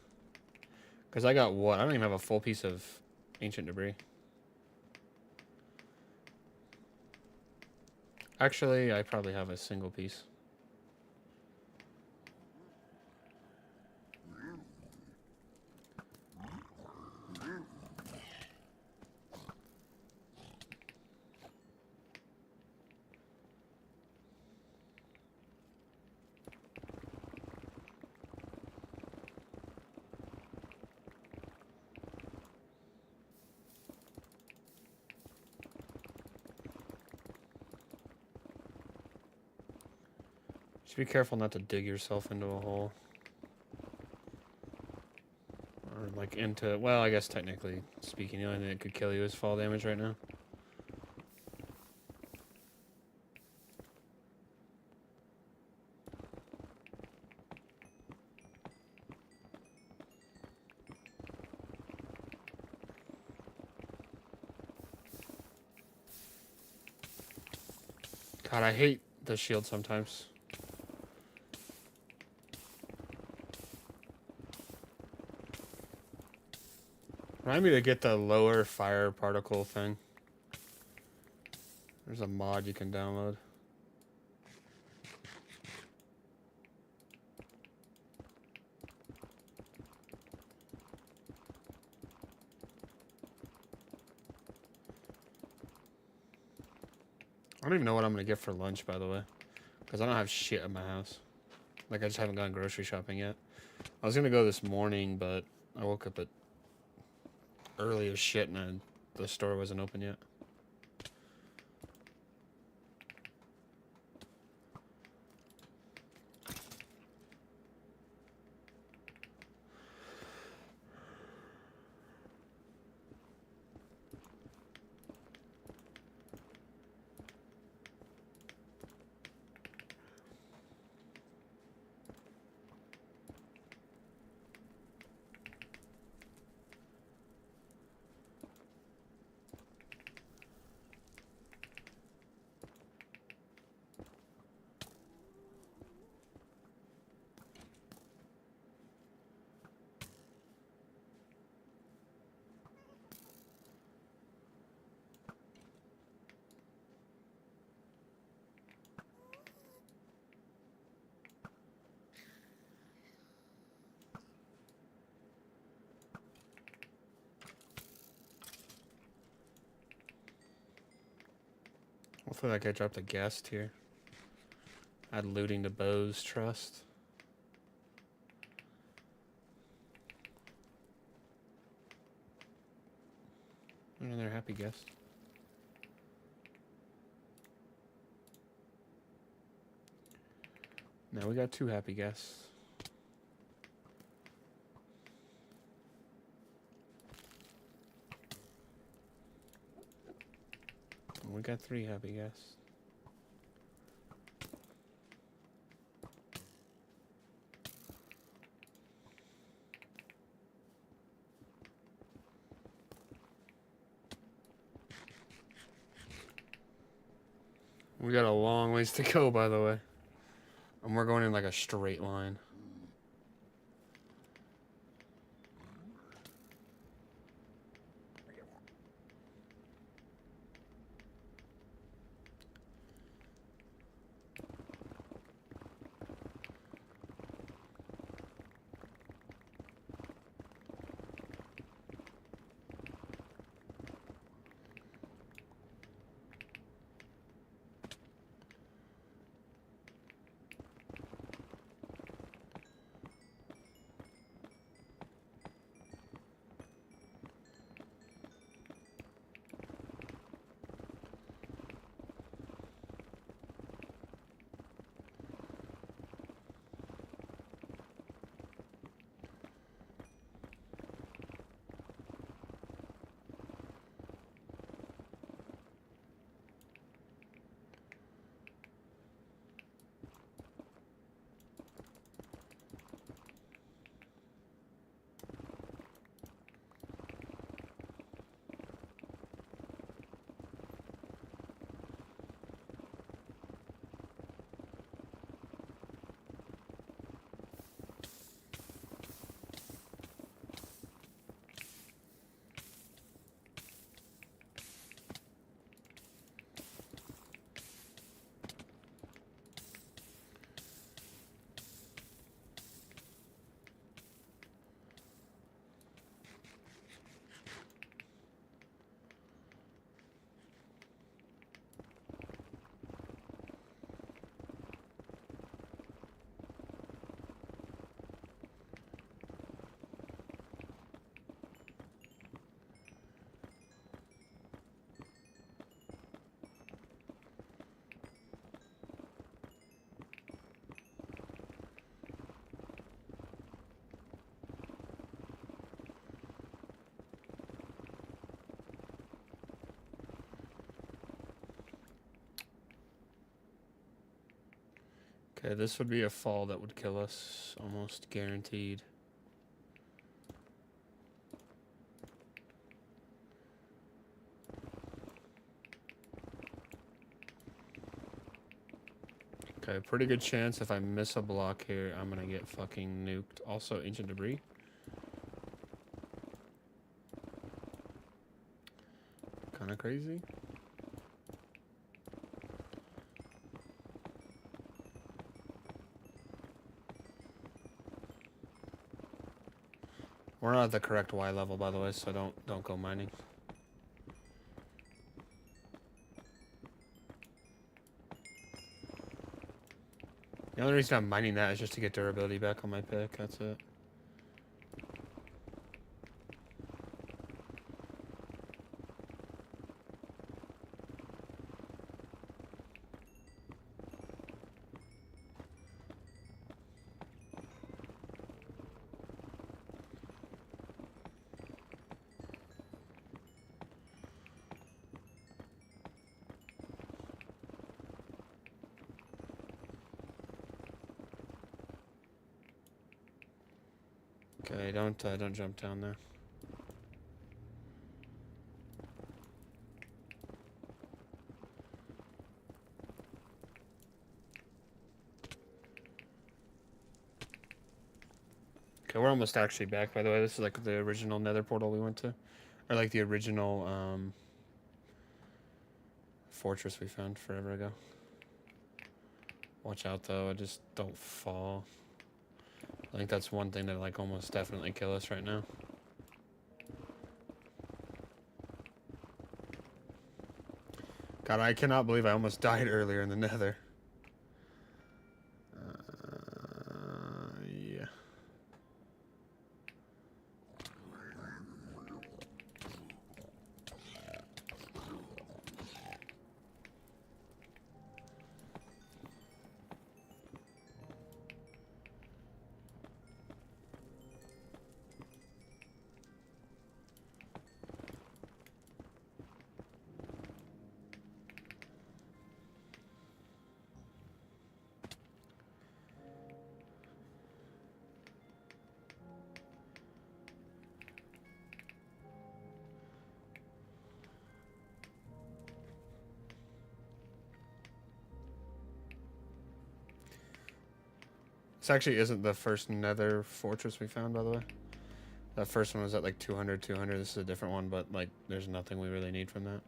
[SPEAKER 2] Because I got what? I don't even have a full piece of ancient debris. Actually, I probably have a single piece. Just be careful not to dig yourself into a hole. Or like into, well, I guess technically speaking, the only thing that could kill you is fall damage right now. God, I hate the shield sometimes. Remind me to get the lower fire particle thing. There's a mod you can download. I don't even know what I'm going to get for lunch, by the way. Because I don't have shit in my house. Like, I just haven't gone grocery shopping yet. I was going to go this morning, but I woke up at early as shit and the store wasn't open yet. Hopefully that guy dropped a guest here. Add looting to Bo's trust. Another happy guest. Now we got 2 happy guests. And we got 3 happy guests. We got a long ways to go, by the way. And we're going in like a straight line. Okay, this would be a fall that would kill us, almost guaranteed. Okay, pretty good chance if I miss a block here, I'm gonna get fucking nuked. Also, ancient debris. Kinda crazy. We're not at the correct Y level, by the way, so don't go mining. The only reason I'm mining that is just to get durability back on my pick, that's it. Okay, don't jump down there. Okay, we're almost actually back, by the way. This is like the original nether portal we went to. Or like the original fortress we found forever ago. Watch out though, I just don't fall. I think that's one thing that like almost definitely kill us right now. God, I cannot believe I almost died earlier in the nether. Yeah. This actually isn't the first nether fortress we found, by the way. That first one was at like 200, 200. This is a different one, but like there's nothing we really need from that.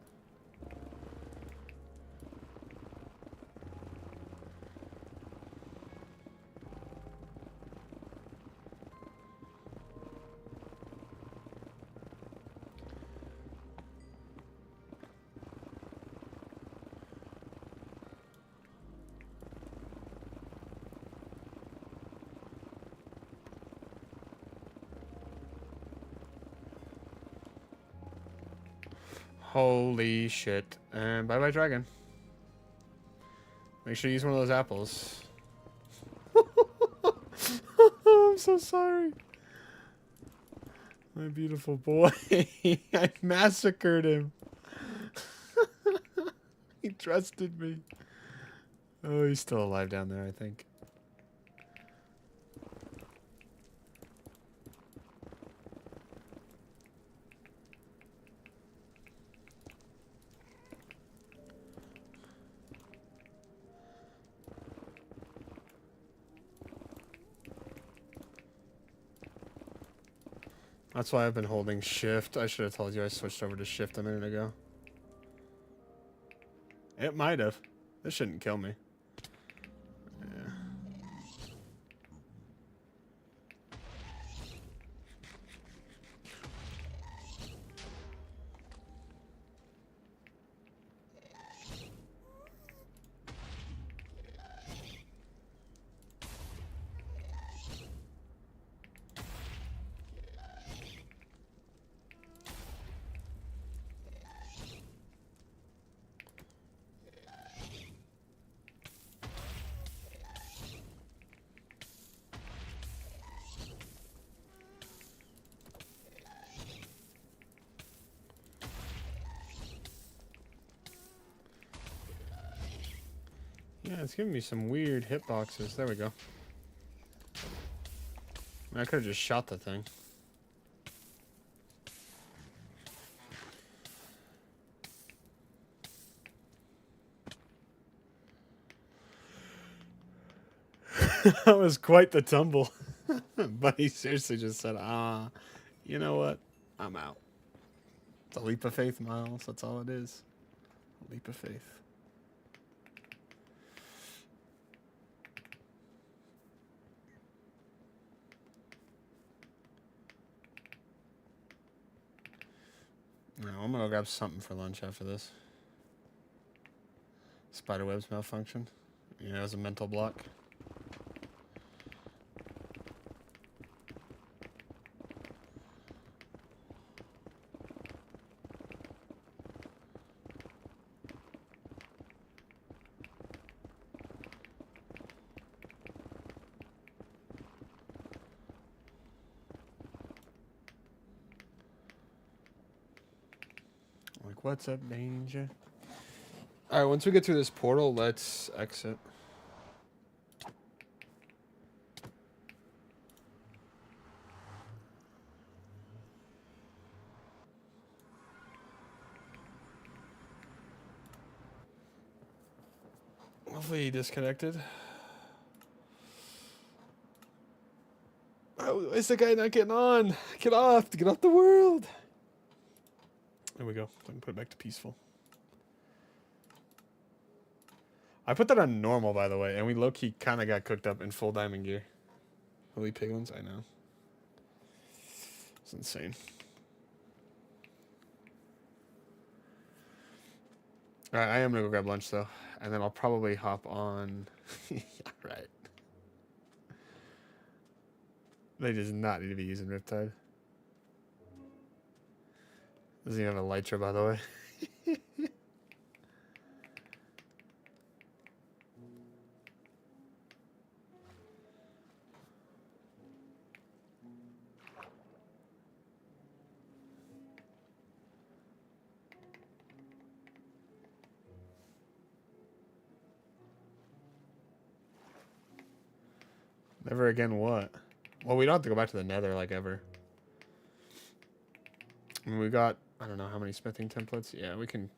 [SPEAKER 2] Holy shit. And bye-bye, dragon. Make sure you use one of those apples. I'm so sorry. My beautiful boy. I massacred him. He trusted me. Oh, he's still alive down there, I think. That's why I've been holding shift. I should have told you I switched over to shift a minute ago. It might have. This shouldn't kill me. Yeah. Yeah, it's giving me some weird hitboxes. There we go. I could have just shot the thing. That was quite the tumble. But he seriously just said, you know what? I'm out. It's a leap of faith, Miles. That's all it is. A leap of faith. No, I'm gonna grab something for lunch after this. Spiderwebs malfunction. You know, it was a mental block. Like, what's up, danger? Alright, once we get through this portal, let's exit. Hopefully he disconnected. Oh, why is the guy not getting on? Get off! Get off the world! There we go. I can put it back to peaceful. I put that on normal, by the way, and we low-key kind of got cooked up in full diamond gear. Holy piglins, I know. It's insane. All right, I am gonna go grab lunch though, and then I'll probably hop on. Yeah, right. They does not need to be using Riptide. Doesn't even have a Lytra, by the way. Never again what? Well, we don't have to go back to the nether like ever. I mean, we got, I don't know how many smithing templates. Yeah, we can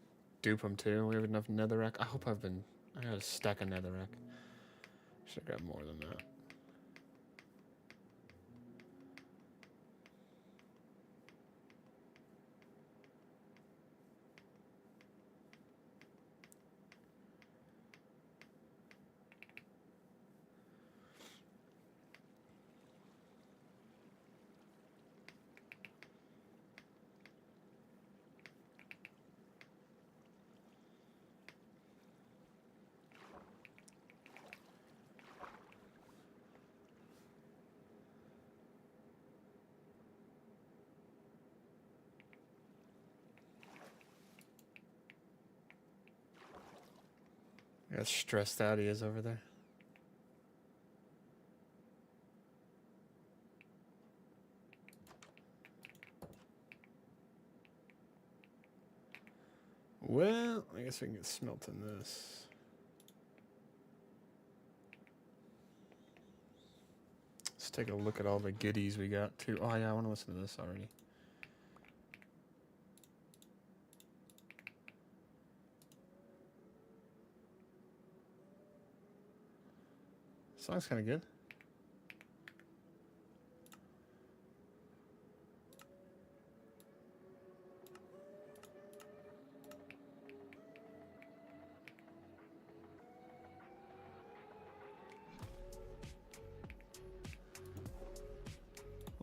[SPEAKER 2] dupe them too. We have enough netherrack. I hope I got a stack of netherrack. Should grab more than that. How stressed out he is over there. Well, I guess we can get smelting this. Let's take a look at all the goodies we got too. Oh yeah, I want to listen to this already. Song's kind of good.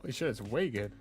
[SPEAKER 2] Holy shit, it's way good.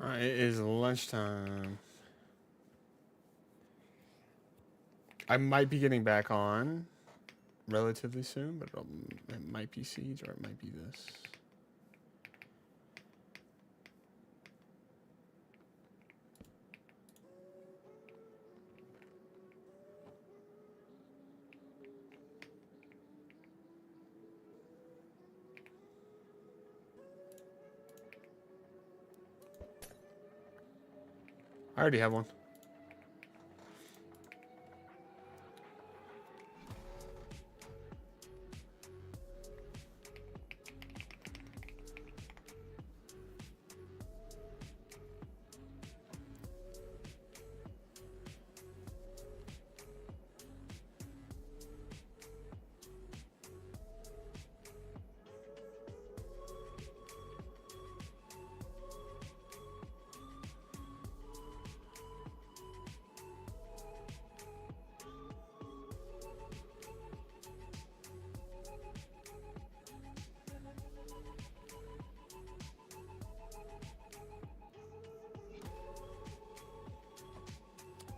[SPEAKER 2] Alright, it is lunchtime. I might be getting back on relatively soon, but it might be Siege or it might be this. I already have one.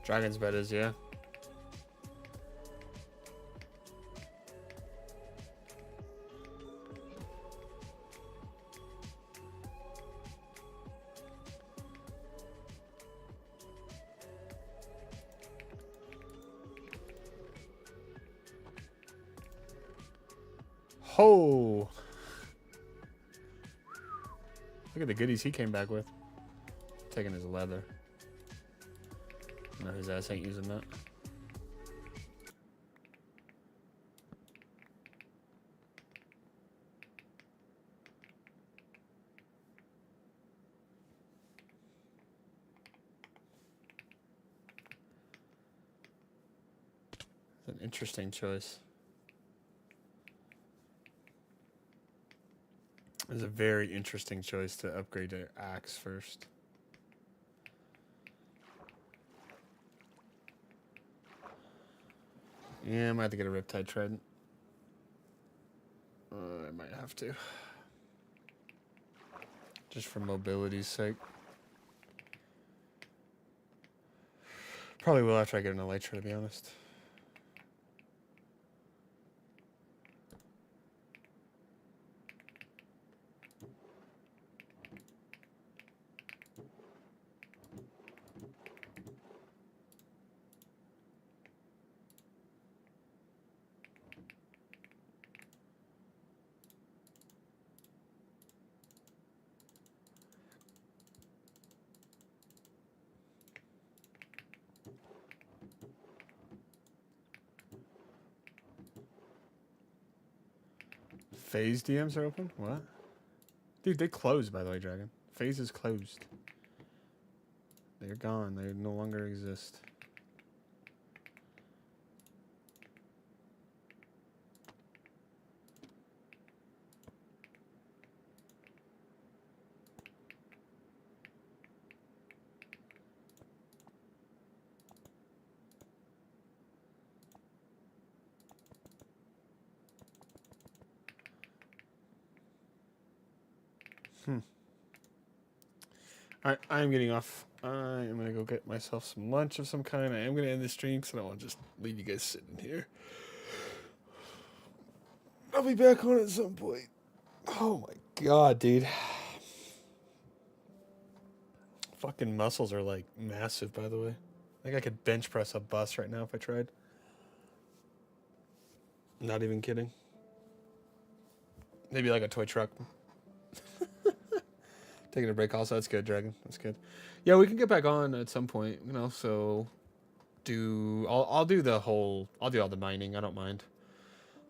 [SPEAKER 2] Dragon's bet is, yeah. Ho! Look at the goodies he came back with. Taking his leather. No, his ass ain't using that. It's an interesting choice. It's a very interesting choice to upgrade to axe first. Yeah, I might have to get a Riptide Trident. I might have to. Just for mobility's sake. Probably will after I get an Elytra, to be honest. Phase DMs are open? What? Dude, they closed, by the way, Dragon. Phase is closed. They're gone. They no longer exist. I'm getting off. I am going to go get myself some lunch of some kind. I am going to end the stream because I don't want to just leave you guys sitting here. I'll be back on at some point. Oh my god, dude. Fucking muscles are like massive, by the way. I think I could bench press a bus right now if I tried. Not even kidding. Maybe like a toy truck. Taking a break also. That's good, Dragon. That's good. Yeah, we can get back on at some point, you know, so I'll do all the mining, I don't mind.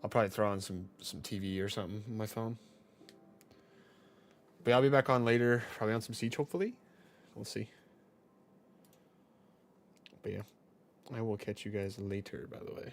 [SPEAKER 2] I'll probably throw on some TV or something on my phone. But yeah, I'll be back on later, probably on some Siege, hopefully. We'll see. But yeah, I will catch you guys later, by the way.